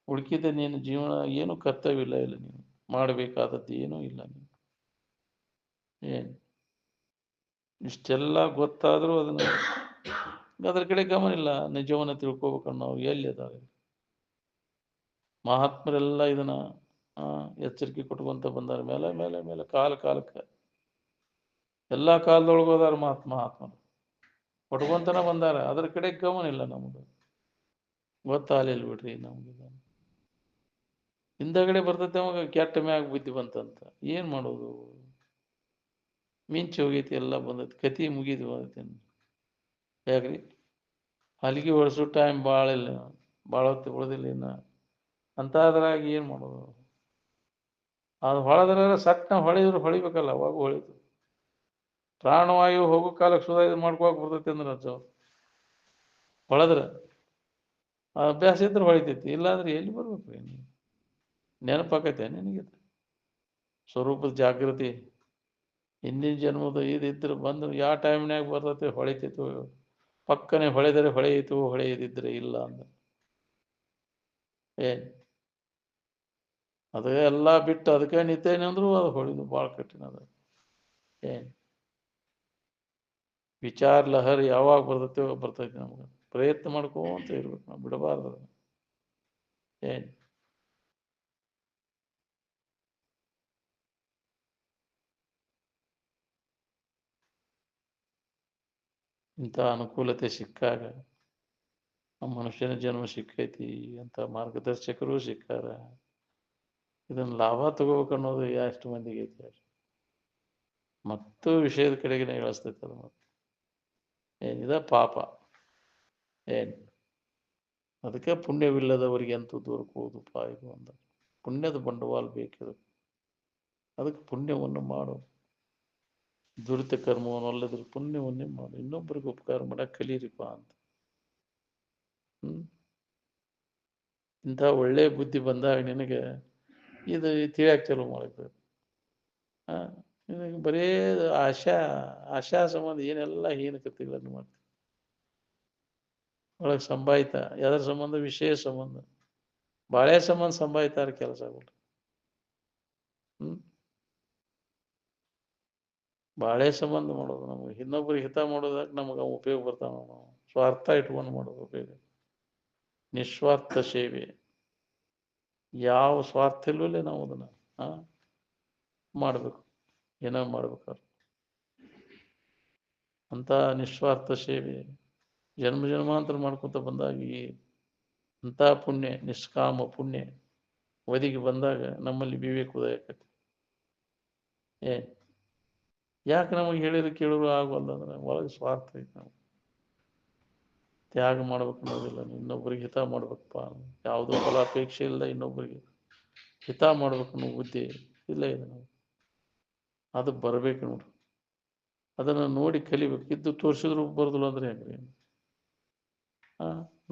ಉಳ್ಕಿದ ನಿನ್ನ ಜೀವನ ಏನು ಕರ್ತವ್ಯ ಇಲ್ಲ ನೀನು ಮಾಡಬೇಕಾದದ್ದು ಏನೂ ಇಲ್ಲ. ನೀನು ಏನು ಇಷ್ಟೆಲ್ಲ ಗೊತ್ತಾದರೂ ಅದನ್ನ ಅದ್ರ ಕಡೆ ಗಮನ ಇಲ್ಲ. ನಿಜವನ್ನು ತಿಳ್ಕೊಬೇಕನ್ನೋ ನಾವು ಎಲ್ಲಿ ಅದಾವೆ? ಮಹಾತ್ಮರೆಲ್ಲ ಇದನ್ನ ಎಚ್ಚರಿಕೆ ಕೊಟ್ಕೊಂತ ಬಂದಾರ. ಮೇಲೆ ಮೇಲೆ ಮೇಲೆ ಕಾಲಕ್ಕೆ ಎಲ್ಲ ಕಾಲದೊಳಗೆ ಹೋದಾರ ಮಹಾತ್ಮರು ಕೊಟ್ಕೊಂತನ ಬಂದಾರ. ಅದ್ರ ಕಡೆ ಗಮನ ಇಲ್ಲ ನಮ್ದು. ಗೊತ್ತಾಗಲಿಲ್ಲ ಬಿಡ್ರಿ ನಮ್ಗೆ. ಹಿಂದಗಡೆ ಬರ್ತೈತೆ ಅವಾಗ ಕೆಟ್ಟ ಮ್ಯಾಗ ಬುದ್ಧಿ ಬಂತಂತ ಏನು ಮಾಡೋದು? ಮಿಂಚು ಹೋಗೈತಿ, ಎಲ್ಲ ಬಂದೈತಿ, ಕತಿ ಮುಗಿದು ಬಂದೈತಿ. ಯಾಕ್ರಿ ಹಲಿಗೆ ಹೊಡ್ಸೋ ಟೈಮ್ ಭಾಳ ಇಲ್ಲ, ಭಾಳ ಹೊತ್ತು ಉಳಿದಿಲ್ಲ ಇನ್ನು. ಅಂಥದ್ರಾಗ ಏನು ಮಾಡೋದು? ಅದು ಹೊಳೆದ್ರೆ ಸಟ್ನ ಹೊಳೆದ್ರು ಹೊಳಿಬೇಕಲ್ಲ, ಅವಾಗ ಹೊಳಿತು. ಪ್ರಾಣವಾಯು ಹೋಗೋ ಕಾಲಕ್ಕೆ ಸುಧಾ ಇದು ಮಾಡ್ಕೋಕ್ ಬರ್ತೈತಿ ಅಂದ್ರೆ ಅದು ಹೊಳೆದ್ರೆ ಅಭ್ಯಾಸ ಇದ್ರೆ ಹೊಳಿತೈತಿ, ಇಲ್ಲಾಂದ್ರೆ ಎಲ್ಲಿ ಬರ್ಬೇಕ್ರಿ? ನೆನಪಾಕೈತೆ ನಿನಗೆ ಸ್ವರೂಪದ ಜಾಗೃತಿ? ಹಿಂದಿನ ಜನ್ಮದ ಇದಿದ್ರೆ ಬಂದು ಯಾವ ಟೈಮ್ನಾಗ ಬರ್ತೈತೆ ಹೊಳಿತೈತು, ಪಕ್ಕನೆ ಹೊಳೆದರೆ ಹೊಳೆಯಿತು, ಹೊಳೆಯದಿದ್ರೆ ಇಲ್ಲ ಅಂದ ಏನ್ ಅದೇ ಎಲ್ಲ ಬಿಟ್ಟು ಅದಕ್ಕೆ ನಿಂತೇನೆ ಅಂದ್ರು ಅದು ಹೊಳಿದು ಭಾಳ ಕಠಿಣ ಅದ. ಏನ್ ವಿಚಾರ ಲಹರಿ ಯಾವಾಗ ಬರ್ತೈತೆ ನಮ್ಗೆ, ಪ್ರಯತ್ನ ಮಾಡ್ಕೋಂತ ಇರ್ಬೇಕು ನಾವು, ಬಿಡಬಾರ್ದು. ಏನ್ ಇಂಥ ಅನುಕೂಲತೆ ಸಿಕ್ಕಾಗ, ಆ ಮನುಷ್ಯನ ಜನ್ಮ ಸಿಕ್ಕೈತಿ ಅಂತ ಮಾರ್ಗದರ್ಶಕರು ಸಿಕ್ಕಾರ, ಇದನ್ನ ಲಾಭ ತಗೋಬೇಕು ಅನ್ನೋದು ಎಷ್ಟು ಮಂದಿಗೆ ಐತಿ? ಮತ್ತು ವಿಷಯದ ಕಡೆಗೆ ಇಳಿಸ್ತೈತೆ ಅದು. ಮತ್ತೆ ಏನಿದೆ ಪಾಪ. ಏನ್ ಅದಕ್ಕೆ ಪುಣ್ಯವಿಲ್ಲದವರಿಗೆ ಅಂತೂ ದೂರಕ್ಕೆ ಹೋಗುದಪ್ಪ ಇದು ಅಂದ. ಪುಣ್ಯದ ಬಂಡವಾಳ ಬೇಕಿದೆ, ಅದಕ್ಕೆ ಪುಣ್ಯವನ್ನು ಮಾಡು. ದುರಿತ ಕರ್ಮವನ್ನು ಅಲ್ಲದ್ರೆ ಪುಣ್ಯವನ್ನೇ ಮಾಡು, ಇನ್ನೊಬ್ಬರಿಗೆ ಉಪಕಾರ ಮಾಡಕ್ಕೆ ಕಲೀರಿಪ್ಪ ಅಂತ. ಇಂಥ ಒಳ್ಳೆ ಬುದ್ಧಿ ಬಂದಾಗ ನಿನಗೆ ಇದು ತಿಳಿಯಾಕೆ ಚಲೋ ಮಾಡಬೇಕು. ನಿನಗೆ ಬರೇ ಆಶಾ ಸಂಬಂಧ ಏನೆಲ್ಲ ಹೀನ ಕೃತಿಗಳನ್ನು ಮಾಡ್ತೀವಿ. ಒಳಗೆ ಸಂಭಾಯಿತ ಯಾವ್ದ್ರ ಸಂಬಂಧ? ವಿಷಯ ಸಂಬಂಧ, ಬಾಳೆ ಸಂಬಂಧ ಸಂಭಾಯಿತಾರ ಕೆಲಸ ಆಗಲ್ಲ. ಬಾಳೆ ಸಂಬಂಧ ಮಾಡೋದು ನಮಗೆ, ಇನ್ನೊಬ್ಬರಿಗೆ ಹಿತ ಮಾಡೋದಕ್ಕೆ ನಮಗೆ ಉಪಯೋಗ ಬರ್ತಾವ. ನಾವು ಸ್ವಾರ್ಥ ಇಟ್ಕೊಂಡು ಮಾಡೋದು ಉಪಯೋಗ. ನಿಸ್ವಾರ್ಥ ಸೇವೆ, ಯಾವ ಸ್ವಾರ್ಥ ಇಲ್ವಲ್ಲೇ ನಾವು ಅದನ್ನ ಮಾಡಬೇಕು, ಏನೋ ಮಾಡ್ಬೇಕಾದ್ರೆ ಅಂತ ನಿಸ್ವಾರ್ಥ ಸೇವೆ ಜನ್ಮ ಜನ್ಮಾಂತರ ಮಾಡ್ಕೊತ ಬಂದಾಗ ಅಂಥ ಪುಣ್ಯ, ನಿಷ್ಕಾಮ ಪುಣ್ಯ ಒದಗಿ ಬಂದಾಗ ನಮ್ಮಲ್ಲಿ ವಿವೇಕ ಉದಯ ಆಕೈತಿ. ಯಾಕೆ ನಮಗೆ ಹೇಳಿದ್ರು ಕೇಳಿದ್ರು ಆಗವಲ್ಲ ಅಂದ್ರೆ ಒಳಗೆ ಸ್ವಾರ್ಥ ಐತಿ. ನಾವು ತ್ಯಾಗ ಮಾಡ್ಬೇಕು ಅನ್ನೋದಿಲ್ಲ, ಇನ್ನೊಬ್ಬರಿಗೆ ಹಿತ ಮಾಡ್ಬೇಕಪ್ಪ, ಯಾವುದೋ ಫಲಾಪೇಕ್ಷೆ ಇಲ್ಲ, ಇನ್ನೊಬ್ಬರಿಗೆ ಹಿತ ಮಾಡ್ಬೇಕು ಅನ್ನೋ ಬುದ್ಧಿ ಇಲ್ಲ ಇದೆ ನಾವು. ಅದು ಬರಬೇಕು ನೋಡ್ರಿ, ಅದನ್ನು ನೋಡಿ ಕಲಿಬೇಕು. ಇದ್ದು ತೋರಿಸಿದ್ರು ಬರೋದಿಲ್ಲ ಅಂದ್ರೆ ಹೆಂಗ್ರಿ?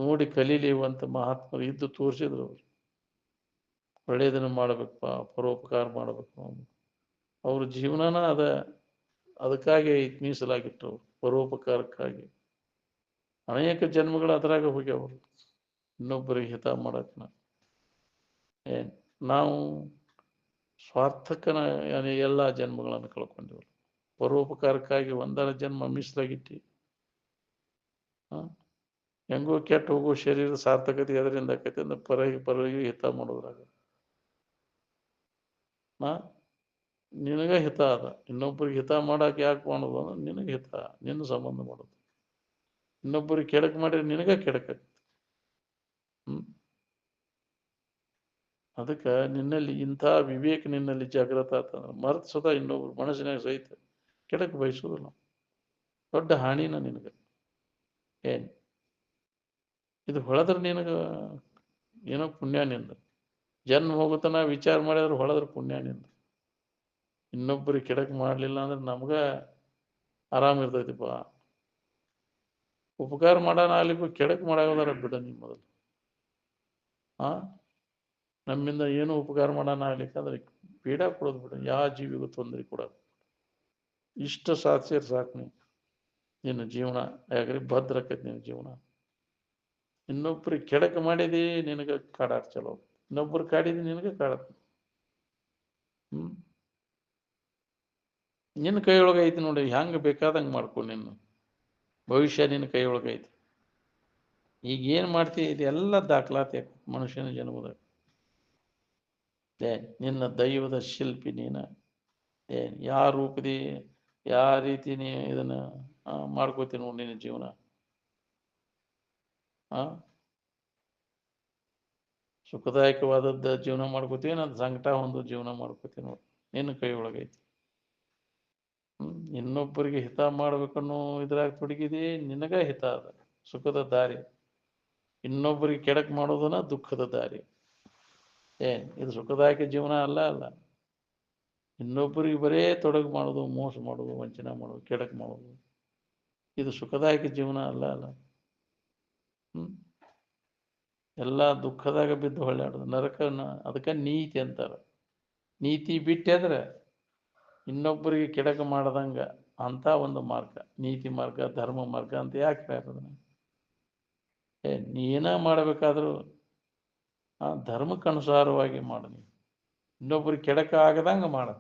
ನೋಡಿ ಕಲೀಲಿವಂತ ಮಹಾತ್ಮರು ಇದ್ದು ತೋರಿಸಿದ್ರು ಅವರು. ಒಳ್ಳೆಯದನ್ನು ಮಾಡ್ಬೇಕಪ್ಪ, ಪರೋಪಕಾರ ಮಾಡ್ಬೇಕು. ಅವ್ರ ಜೀವನನ ಅದಕ್ಕಾಗಿ ಮೀಸಲಾಗಿಟ್ಟರು, ಪರೋಪಕಾರಕ್ಕಾಗಿ. ಅನೇಕ ಜನ್ಮಗಳು ಅದರಾಗ ಹೋಗ್ಯಾವರು, ಇನ್ನೊಬ್ಬರಿಗೆ ಹಿತ ಮಾಡಕ್ಕೆ. ನಾವು ಸ್ವಾರ್ಥಕ್ಕನ ಎಲ್ಲ ಜನ್ಮಗಳನ್ನು ಕಳ್ಕೊಂಡಿವ್ರು, ಪರೋಪಕಾರಕ್ಕಾಗಿ ಒಂದರ ಜನ್ಮ ಮೀಸಲಾಗಿಟ್ಟು ಹೆಂಗೋ ಕೆಟ್ಟ ಹೋಗೋ ಶರೀರ ಸಾರ್ಥಕತೆ ಅದರಿಂದ ಆಕೈತೆ ಅಂದ್ರೆ ಪರವಾಗಿ ಹಿತ ಮಾಡೋದ್ರಾಗ ನಿನಗೆ ಹಿತ ಅದ. ಇನ್ನೊಬ್ಬರಿಗೆ ಹಿತ ಮಾಡಕ್ಕೆ ಯಾಕೆ ಮಾಡೋದು ಅಂದ್ರೆ ನಿನಗೆ ಹಿತ, ನಿನ್ನ ಸಂಬಂಧ ಮಾಡೋದು. ಇನ್ನೊಬ್ಬರಿಗೆ ಕೆಡಕ್ ಮಾಡಿದ್ರೆ ನಿನಗ ಕೆಡಕತ್ತೆ. ಅದಕ್ಕೆ ನಿನ್ನಲ್ಲಿ ಇಂಥ ವಿವೇಕ ನಿನ್ನಲ್ಲಿ ಜಾಗೃತ ಆತಂದ್ರೆ ಮರೆತು ಸದಾ ಇನ್ನೊಬ್ರು ಮನಸ್ಸಿನಾಗ ಸಹಿತ ಕೆಡಕ್ ಬಯಸೋದಿಲ್ಲ. ದೊಡ್ಡ ಹಾನಿನ ನಿನಗೆ. ಇದು ಹೊಳೆದ್ರೆ ನಿನಗೆ ಏನೋ ಪುಣ್ಯನಿಂದ ಜನ್ಮ ಹೋಗುತ್ತಾನ ವಿಚಾರ ಮಾಡಿದ್ರೆ ಹೊಳೆದ್ರೆ ಪುಣ್ಯನಿಂದ. ಇನ್ನೊಬ್ಬರಿಗೆ ಕೆಡಕ್ ಮಾಡಲಿಲ್ಲ ಅಂದ್ರೆ ನಮ್ಗ ಆರಾಮ ಇರ್ತೈತಿಪ್ಪ. ಉಪಕಾರ ಮಾಡೋಣ ಆಗ್ಲಿಕ್ಕೂ ಕೆಡಕ್ ಮಾಡೋದಾರ ಬಿಡ ನಿಮ್ಮ ಮೊದಲು. ನಮ್ಮಿಂದ ಏನು ಉಪಕಾರ ಮಾಡೋಣ ಆಗ್ಲಿಕ್ಕಂದ್ರೆ ಪೀಡ ಕೊಡೋದು ಬಿಡ, ಯಾವ ಜೀವಿಗೂ ತೊಂದರೆ ಕೊಡೋದು. ಇಷ್ಟ ಸಾಧಿಸಿದ್ರೆ ಸಾಕು ನಿನ್ನ ಜೀವನ. ಯಾಕ್ರಿ ಭದ್ರಕ್ಕೈತಿ ನಿನ್ನ ಜೀವನ. ಇನ್ನೊಬ್ರಿಗೆ ಕೆಡಕ್ ಮಾಡಿದಿ ನಿನಗೆ ಕಾಡಾಟ ಚಲೋ, ಇನ್ನೊಬ್ರು ಕಾಡಿದಿ ನಿನಗೆ ಕಾಡತ್. ನಿನ್ನ ಕೈಯೊಳಗೈತಿ ನೋಡಿ, ಹೆಂಗೆ ಬೇಕಾದಂಗೆ ಮಾಡ್ಕೊ. ನಿನ್ನ ಭವಿಷ್ಯ ನಿನ್ನ ಕೈಯೊಳಗೈತಿ. ಈಗ ಏನು ಮಾಡ್ತೀವಿ ಇದೆಲ್ಲ ದಾಖಲಾತಿ ಮನುಷ್ಯನ ಜನ್ಮದಾಗ. ನಿನ್ನ ದೈವದ ಶಿಲ್ಪಿ ನೀನು. ಯಾವ ರೂಪದಿ ಯಾವ ರೀತಿ ನೀ ಇದನ್ನ ಮಾಡ್ಕೋತೀನಿ ನೋಡಿ ನಿನ್ನ ಜೀವನ. ಸುಖದಾಯಕವಾದದ್ದ ಜೀವನ ಮಾಡ್ಕೋತೀವಿ, ನಾನು ಸಂಕಟ ಒಂದು ಜೀವನ ಮಾಡ್ಕೋತೀವಿ ನೋಡಿ, ನಿನ್ನ ಕೈ ಒಳಗೈತಿ. ಇನ್ನೊಬ್ಬರಿಗೆ ಹಿತ ಮಾಡ್ಬೇಕನ್ನೋ ಇದ್ರಾಗ ತೊಡಗಿದಿ, ನಿನಗ ಹಿತ ಅದ ಸುಖದ ದಾರಿ. ಇನ್ನೊಬ್ಬರಿಗೆ ಕೆಡಕ್ ಮಾಡೋದನ್ನ ದುಃಖದ ದಾರಿ. ಇದು ಸುಖದಾಯಕ ಜೀವನ ಅಲ್ಲ ಅಲ್ಲ. ಇನ್ನೊಬ್ಬರಿಗೆ ಬರೇ ತೊಡಗು ಮಾಡೋದು, ಮೋಸ ಮಾಡೋದು, ವಂಚನೆ ಮಾಡೋದು, ಕೆಡಕ್ ಮಾಡೋದು, ಇದು ಸುಖದಾಯಕ ಜೀವನ ಅಲ್ಲ ಅಲ್ಲ. ಎಲ್ಲ ದುಃಖದಾಗ ಬಿದ್ದು ಹೊಳ್ಳಾಡೋದು, ನರಕನ. ಅದಕ್ಕೆ ನೀತಿ ಅಂತಾರ. ನೀತಿ ಬಿಟ್ಟೆದ್ರೆ ಇನ್ನೊಬ್ಬರಿಗೆ ಕೆಡಕ ಮಾಡದಂಗ ಅಂತ ಒಂದು ಮಾರ್ಗ, ನೀತಿ ಮಾರ್ಗ, ಧರ್ಮ ಮಾರ್ಗ ಅಂತ ಯಾಕೆ ಹೇಳ್ತದನ್ನ? ನೀನ ಮಾಡಬೇಕಾದ್ರೂ ಆ ಧರ್ಮಕ್ಕನುಸಾರವಾಗಿ ಮಾಡ. ನೀ ಇನ್ನೊಬ್ಬರಿಗೆ ಕೆಡಕ ಆಗದಂಗ ಮಾಡ.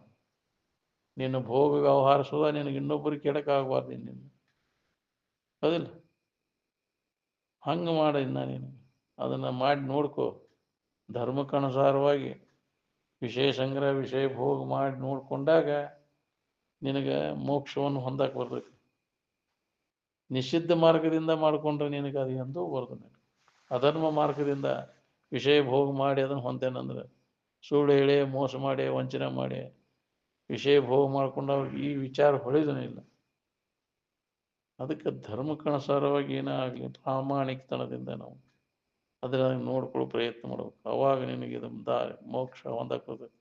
ನಿನ್ನ ಭೋಗ ವ್ಯವಹಾರ ಸುದ ನಿನಗೆ ಇನ್ನೊಬ್ಬರಿಗೆ ಕೆಡಕ ಆಗಬಾರ್ದು. ನಿನ್ನ ಹೌದಿಲ್ಲ? ಹಂಗೆ ಮಾಡ. ಇನ್ನ ನೀನು ಅದನ್ನ ಮಾಡಿ ನೋಡ್ಕೋ. ಧರ್ಮಕ್ಕನುಸಾರವಾಗಿ ವಿಷಯ ಸಂಗ್ರಹ, ವಿಷಯ ಭೋಗ ಮಾಡಿ ನೋಡ್ಕೊಂಡಾಗ ನಿನಗೆ ಮೋಕ್ಷವನ್ನು ಹೊಂದಕ್ಕೆ ಬರ್ತೈತಿ. ನಿಷಿದ್ಧ ಮಾರ್ಗದಿಂದ ಮಾಡಿಕೊಂಡ್ರೆ ನಿನಗೆ ಅದು ಎಂದೂ ಬರ್ದು. ಅಧರ್ಮ ಮಾರ್ಗದಿಂದ ವಿಷಯ ಭೋಗ ಮಾಡಿ ಅದನ್ನು ಹೊಂದೇನಂದ್ರೆ, ಸುಳ್ಳು ಹೇಳಿ, ಮೋಸ ಮಾಡಿ, ವಂಚನೆ ಮಾಡಿ, ವಿಷಯ ಭೋಗ ಮಾಡ್ಕೊಂಡವ್ರಿಗೆ ಈ ವಿಚಾರ ಹೊಳಿದನೇ ಇಲ್ಲ. ಅದಕ್ಕೆ ಧರ್ಮಕ್ಕನುಸಾರವಾಗಿ ಏನಾಗಲಿ ಪ್ರಾಮಾಣಿಕತನದಿಂದ ನಾವು ಅದರ ನೋಡ್ಕೊಳ್ಳೋ ಪ್ರಯತ್ನ ಮಾಡ್ಬೇಕು. ಅವಾಗ ನಿನಗೆ ಇದು ದಾರಿ ಮೋಕ್ಷ ಹೊಂದಕ್ಕೆ ಬರ್ತೈತಿ.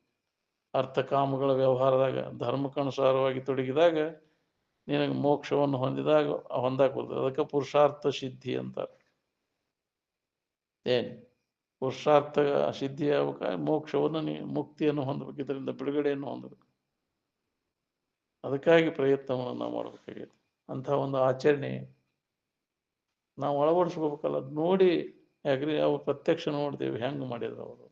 ಅರ್ಥಕಾಮಗಳ ವ್ಯವಹಾರದಾಗ ಧರ್ಮಕ್ಕನುಸಾರವಾಗಿ ತೊಡಗಿದಾಗ ನಿನಗೆ ಮೋಕ್ಷವನ್ನು ಹೊಂದಕ್ಕೆ ಬರ್ತದೆ. ಅದಕ್ಕೆ ಪುರುಷಾರ್ಥ ಸಿದ್ಧಿ ಅಂತಾರೆ. ಪುರುಷಾರ್ಥ ಸಿದ್ಧಿ ಆಗ್ಬೇಕಾದ್ರೆ ಮೋಕ್ಷವನ್ನು ಮುಕ್ತಿಯನ್ನು ಹೊಂದಬೇಕು, ಇದರಿಂದ ಬಿಡುಗಡೆಯನ್ನು ಹೊಂದಬೇಕು. ಅದಕ್ಕಾಗಿ ಪ್ರಯತ್ನವನ್ನು ನಾವು ಮಾಡಬೇಕಾಗೈತಿ. ಅಂಥ ಒಂದು ಆಚರಣೆ ನಾವು ಅಳವಡಿಸ್ಕೋಬೇಕಲ್ಲ. ನೋಡಿ, ಯಾಕ್ರಿ ಅವ್ರು ಪ್ರತ್ಯಕ್ಷ ನೋಡ್ತೇವೆ ಹೆಂಗೆ ಮಾಡಿದ್ರು ಅವರು.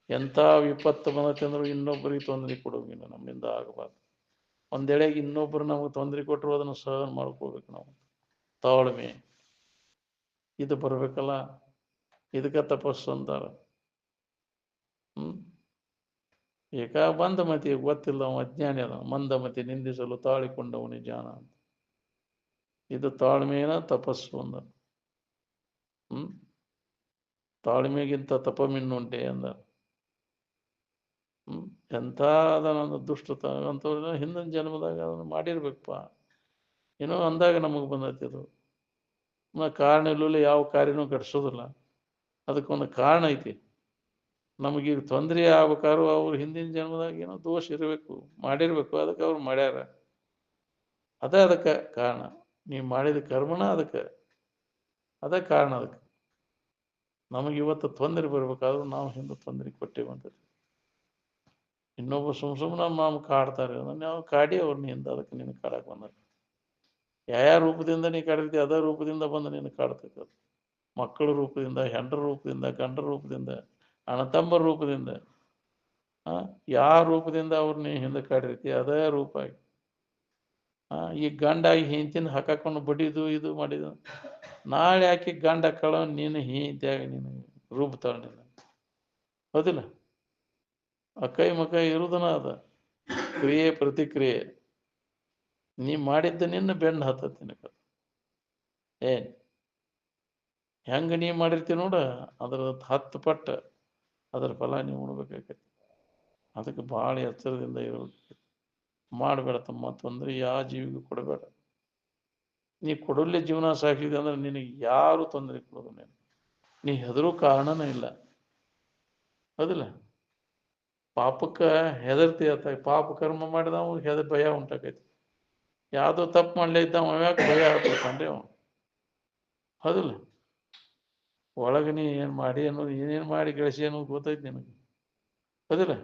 ಎಂಥ ವಿಪತ್ತು ಬಂದತೆಂದ್ರು ಇನ್ನೊಬ್ಬರಿಗೆ ತೊಂದರೆ ಕೊಡೋಂಗಿಲ್ಲ, ನಮ್ಮಿಂದ ಆಗಬಾರ್ದು. ಒಂದೆಳೆಗೆ ಇನ್ನೊಬ್ಬರು ನಮಗೆ ತೊಂದರೆ ಕೊಟ್ಟರು ಅದನ್ನು ಸಹನ ಮಾಡ್ಕೋಬೇಕು ನಾವು. ತಾಳ್ಮೆ ಇದು ಬರಬೇಕಲ್ಲ. ಇದಕ್ಕೆ ತಪಸ್ಸು ಅಂತಾರ. ಏಕ ಮಂದಮತಿ ಗೊತ್ತಿಲ್ಲ, ಅವ ಅಜ್ಞಾನಿ ಅದ. ಮಂದಮತಿ ನಿಂದಿಸಲು ತಾಳಿಕೊಂಡವನೇ ಜಾನ ಅಂತ. ಇದು ತಾಳ್ಮೆನ ತಪಸ್ಸು ಅಂದ. ತಾಳ್ಮೆಗಿಂತ ತಪಮಿನ್ನುಂಟೆ ಅಂದ. ಎಂಥ ಅದನ್ನೊಂದು ದುಷ್ಟತ ಅಂಥವ್ರ ಹಿಂದಿನ ಜನ್ಮದಾಗ ಅದನ್ನು ಮಾಡಿರ್ಬೇಕಪ್ಪ. ಏನೋ ಅಂದಾಗ ನಮಗೆ ಬಂದೈತಿ ಅದು. ಕಾರಣ ಇಲ್ಲೂ ಯಾವ ಕಾರ್ಯನೂ ಘಟಿಸೋದಿಲ್ಲ. ಅದಕ್ಕೊಂದು ಕಾರಣ ಐತಿ. ನಮಗೀಗ ತೊಂದರೆ ಆಗ್ಬೇಕಾದ್ರು ಅವ್ರು ಹಿಂದಿನ ಜನ್ಮದಾಗ ಏನೋ ದೋಷ ಇರಬೇಕು, ಮಾಡಿರ್ಬೇಕು. ಅದಕ್ಕೆ ಅವ್ರು ಮಾಡ್ಯಾರ. ಅದೇ ಅದಕ್ಕೆ ಕಾರಣ. ನೀವು ಮಾಡಿದ ಕರ್ಮನ ಅದಕ್ಕೆ, ಅದೇ ಕಾರಣ. ಅದಕ್ಕೆ ನಮಗೆ ಇವತ್ತು ತೊಂದರೆ ಬರ್ಬೇಕಾದ್ರೂ ನಾವು ಹಿಂದೆ ತೊಂದರೆ ಕೊಟ್ಟೇವಂತದ್ದು. ಇನ್ನೊಬ್ಬ ಸುಮ್ಮನೆ ನಾವು ಕಾಡ್ತಾರೆ, ನಾವು ಕಾಡಿ ಅವ್ರನ್ನ ಹಿಂದೆ ಅದಕ್ಕೆ ನಿನ್ನ ಕಾಡಕ್ಕೆ ಬಂದ. ಯಾವ ರೂಪದಿಂದ ನೀ ಕಾಡಿರ್ತಿ ಅದೇ ರೂಪದಿಂದ ಬಂದು ನಿನ್ನ ಕಾಡ್ತೈತೆ. ಅದು ಮಕ್ಕಳ ರೂಪದಿಂದ, ಹೆಂಡರ ರೂಪದಿಂದ, ಗಂಡರ ರೂಪದಿಂದ, ಅಣ್ಣತಮ್ಮರ ರೂಪದಿಂದ, ಯಾವ ರೂಪದಿಂದ ಅವ್ರನ್ನ ಹಿಂದೆ ಕಾಡಿರ್ತಿ ಅದೇ ರೂಪ ಆಗಿ. ಈ ಗಂಡಾಗಿ ಹಿಂತಿನ ಹಾಕೊಂಡು ಬಡಿದು ಇದು ಮಾಡಿದ, ನಾಳೆ ಆಕಿ ಗಂಡ ಕಳ ನೀನು ಹಿಂತಿಯಾಗಿ ನೀನು ರೂಪ ತಗೊಂಡಿಲ್ಲ. ಹೌದಿಲ್ಲ? ಅಕೈ ಮಕೈ ಇರುದನ ಅದ ಕ್ರಿಯೆ ಪ್ರತಿಕ್ರಿಯೆ. ನೀ ಮಾಡಿದ್ದ ನಿನ್ನ ಬೆನ್ನು ಹತ್ತತ್ತಿನಕ ಹೆಂಗ ನೀ ಮಾಡಿರ್ತಿ ನೋಡ, ಅದ್ರ 10 ಪಟ್ಟ ಅದರ ಫಲ ನೀವು ಉಣ್ಬೇಕಾಗೈತಿ. ಅದಕ್ಕೆ ಭಾಳ ಎಚ್ಚರದಿಂದ ಇರಬೇಕು. ಮಾಡಬೇಡ ತಮ್ಮ ತೊಂದರೆ ಯಾವ ಜೀವಿಗೂ ಕೊಡಬೇಡ. ನೀ ಕೊಡಲ್ಲೇ ಜೀವನ ಸಾಕಿದೆ ಅಂದ್ರೆ ನಿನಗೆ ಯಾರು ತೊಂದರೆ ಕೊಡೋದು. ನೀ ಹೆದರೋ ಕಾರಣನೇ ಇಲ್ಲ. ಹೌದಿಲ್ಲ? ಪಾಪಕ್ಕೆ ಹೆದರ್ತಿ ಆತ. ಪಾಪ ಕರ್ಮ ಮಾಡಿದವ ಭಯ ಉಂಟಾಕೈತಿ. ಯಾವುದೋ ತಪ್ಪು ಮಾಡಲೇ ಇದ್ದಾವ ಯಾಕೆ ಭಯ ಆಗ್ಬೇಕಂದ್ರೆ ಅವ. ಹೌದಿಲ್ಲ? ಒಳಗೆ ನೀ ಏನು ಮಾಡಿ ಅನ್ನೋದು, ಏನೇನು ಮಾಡಿ ಗಳಿಸಿ ಅನ್ನೋದು ಗೊತ್ತೈತಿ ನಿನಗೆ. ಹೌದಿಲ್ಲ?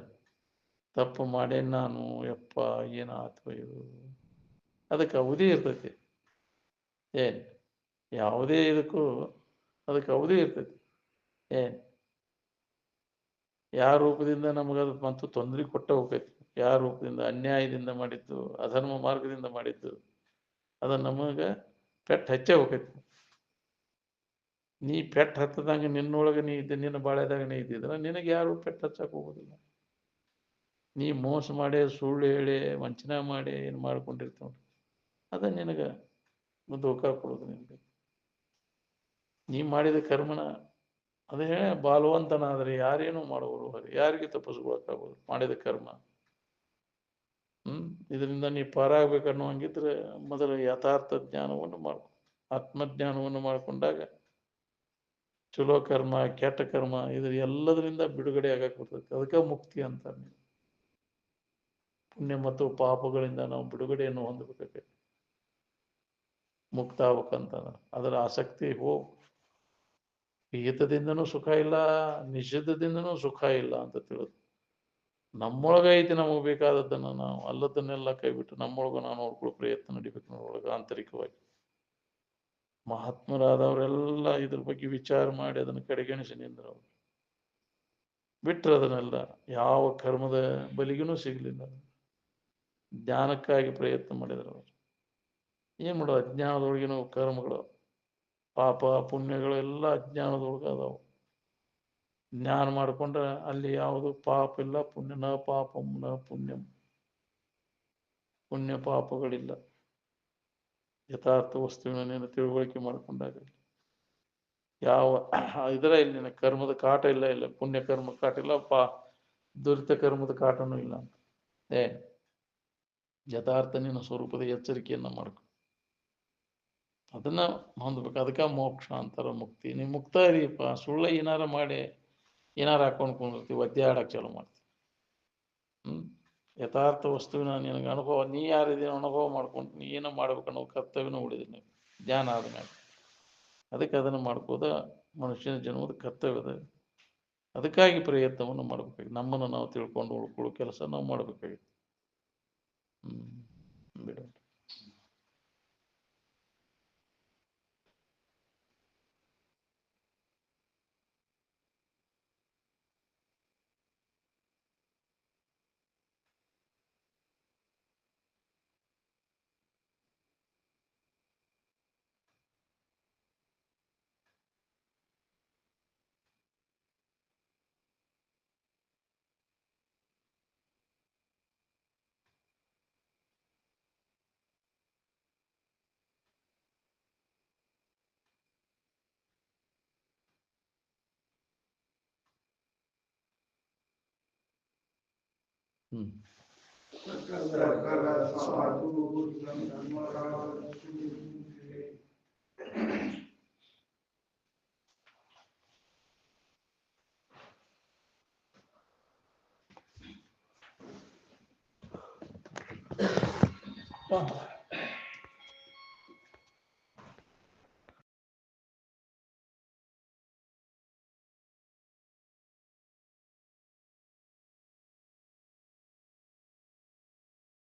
ತಪ್ಪು ಮಾಡೇನು ನಾನು, ಯಪ್ಪ ಏನಾಯ್ತು ಇದು. ಅದಕ್ಕೆ ಅವಧಿ ಇರ್ತೈತಿ. ಯಾವುದೇ ಇದಕ್ಕೂ ಅದಕ್ಕೆ ಅವಧಿ ಇರ್ತೈತಿ. ಯಾವ ರೂಪದಿಂದ ನಮಗದು ಮತ್ತು ತೊಂದರೆ ಕೊಟ್ಟ ಹೋಗೈತಿ. ಯಾವ ರೂಪದಿಂದ ಅನ್ಯಾಯದಿಂದ ಮಾಡಿದ್ದು, ಅಧರ್ಮ ಮಾರ್ಗದಿಂದ ಮಾಡಿದ್ದು, ಅದು ನಮಗೆ ಪೆಟ್ಟು ಹಚ್ಚೇ ಹೋಗೈತಿ. ನೀ ಪೆಟ್ಟು ಹತ್ತದಂಗೆ ನಿನ್ನೊಳಗೆ ನೀ ಇದ್ದ, ನಿನ್ನ ಬಾಳೆದಾಗ ನೀ ಇದ್ದಿದ್ರೆ ನಿನಗೆ ಯಾರು ಪೆಟ್ಟು ಹಚ್ಚಕ್ಕೆ ಹೋಗೋದಿಲ್ಲ. ನೀ ಮೋಸ ಮಾಡಿ, ಸುಳ್ಳು ಹೇಳಿ, ವಂಚನೆ ಮಾಡಿ ಏನು ಮಾಡ್ಕೊಂಡಿರ್ತೀವಿ, ಅದ ನಿನಗೆ ಧೋಕಾ ಕೊಡೋದು. ನಿನಗೆ ನೀ ಮಾಡಿದ ಕರ್ಮನ ಅದೇ ಬಾಲವಂತನಾದರೆ ಯಾರೇನು ಮಾಡುವರು, ಯಾರಿಗೆ ತಪ್ಪಿಸ್ಕೊಳಕ್ಕಾಗೋದು ಮಾಡಿದ ಕರ್ಮ. ಇದರಿಂದ ನೀ ಪಾರಾಗಬೇಕನ್ನೋ ಹಂಗಿದ್ರೆ ಮೊದಲು ಯಥಾರ್ಥ ಜ್ಞಾನವನ್ನು ಮಾಡು. ಆತ್ಮಜ್ಞಾನವನ್ನು ಮಾಡಿಕೊಂಡಾಗ ಚಲೋ ಕರ್ಮ ಕೆಟ್ಟ ಕರ್ಮ ಇದ್ರ ಎಲ್ಲದರಿಂದ ಬಿಡುಗಡೆ ಆಗಕ್ಕೆ ಬರ್ತೈತೆ. ಅದಕ್ಕೆ ಮುಕ್ತಿ ಅಂತಾರೆ. ಪುಣ್ಯ ಮತ್ತು ಪಾಪಗಳಿಂದ ನಾವು ಬಿಡುಗಡೆಯನ್ನು ಹೊಂದಬೇಕಾಗೈತೆ, ಮುಕ್ತ ಆಗ್ಬೇಕಂತ. ಅದರ ಆಸಕ್ತಿ ಹೋಗು. ಹಿತದಿಂದನೂ ಸುಖ ಇಲ್ಲ, ನಿಷಿದ್ಧದಿಂದನೂ ಸುಖ ಇಲ್ಲ ಅಂತ ತಿಳಿದು ನಮ್ಮೊಳಗ ಐತಿ ನಮಗೆ ಬೇಕಾದದ್ದನ್ನು ನಾವು ಅಲ್ಲದನ್ನೆಲ್ಲ ಕೈಬಿಟ್ಟು ನಮ್ಮೊಳಗ ನಾವು ನೋಡ್ಕೊಳ್ಳೋ ಪ್ರಯತ್ನ ನಡಿಬೇಕು. ನಮ್ಮೊಳಗ ಆಂತರಿಕವಾಗಿ ಮಹಾತ್ಮರಾದವರೆಲ್ಲ ಇದ್ರ ಬಗ್ಗೆ ವಿಚಾರ ಮಾಡಿ ಅದನ್ನು ಕಡೆಗಣಿಸಿ ನಿಂದ್ರವ್ರು ಬಿಟ್ರೆ ಅದನ್ನೆಲ್ಲ ಯಾವ ಕರ್ಮದ ಬಲಿಗೂ ಸಿಗಲಿಲ್ಲ. ಜ್ಞಾನಕ್ಕಾಗಿ ಪ್ರಯತ್ನ ಮಾಡಿದ್ರು ಅವರು. ಏನ್ ಮಾಡೋ, ಅಜ್ಞಾನದೊಳಗಿನ ಕರ್ಮಗಳು ಪಾಪ ಪುಣ್ಯಗಳು ಎಲ್ಲ ಅಜ್ಞಾನದೊಳಗ ಅದಾವು. ಜ್ಞಾನ ಮಾಡ್ಕೊಂಡ್ರೆ ಅಲ್ಲಿ ಯಾವುದು ಪಾಪ ಇಲ್ಲ, ಪುಣ್ಯ ನ ಪಾಪಂ ನ ಪುಣ್ಯಂ, ಪುಣ್ಯ ಪಾಪಗಳಿಲ್ಲ. ಯಥಾರ್ಥ ವಸ್ತುವಿನ ತಿಳುವಳಿಕೆ ಮಾಡ್ಕೊಂಡಾಗ ಯಾವ ಇದರ ಇಲ್ಲಿ ಕರ್ಮದ ಕಾಟ ಇಲ್ಲ, ಪುಣ್ಯ ಕರ್ಮ ಕಾಟ ಇಲ್ಲ, ದುರಿತ ಕರ್ಮದ ಕಾಟನೂ ಇಲ್ಲ. ಯಥಾರ್ಥ ನಿನ್ನ ಸ್ವರೂಪದ ಎಚ್ಚರಿಕೆಯನ್ನ ಮಾಡ್ಕೊ, ಅದನ್ನ ಹೊಂದ್ಬೇಕು. ಅದಕ್ಕೆ ಮೋಕ್ಷ ಅಂತಾರ, ಮುಕ್ತಿ. ನೀವು ಮುಕ್ತ ಇದೀಯಪ್ಪ, ಸುಳ್ಳ ಏನಾರ ಮಾಡಿ ಏನಾರ ಹಾಕೊಂಡ್ಕೊಂಡಿರ್ತೀವಿ, ಒದ್ದಾಡಕ್ಕೆ ಚಾಲು ಮಾಡ್ತೀವಿ. ಯಥಾರ್ಥ ವಸ್ತುವಿನ ನಿನಗೆ ಅನುಭವ, ನೀ ಯಾರಿದ್ದೀನೋ ಅನುಭವ ಮಾಡ್ಕೊಂಡು ನೀ ಏನೋ ಮಾಡ್ಬೇಕನ್ನೋ ಕರ್ತವ್ಯನ ಉಳಿದಿನಿ ಜ್ಞಾನ ಆದ್ಮೇಲೆ. ಅದಕ್ಕೆ ಅದನ್ನು ಮಾಡ್ಕೋದ ಮನುಷ್ಯನ ಜನ್ಮದ ಕರ್ತವ್ಯದ. ಅದಕ್ಕಾಗಿ ಪ್ರಯತ್ನವನ್ನು ಮಾಡ್ಬೇಕಾಗಿ ನಮ್ಮನ್ನು ನಾವು ತಿಳ್ಕೊಂಡು ಉಳ್ಕೊಳ್ಳೋ ಕೆಲಸ ನಾವು ಮಾಡ್ಬೇಕಾಗಿತ್ತು. ಬಿಡ.